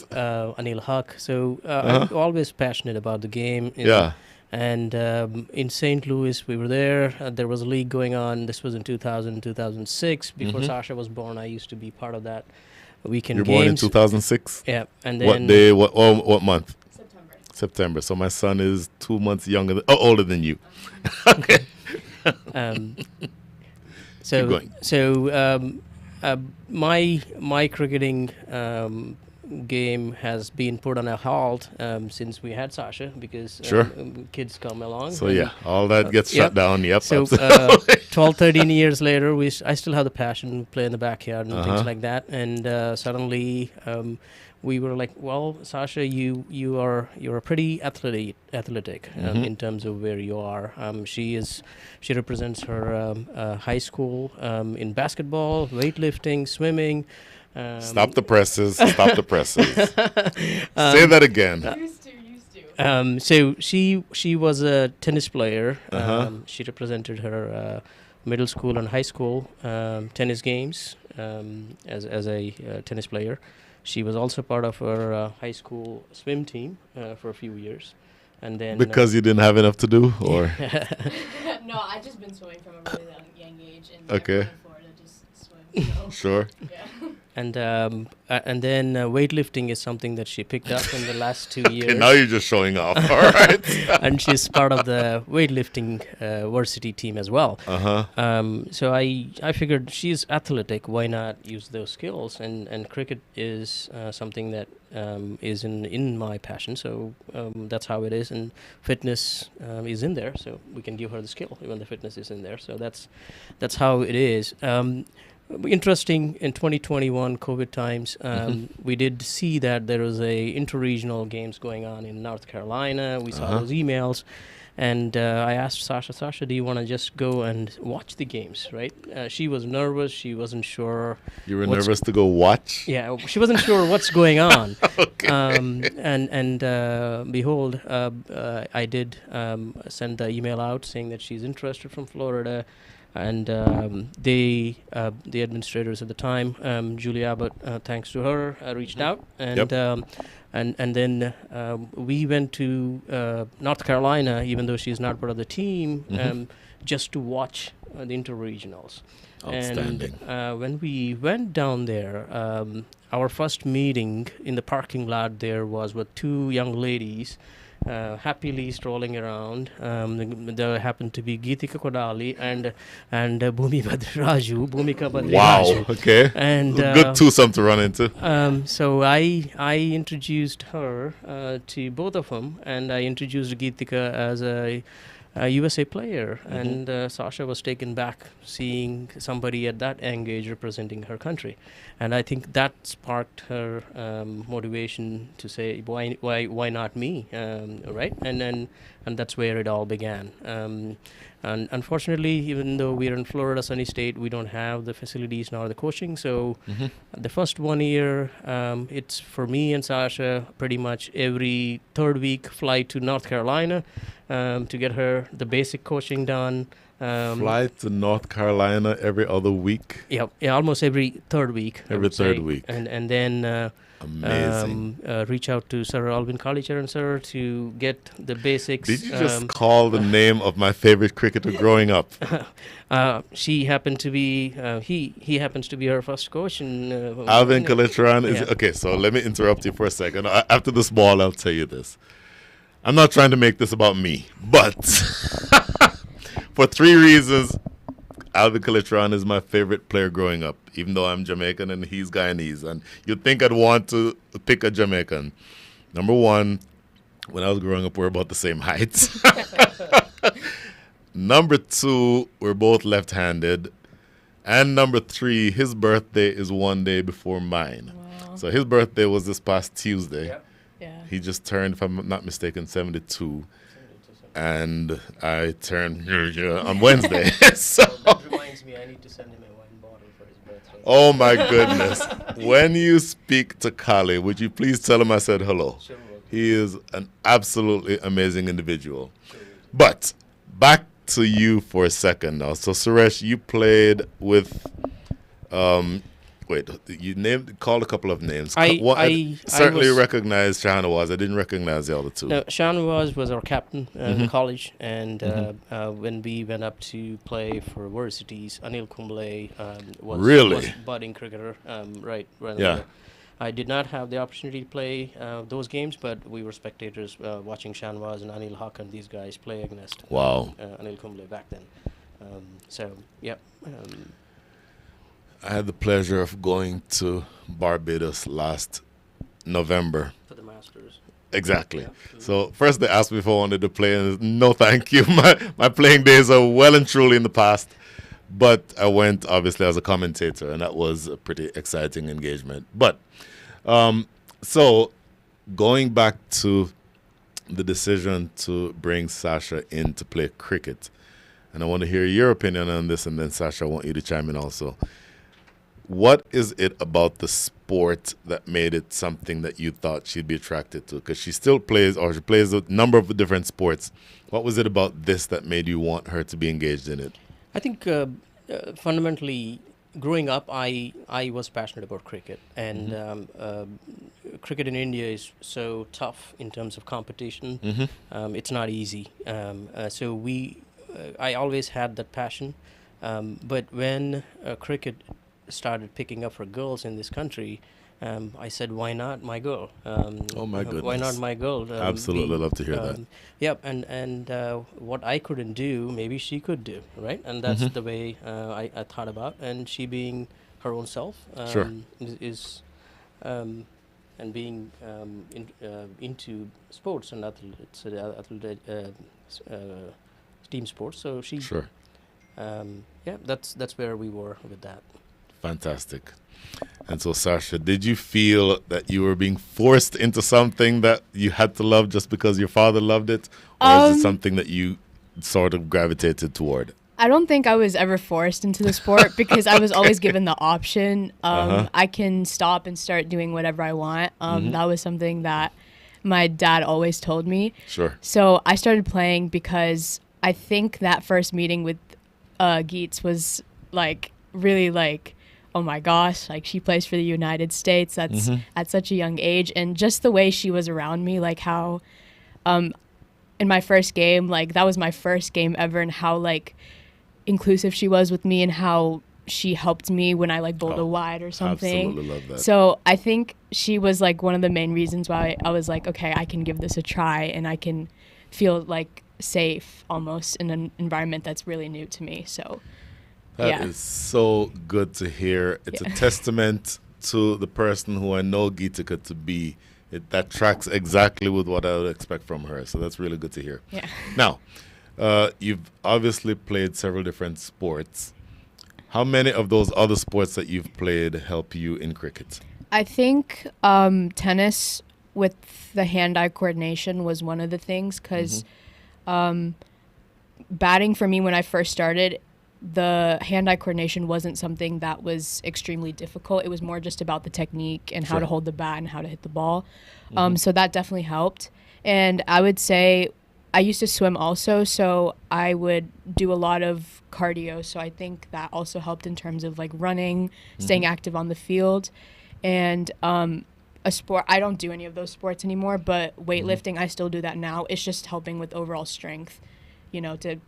Anil Haq. So I'm always passionate about the game. And in St. Louis, we were there. There was a league going on. This was in 2000, 2006. Before Sasha was born, I used to be part of that weekend You're games. born in 2006? Yeah. And then What day? What month? September. So my son is 2 months older than you. Okay. Keep going. My cricketing game has been put on a halt since we had Sasha because kids come along. So all that gets shut down. Yep. So 12, 13 years later, I still have the passion, play in the backyard and things like that. And suddenly we were like, well, Sasha, you're pretty athletic in terms of where you are. She represents her high school in basketball, weightlifting, swimming. Stop the presses. Stop the presses. Say that again. Used to. So she was a tennis player. She represented her middle school and high school tennis games as a tennis player. She was also part of her high school swim team for a few years. And then because you didn't have enough to do, or No, I've just been swimming from a really young age. And Okay. in Florida, just swim. So. sure. Yeah. and then weightlifting is something that she picked up in the last 2 years. Okay, now you're just showing off. All right. And she's part of the weightlifting varsity team as well. So I figured she's athletic. Why not use those skills? And cricket is something that is in my passion. So that's how it is. And fitness is in there. So we can give her the skill when the fitness is in there. So that's how it is. interesting in 2021 COVID times. We did see that there was a interregional games going on in North Carolina. We saw those emails. And I asked Sasha, do you want to just go and watch the games, right? She was nervous. She wasn't sure. You were nervous to go watch? Yeah, she wasn't sure what's going on. Okay. And behold, I did send the email out saying that she's interested from Florida. And the administrators at the time, Julie Abbott, thanks to her, reached out. And and then we went to North Carolina, even though she's not part of the team, just to watch the interregionals. Outstanding. And when we went down there, our first meeting in the parking lot there was with two young ladies happily strolling around. There happened to be Geetika Kodali and Bhumika Badraju. Wow, okay. And good twosome to run into. So I introduced her to both of them, and I introduced Geetika as a USA player, and Sasha was taken back seeing somebody at that young age representing her country, and I think that sparked her motivation to say, why not me, right? And that's where it all began. And unfortunately, even though we're in Florida, sunny state, we don't have the facilities nor the coaching. So the first 1 year, it's for me and Sasha pretty much every third week fly to North Carolina to get her the basic coaching done. Fly to North Carolina every other week? Yeah, almost every third week. Every third week. And then amazing. Reach out to Sir Alvin Collicher sir to get the basics. Did you just call the name of my favorite cricketer growing up? She happened to be, he happens to be her first coach. And, Alvin Collicher is, yeah. okay, so let me interrupt you for a second. After this ball, I'll tell you this. I'm not trying to make this about me, but for 3 reasons, Alvin Collicher is my favorite player growing up, even though I'm Jamaican and he's Guyanese. And you'd think I'd want to pick a Jamaican. Number one, when I was growing up, we're about the same height. Number two, we're both left-handed. And number three, his birthday is 1 day before mine. Wow. So his birthday was this past Tuesday. Yep. Yeah. He just turned, if I'm not mistaken, 72. And I turned on Wednesday. So, that reminds me, I need to send him a wine bottle for his birthday. oh my goodness. When you speak to Kali, would you please tell him I said hello? Sure will. He is an absolutely amazing individual. But back to you for a second now. So Suresh, you played with you called a couple of names. I certainly was- recognized Shahnawaz. I didn't recognize the other two. No, Shahnawaz was our captain in college, and when we went up to play for varsities, Anil Kumble was budding cricketer. Right. Yeah. There. I did not have the opportunity to play those games, but we were spectators watching Shahnawaz and Anil Haq and these guys play against Wow. Anil Kumble back then. So, yeah. I had the pleasure of going to Barbados last November. For the Masters. Exactly. Yeah. So first they asked me if I wanted to play, and no, thank you. My playing days are well and truly in the past. But I went obviously as a commentator, and that was a pretty exciting engagement. But so going back to the decision to bring Sasha in to play cricket, and I want to hear your opinion on this, and then Sasha, I want you to chime in also. What is it about the sport that made it something that you thought she'd be attracted to? Because she still plays, or she plays a number of different sports. What was it about this that made you want her to be engaged in it? I think fundamentally, growing up, I was passionate about cricket, and cricket in India is so tough in terms of competition. It's not easy. So I always had that passion. But when cricket started picking up for girls in this country, I said, why not my girl? Oh my goodness. Why not my girl? Absolutely love to hear that. Yep, and what I couldn't do, maybe she could do, right? And that's the way I thought about. And she being her own self Sure. is and being into sports and team sports. So she, Sure. yeah, that's where we were with that. Fantastic. And so, Sasha, did you feel that you were being forced into something that you had to love just because your father loved it? Or is it something that you sort of gravitated toward? I don't think I was ever forced into the sport because I was always given the option. I can stop and start doing whatever I want. That was something that my dad always told me. Sure. So I started playing because I think that first meeting with Geets was like really like, oh my gosh, like she plays for the United States. That's at such a young age. And just the way she was around me, like how in my first game, like that was my first game ever, and how like inclusive she was with me and how she helped me when I like bowled a wide or something. Absolutely love that. So I think she was like one of the main reasons why I was like, okay, I can give this a try and I can feel like safe almost in an environment that's really new to me. So that is so good to hear. It's a testament to the person who I know Geetika to be. That tracks exactly with what I would expect from her. So that's really good to hear. Yeah. Now, you've obviously played several different sports. How many of those other sports that you've played help you in cricket? I think tennis with the hand-eye coordination was one of the things because batting for me when I first started, the hand-eye coordination wasn't something that was extremely difficult. It was more just about the technique and how to hold the bat and how to hit the ball. So that definitely helped. And I would say I used to swim also, so I would do a lot of cardio. So I think that also helped in terms of like running, staying active on the field. And a sport, I don't do any of those sports anymore, but weightlifting, I still do that now. It's just helping with overall strength, you know, to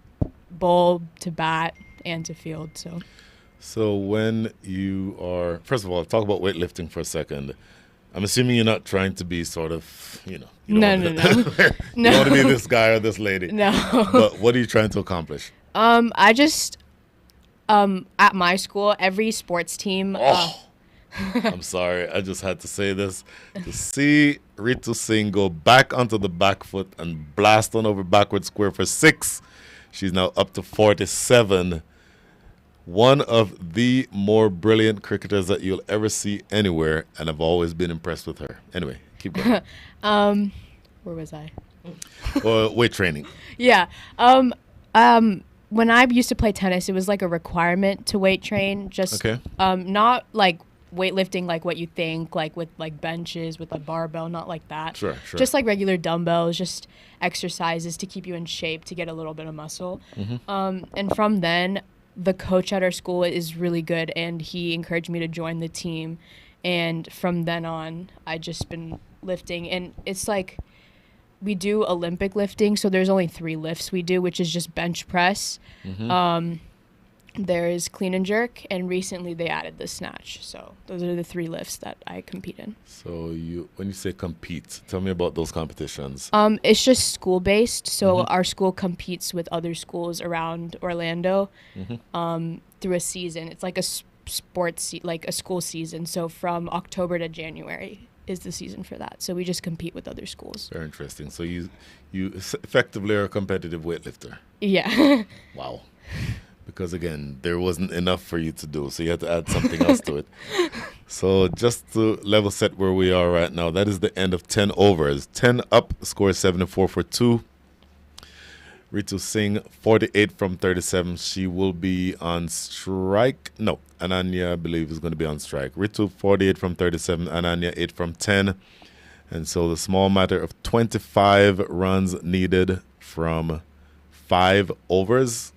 bowl, to bat, and to field. So when you are, first of all, talk about weightlifting for a second. I'm assuming you're not trying to be sort of, you know. No. You don't want to be this guy or this lady. No. But what are you trying to accomplish? I just, at my school, every sports team. I'm sorry, I just had to say this. To see Ritu Singh go back onto the back foot and blast on over backward square for 6. She's now up to 47. One of the more brilliant cricketers that you'll ever see anywhere, and I've always been impressed with her. Anyway, keep going. Where was I? Weight training. Yeah. When I used to play tennis, it was like a requirement to weight train. Just not like weightlifting like what you think, like with like benches with a barbell, not like that. Sure. Just like regular dumbbells, just exercises to keep you in shape to get a little bit of muscle. And from then, the coach at our school is really good, and he encouraged me to join the team. And from then on, I just been lifting, and it's like we do Olympic lifting, so there's only 3 lifts we do, which is just bench press. There's clean and jerk, and recently they added the snatch. So those are the 3 lifts that I compete in. So when you say compete, tell me about those competitions. It's just school-based. So our school competes with other schools around Orlando through a season. It's like a like a school season. So from October to January is the season for that. So we just compete with other schools. Very interesting. So you effectively are a competitive weightlifter. Yeah. Wow. Because, again, there wasn't enough for you to do, so you had to add something else to it. So just to level set where we are right now, that is the end of 10 overs. 10 up, score 74 for 2. Ritu Singh, 48 from 37. She will be on strike. No, Ananya, I believe, is going to be on strike. Ritu, 48 from 37. Ananya, 8 from 10. And so the small matter of 25 runs needed from 5 overs.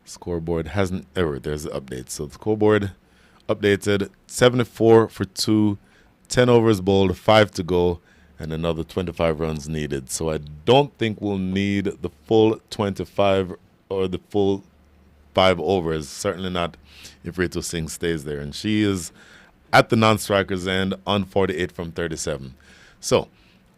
Scoreboard hasn't there's the update. So the scoreboard updated 74 for 2, 10 overs bowled, 5 to go, and another 25 runs needed. So I don't think we'll need the full 25 or the full 5 overs. Certainly not if Ritu Singh stays there. And she is at the non-strikers end on 48 from 37. So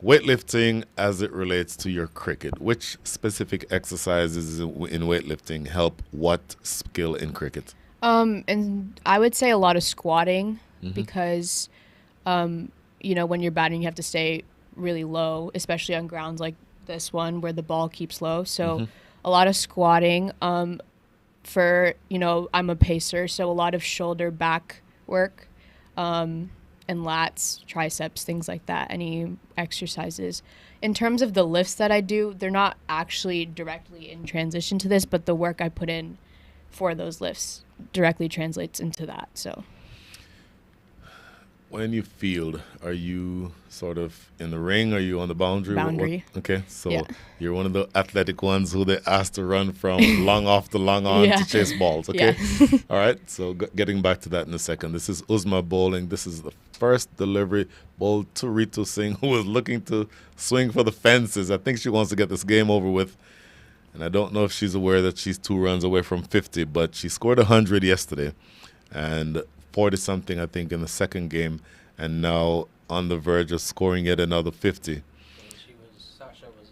weightlifting as it relates to your cricket, which specific exercises in weightlifting help what skill in cricket? And I would say a lot of squatting because, you know, when you're batting, you have to stay really low, especially on grounds like this one where the ball keeps low. So a lot of squatting. I'm a pacer, so a lot of shoulder back work, and lats, triceps, things like that, any exercises. In terms of the lifts that I do, they're not actually directly in transition to this, but the work I put in for those lifts directly translates into that. So when you field, are you sort of in the ring? Are you on the boundary? Boundary. Okay, so Yeah. you're one of the athletic ones who they ask to run from long off to long on Yeah. to chase balls. Okay, Yeah. all right. So getting back to that in a second. This is Uzma bowling. This is the first delivery bowled to Ritu Singh, who was looking to swing for the fences. I think she wants to get this game over with. And I don't know if she's aware that she's 2 runs away from 50, but she scored 100 yesterday and 40-something, I think, in the second game, and now on the verge of scoring yet another 50. Sasha was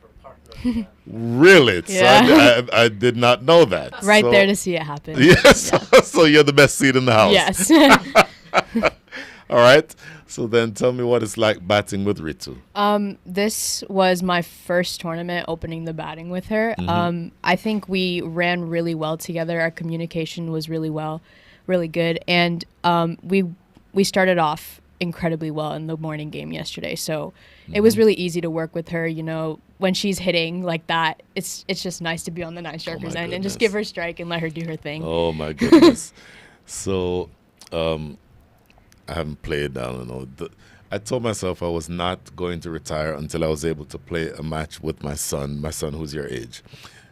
her partner. Really? Yeah. So I did not know that. Right So- there to see it happen. Yes. So you're the best seat in the house. Yes. All right. So then tell me what it's like batting with Ritu. This was my first tournament opening the batting with her. I think we ran really well together. Our communication was really good. And we started off incredibly well in the morning game yesterday. So it was really easy to work with her. When she's hitting like that, it's just nice to be on the 9 strikers end and just give her strike and let her do her thing. Oh, my goodness. So I haven't played, I don't know. I told myself I was not going to retire until I was able to play a match with my son who's your age.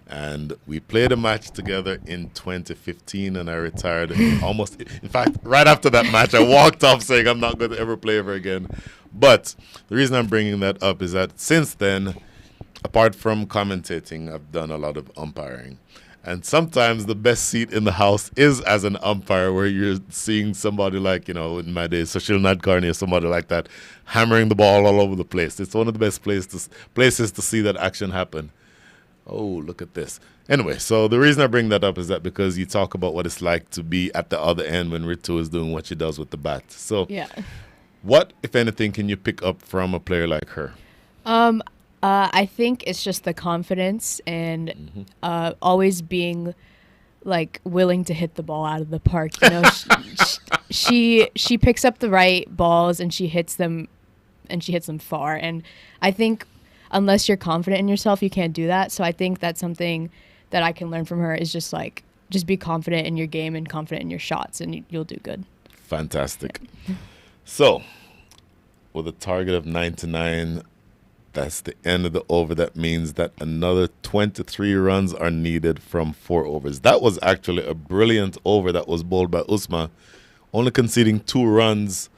And we played a match together in 2015, and I retired almost. In fact, right after that match, I walked off saying I'm not going to ever play ever again. But the reason I'm bringing that up is that since then, apart from commentating, I've done a lot of umpiring. And sometimes the best seat in the house is as an umpire, where you're seeing somebody like, in my days, Sushil Nadkarni or somebody like that, hammering the ball all over the place. It's one of the best places to see that action happen. Oh, look at this. Anyway, so the reason I bring that up is that because you talk about what it's like to be at the other end when Ritu is doing what she does with the bat. So Yeah. what, if anything, can you pick up from a player like her? I think it's just the confidence and always being like willing to hit the ball out of the park. She picks up the right balls and she hits them far. And I think unless you're confident in yourself, you can't do that. So I think that's something that I can learn from her is just be confident in your game and confident in your shots, and you'll do good. Fantastic. So with a target of 99, that's the end of the over. That means that another 23 runs are needed from 4 overs. That was actually a brilliant over that was bowled by Usma, only conceding 2 runs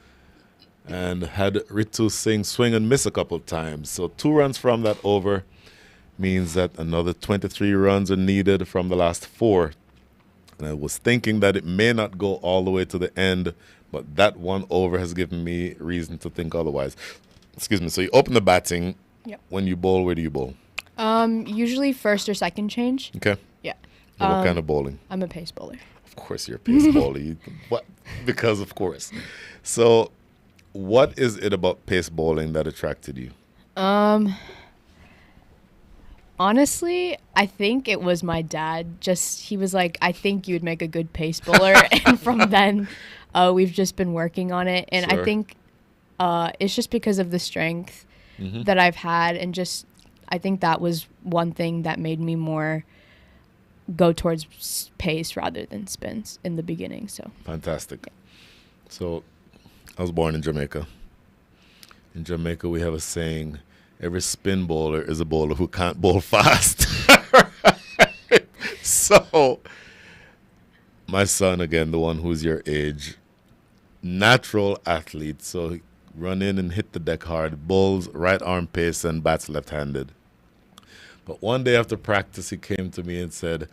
and had Ritu Singh swing and miss a couple of times. So 2 runs from that over means that another 23 runs are needed from the last 4. And I was thinking that it may not go all the way to the end, but that 1 over has given me reason to think otherwise. Excuse me. So you open the batting. Yep. When you bowl, where do you bowl? Usually first or second change. Okay. Yeah. So what kind of bowling? I'm a pace bowler. Of course you're a pace bowler. What? Because of course. So what is it about pace bowling that attracted you? Honestly, I think it was my dad. He was like, I think you would make a good pace bowler. And from then, we've just been working on it. And Sure. I think it's just because of the strength that I've had. And I think that was one thing that made me more go towards pace rather than spins in the beginning. So Fantastic. So I was born in Jamaica. In Jamaica, we have a saying, every spin bowler is a bowler who can't bowl fast. So my son, again, the one who's your age, natural athlete. So he run in and hit the deck hard, bowls right arm pace and bats left-handed. But one day after practice, he came to me and said,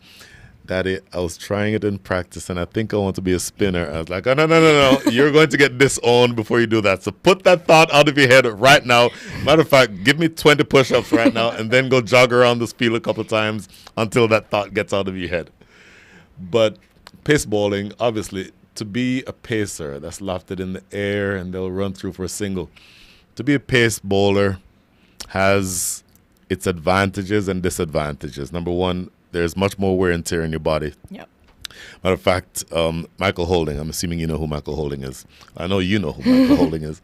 Daddy, I was trying it in practice, and I think I want to be a spinner. I was like, oh, no. You're going to get disowned before you do that. So put that thought out of your head right now. Matter of fact, give me 20 push-ups right now, and then go jog around this field a couple of times until that thought gets out of your head. But pace bowling, obviously, to be a pacer that's lofted in the air and they'll run through for a single, to be a pace bowler has its advantages and disadvantages. Number one, there's much more wear and tear in your body. Yep. Matter of fact, Michael Holding, I'm assuming you know who Michael Holding is. I know you know who Michael Holding is.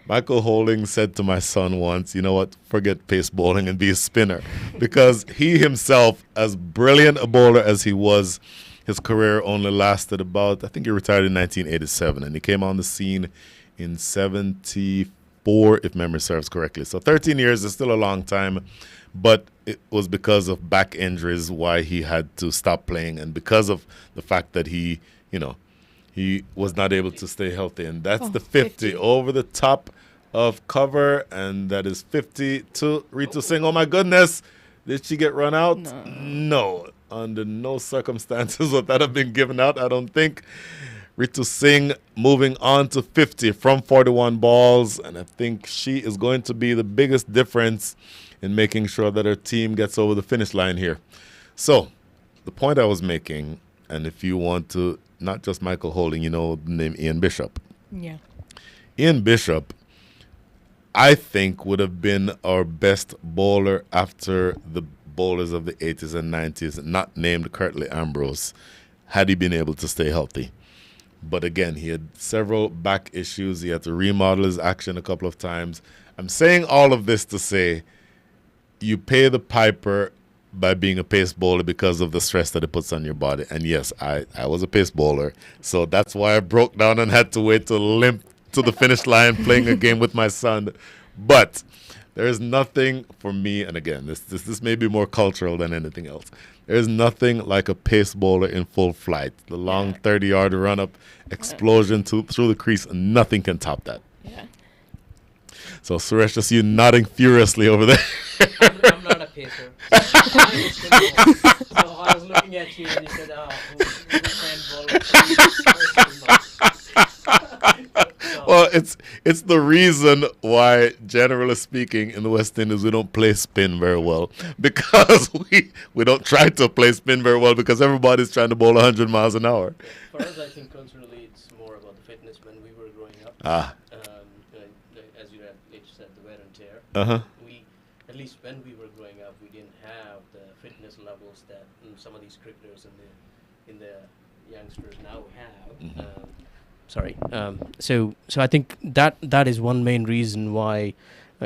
Michael Holding said to my son once, you know what, forget pace bowling and be a spinner. Because he himself, as brilliant a bowler as he was, his career only lasted about, I think he retired in 1987. And he came on the scene in 74, if memory serves correctly. So 13 years is still a long time. But it was because of back injuries why he had to stop playing, and because of the fact that he was not able to stay healthy. And that's the 50 over the top of cover, and that is 50 to Ritu Singh. Oh my goodness, did she get run out? No, under no circumstances would that have been given out, I don't think. Ritu Singh moving on to 50 from 41 balls, and I think she is going to be the biggest difference in making sure that her team gets over the finish line here. So, the point I was making, and if you want to, not just Michael Holding, you know the name Ian Bishop. Yeah. Ian Bishop, I think, would have been our best bowler after the bowlers of the 80s and 90s, not named Curtly Ambrose, had he been able to stay healthy. But again, he had several back issues. He had to remodel his action a couple of times. I'm saying all of this to say, you pay the piper by being a pace bowler because of the stress that it puts on your body. And yes, I was a pace bowler, so that's why I broke down and had to wait to limp to the finish line playing a game with my son. But there is nothing for me, and again, this may be more cultural than anything else. There is nothing like a pace bowler in full flight. The long 30-yard run-up, explosion through the crease, and nothing can top that. Yeah. So, Suresh, just you nodding furiously over there. I'm not a pacer. So I was looking at you and you said, who can bowl? Well, it's the reason why, generally speaking, in the West Indies, we don't play spin very well. Because we don't try to play spin very well because everybody's trying to bowl 100 miles an hour. For us, I think culturally it's more about the fitness when we were growing up. As you had said, the wear and tear. We, at least when we were growing up, we didn't have the fitness levels that some of these cricketers and the youngsters now have. So I think that is one main reason why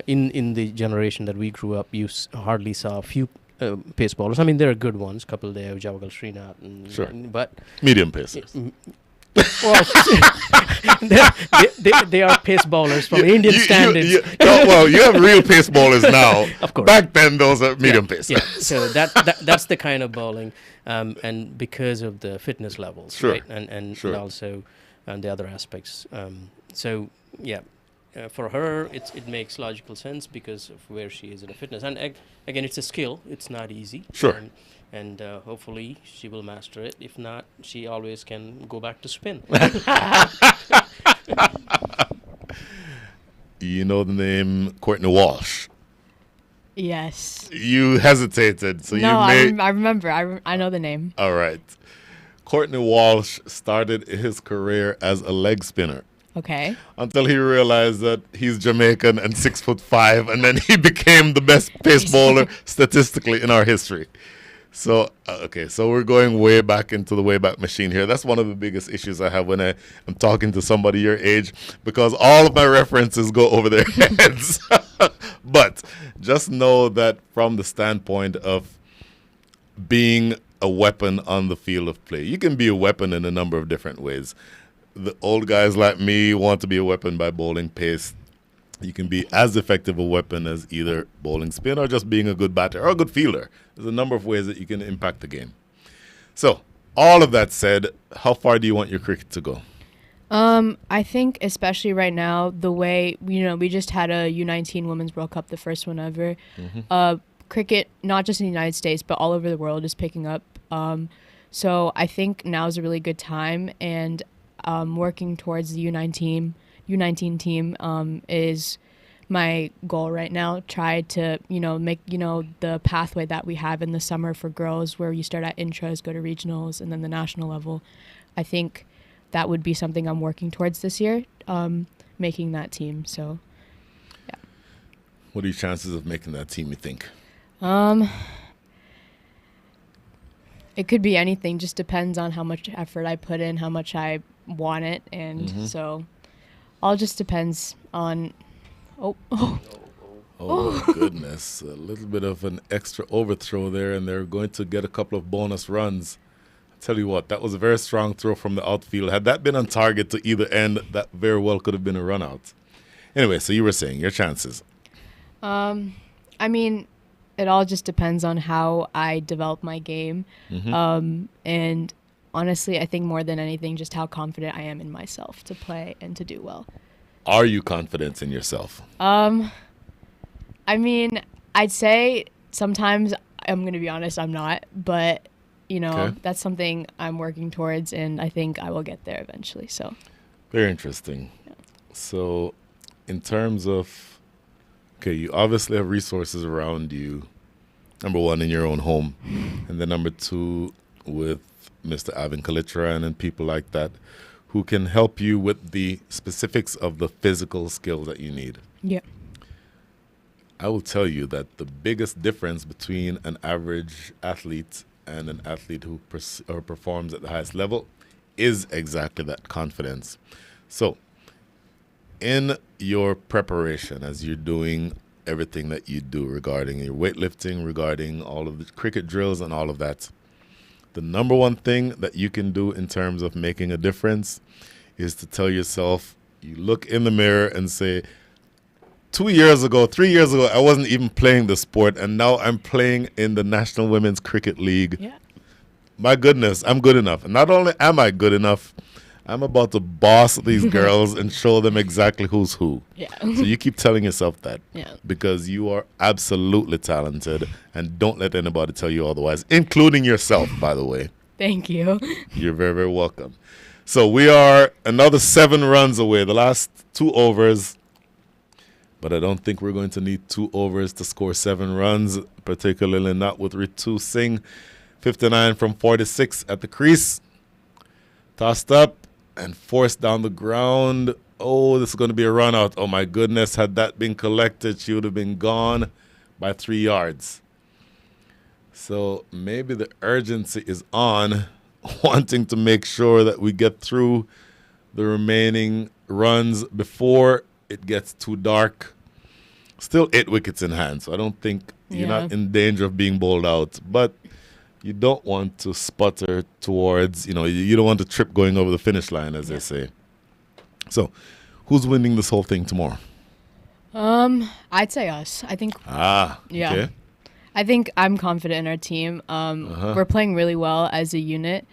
in the generation that we grew up, you hardly saw a few pace bowlers. I mean, there are good ones, Kapil Dev, Javagal Srinath, but medium paces. Well, they are pace bowlers from Indian standards. You have real pace bowlers now. Of course. Back then, those are medium pace. Yeah. So that's the kind of bowling, and because of the fitness levels, right? And also the other aspects. For her, it makes logical sense because of where she is in the fitness. And again, it's a skill. It's not easy. Sure. And hopefully she will master it. If not, she always can go back to spin. You know the name Courtney Walsh? Yes. You hesitated, so no, you I remember. I know the name. All right. Courtney Walsh started his career as a leg spinner. Okay. Until he realized that he's Jamaican and 6'5", and then he became the best pace bowler statistically in our history. So, so we're going way back into the Wayback Machine here. That's one of the biggest issues I have when I'm talking to somebody your age, because all of my references go over their heads. But just know that from the standpoint of being a weapon on the field of play, you can be a weapon in a number of different ways. The old guys like me want to be a weapon by bowling pace. You can be as effective a weapon as either bowling spin or just being a good batter or a good fielder. There's a number of ways that you can impact the game. So, all of that said, how far do you want your cricket to go? I think especially right now, the way, we just had a U19 Women's World Cup, the first one ever. Cricket, not just in the United States, but all over the world is picking up. So I think now is a really good time, and working towards the U19 team is my goal right now. Try to, make, the pathway that we have in the summer for girls, where you start at intros, go to regionals, and then the national level. I think that would be something I'm working towards this year, making that team. So, yeah. What are your chances of making that team, you think? It could be anything. Just depends on how much effort I put in, how much I want it, and so all just depends on. Oh my goodness. A little bit of an extra overthrow there, and they're going to get a couple of bonus runs. I tell you what, that was a very strong throw from the outfield. Had that been on target to either end, that very well could have been a run out. Anyway, so you were saying your chances. I mean, it all just depends on how I develop my game. And honestly, I think more than anything, just how confident I am in myself to play and to do well. Are you confident in yourself? I mean, I'd say sometimes, I'm going to be honest, I'm not. But, you know, that's something I'm working towards, and I think I will get there eventually. So very interesting. Yeah. So in terms of, you obviously have resources around you, number one, in your own home, and then number two, with Mr. Avin Kalitran and people like that who can help you with the specifics of the physical skills that you need. Yeah. I will tell you that the biggest difference between an average athlete and an athlete who performs at the highest level is exactly that confidence. So, in your preparation, as you're doing everything that you do regarding your weightlifting, regarding all of the cricket drills and all of that, the number one thing that you can do in terms of making a difference is to tell yourself, you look in the mirror and say, 3 years ago, I wasn't even playing the sport, and now I'm playing in the National Women's Cricket League. Yeah. My goodness, I'm good enough. And not only am I good enough, I'm about to boss these girls and show them exactly who's who. Yeah. So you keep telling yourself that. Yeah. Because you are absolutely talented, and don't let anybody tell you otherwise, including yourself, by the way. Thank you. You're very, very welcome. So we are another 7 runs away, the last 2 overs. But I don't think we're going to need 2 overs to score 7 runs, particularly not with Ritu Singh. 59 from 46 at the crease. Tossed up and forced down the ground. Oh, this is going to be a run out. Oh, my goodness. Had that been collected, she would have been gone by 3 yards. So maybe the urgency is on, wanting to make sure that we get through the remaining runs before it gets too dark. Still 8 wickets in hand, so I don't think you're not in danger of being bowled out. But you don't want to sputter towards, you don't want to trip going over the finish line, as they say. So, who's winning this whole thing tomorrow? I'd say us. I think. Okay. I think I'm confident in our team. We're playing really well as a unit.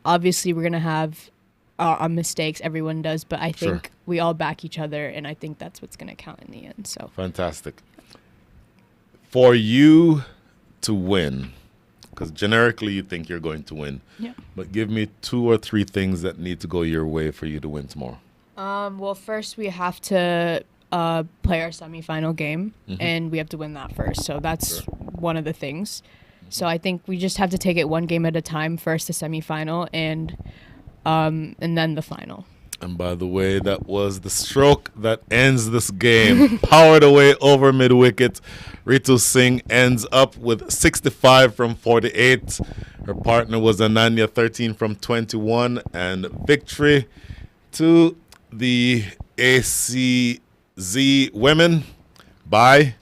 Obviously, we're gonna have our mistakes. Everyone does, but I think we all back each other, and I think that's what's gonna count in the end. So fantastic. For you to win, because generically you think you're going to win. Yeah. But give me 2 or 3 things that need to go your way for you to win tomorrow. Well, first we have to play our semifinal game, and we have to win that first. So that's one of the things. So I think we just have to take it one game at a time. First the semifinal, and then the final. And by the way, that was the stroke that ends this game. Powered away over mid-wicket. Ritu Singh ends up with 65 from 48. Her partner was Ananya, 13 from 21. And victory to the ACZ women by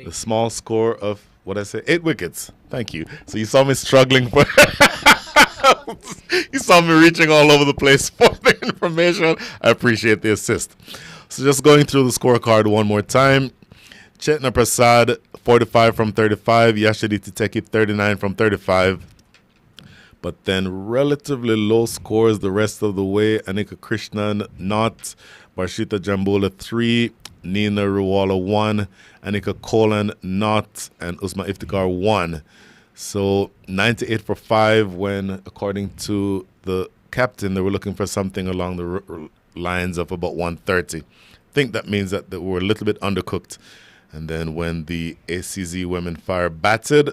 the small score of, 8 wickets. Thank you. So you saw me struggling for... You saw me reaching all over the place for the information. I appreciate the assist. So just going through the scorecard one more time. Chetna Prasad, 45 from 35. Yashaditi Teki, 39 from 35. But then relatively low scores the rest of the way. Anika Krishnan, not. Barshita Jambula, 3. Nina Ruwala, 1. Anika Kolan, not. And Usma Iftikhar, 1. So 98 for 5 when, according to the captain, they were looking for something along the lines of about 130. I think that means that they were a little bit undercooked. And then when the ACZ women fire batted,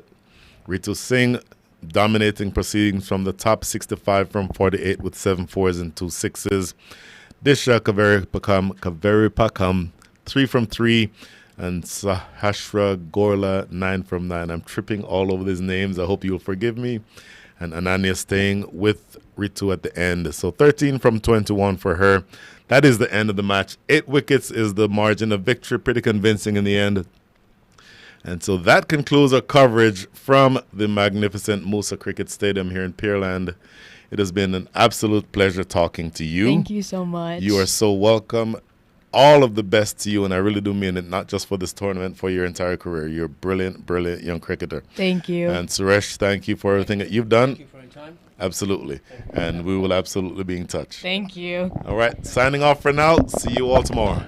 Ritu Singh dominating proceedings from the top, 65 from 48 with 7 fours and 2 sixes. Disha Kaveri Pakam, 3 from 3. and Sahasra Gorla 9 from 9. I'm tripping all over these names. I hope you'll forgive me. And Ananya staying with Ritu at the end. So 13 from 21 for her. That is the end of the match. 8 wickets is the margin of victory. Pretty convincing in the end. And so that concludes our coverage from the magnificent Moosa Cricket Stadium here in Pearland. It has been an absolute pleasure talking to you. Thank you so much. You are so welcome. All of the best to you, and I really do mean it, not just for this tournament, for your entire career. You're a brilliant, brilliant young cricketer. Thank you. And Suresh, thank you for everything that you've done. Thank you for your time. Absolutely. And we will absolutely be in touch. Thank you. All right, signing off for now. See you all tomorrow.